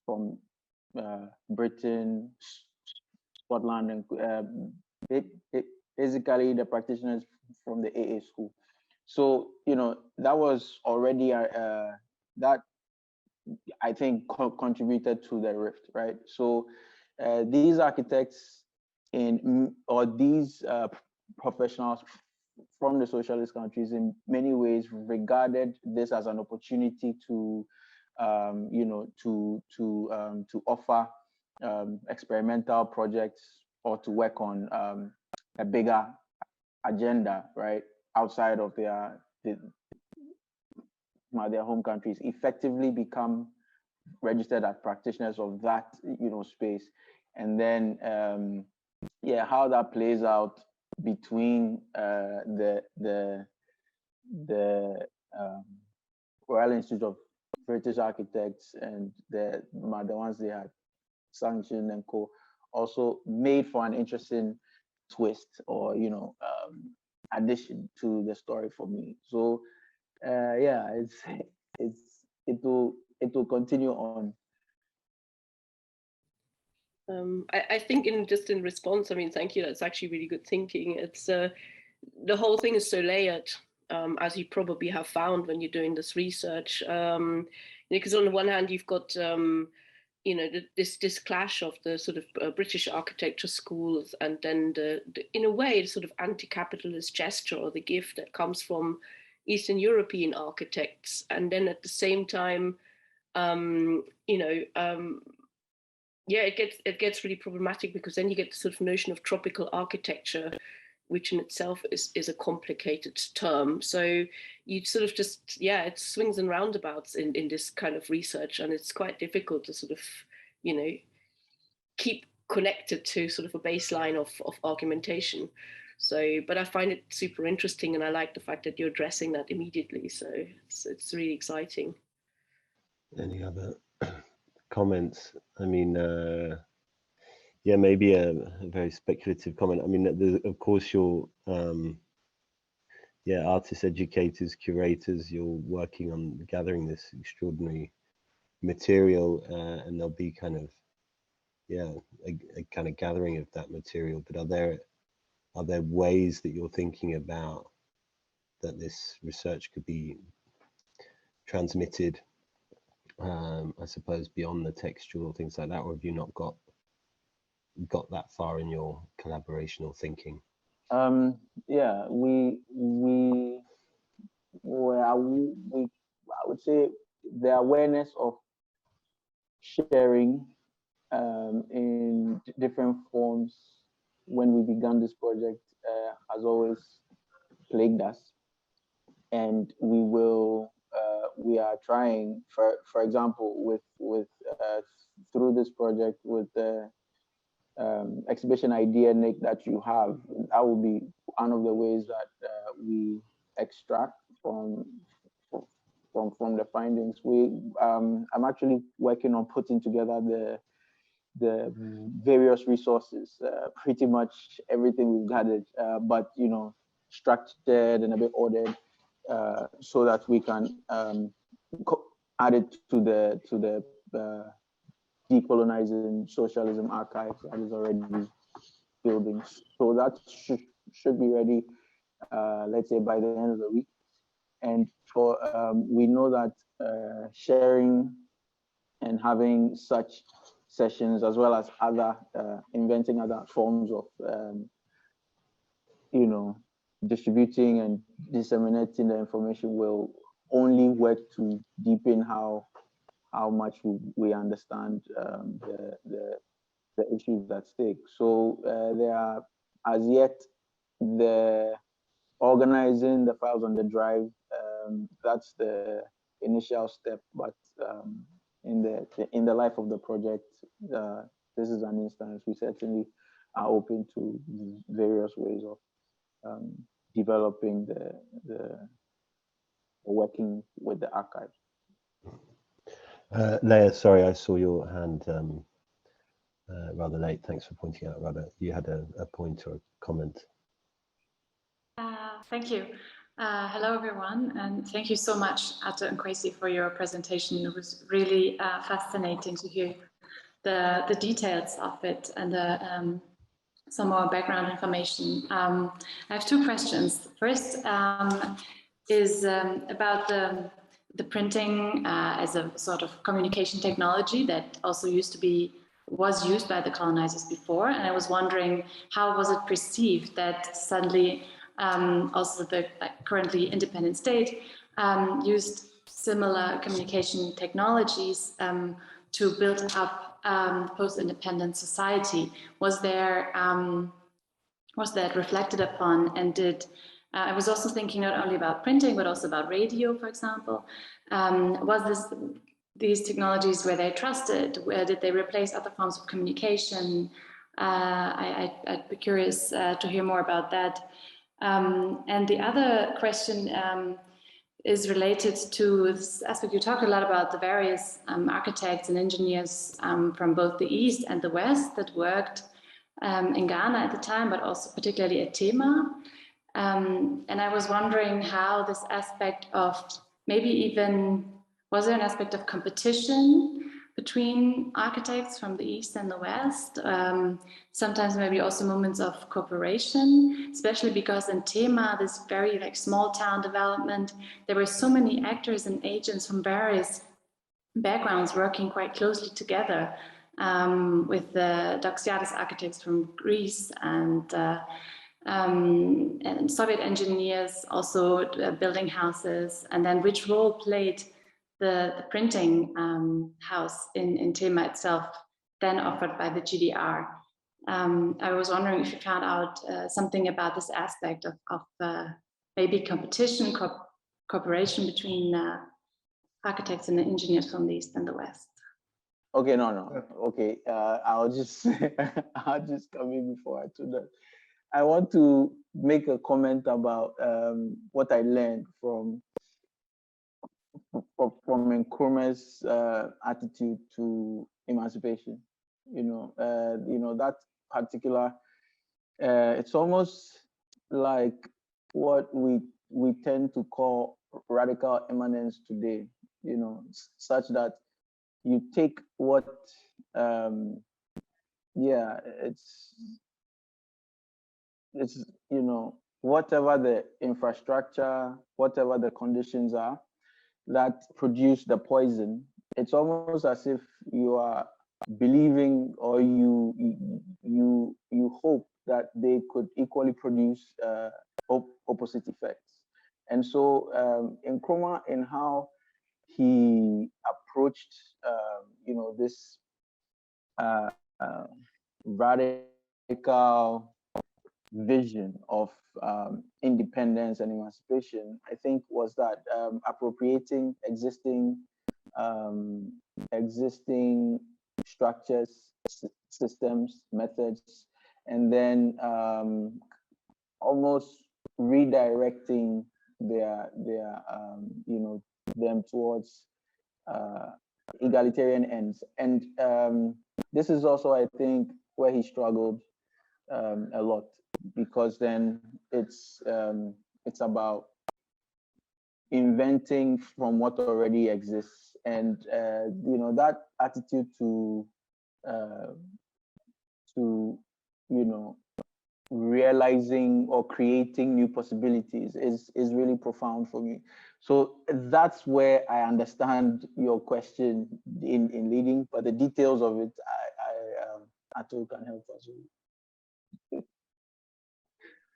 from Britain, Scotland, and basically the practitioners from the AA school. So, you know, that was already that, I think, contributed to the rift, right? So these architects or these professionals from the socialist countries in many ways regarded this as an opportunity to, you know, to offer experimental projects or to work on a bigger agenda, right, outside of their home countries, effectively become registered as practitioners of that, you know, space. And then, yeah, how that plays out between the Royal Institute of British Architects and the ones they had sanctioned and co, also made for an interesting twist or, you know, addition to the story for me. So yeah, it will continue on. I think in response, I mean, thank you. That's actually really good thinking. It's the whole thing is so layered, as you probably have found when you're doing this research. Because on the one hand, you've got you know, this clash of the sort of British architecture schools, and then in a way, the sort of anti-capitalist gesture or the gift that comes from Eastern European architects, and then at the same time, you know. Yeah, it gets really problematic because then you get the sort of notion of tropical architecture, which in itself is a complicated term. So you sort of just, yeah, it swings and roundabouts in this kind of research, and it's quite difficult to sort of, you know, keep connected to sort of a baseline of argumentation. So, but I find it super interesting, and I like the fact that you're addressing that immediately. So it's really exciting. Any other comments? I mean, yeah, maybe a very speculative comment. I mean, of course, you're, yeah, artists, educators, curators, you're working on gathering this extraordinary material, and there'll be kind of, yeah, a kind of gathering of that material. But are there ways that you're thinking about that this research could be transmitted, I suppose, beyond the textual, things like that, or have you not got that far in your collaborational thinking? Yeah, I would say the awareness of sharing in different forms when we began this project has always plagued us, and we are trying, for example, with through this project with the exhibition idea, Nick, that you have, that will be one of the ways that we extract from the findings. I'm actually working on putting together the various resources, pretty much everything we've gathered, but you know, structured and a bit ordered, so that we can add it to the Decolonizing Socialism archive that is already building. So that should be ready, let's say, by the end of the week. And for we know that sharing and having such sessions, as well as other inventing other forms of distributing and disseminating the information will only work to deepen how much we understand the issues at stake. So there are, as yet, the organizing the files on the drive, that's the initial step, but in the life of the project, this is an instance. We certainly are open to various ways of developing the working with the archive. Leah, sorry, I saw your hand rather late. Thanks for pointing out, Robert. You had a point or a comment. Thank you. Hello, everyone, and thank you so much, Atte and Kwasi, for your presentation. It was really fascinating to hear the details of it and some more background information. I have two questions. First is about the printing as a sort of communication technology that also was used by the colonizers before, and I was wondering how was it perceived that suddenly also the currently independent state used similar communication technologies to build up post-independent society. Was that reflected upon, and did I was also thinking not only about printing but also about radio, for example. These technologies, were they trusted? Where did they replace other forms of communication? I'd be curious to hear more about that. And the other question is related to this aspect. You talk a lot about the various architects and engineers from both the East and the West that worked in Ghana at the time, but also particularly at Tema. And I was wondering how this aspect of maybe even, was there an aspect of competition between architects from the East and the West? Sometimes maybe also moments of cooperation, especially because in Tema, this very small town development, there were so many actors and agents from various backgrounds working quite closely together with the Doxiadis architects from Greece and Soviet engineers also building houses, and then which role played the printing house in Tema itself, then offered by the GDR. I was wondering if you found out something about this aspect of maybe competition, cooperation between architects and engineers from the East and the West. Okay, no. Okay, I'll just come in before I do that. I want to make a comment about what I learned from Nkrumah's attitude to emancipation. That particular, it's almost like what we tend to call radical immanence today, such that you take what, it's whatever the infrastructure, whatever the conditions are that produce the poison, it's almost as if you are believing, or you hope that they could equally produce opposite effects. And so Nkrumah, in how he approached this radical vision of independence and emancipation, I think, was that appropriating existing structures, systems, methods, and then almost redirecting them towards egalitarian ends. And this is also, I think, where he struggled a lot, because then it's about inventing from what already exists, and that attitude to to, you know, realizing or creating new possibilities is really profound for me. So that's where I understand your question in leading, but the details of it, Ato can help us with.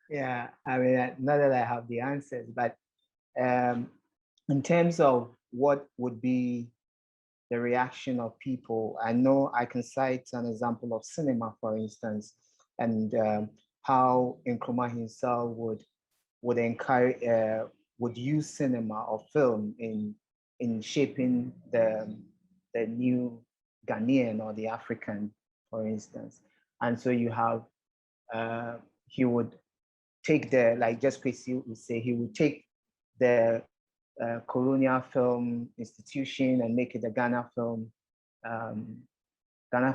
Yeah, I mean, not that I have the answers, but in terms of what would be the reaction of people, I know I can cite an example of cinema, for instance, and how Nkrumah himself would encourage, would use cinema or film in shaping the new Ghanaian or the African, for instance. And so you have, he would take the, like just Kwasi would say, he would take the colonial film institution and make it the Ghana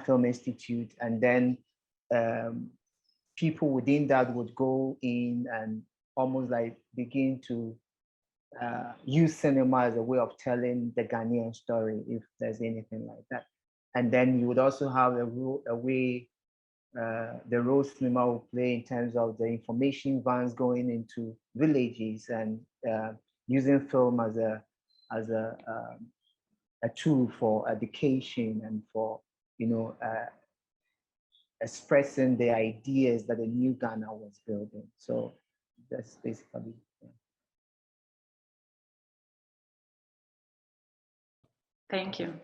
Film Institute, and then people within that would go in and almost like begin to use cinema as a way of telling the Ghanaian story, if there's anything like that. And then you would also have a way the role cinema will play in terms of the information vans going into villages and using film as a tool for education and for, you know, expressing the ideas that the new Ghana was building. So that's basically. Yeah. Thank you.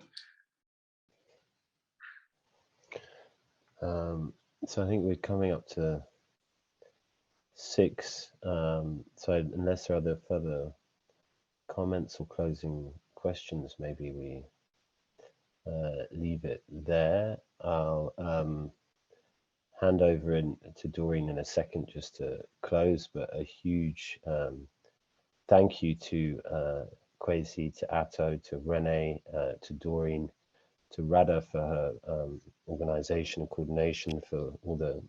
So I think we're coming up to 6. So unless there are other further comments or closing questions, maybe we leave it there. I'll hand over to Doreen in a second just to close, but a huge thank you to Kwasi, to Atto, to René, to Doreen, to Radha for her organization and coordination, for all the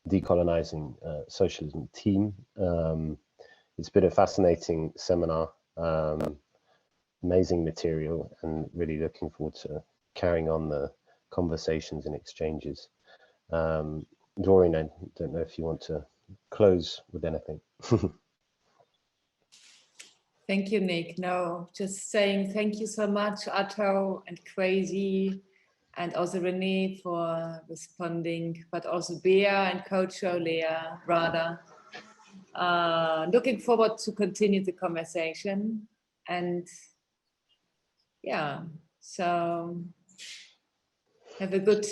Decolonizing Socialism team. It's been a fascinating seminar, amazing material, and really looking forward to carrying on the conversations and exchanges. Doreen, I don't know if you want to close with anything. Thank you, Nick. No, just saying thank you so much, Atto and Kwasi, and also René for responding, but also Bea and Kocho, Leah, Radha. Looking forward to continue the conversation. And yeah, so have a good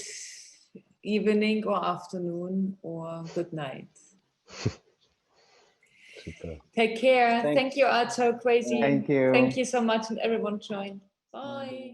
evening or afternoon or good night. Super. Take care. Thank you, Atto, Kwasi. Thank you. Thank you so much, and everyone joined. Bye.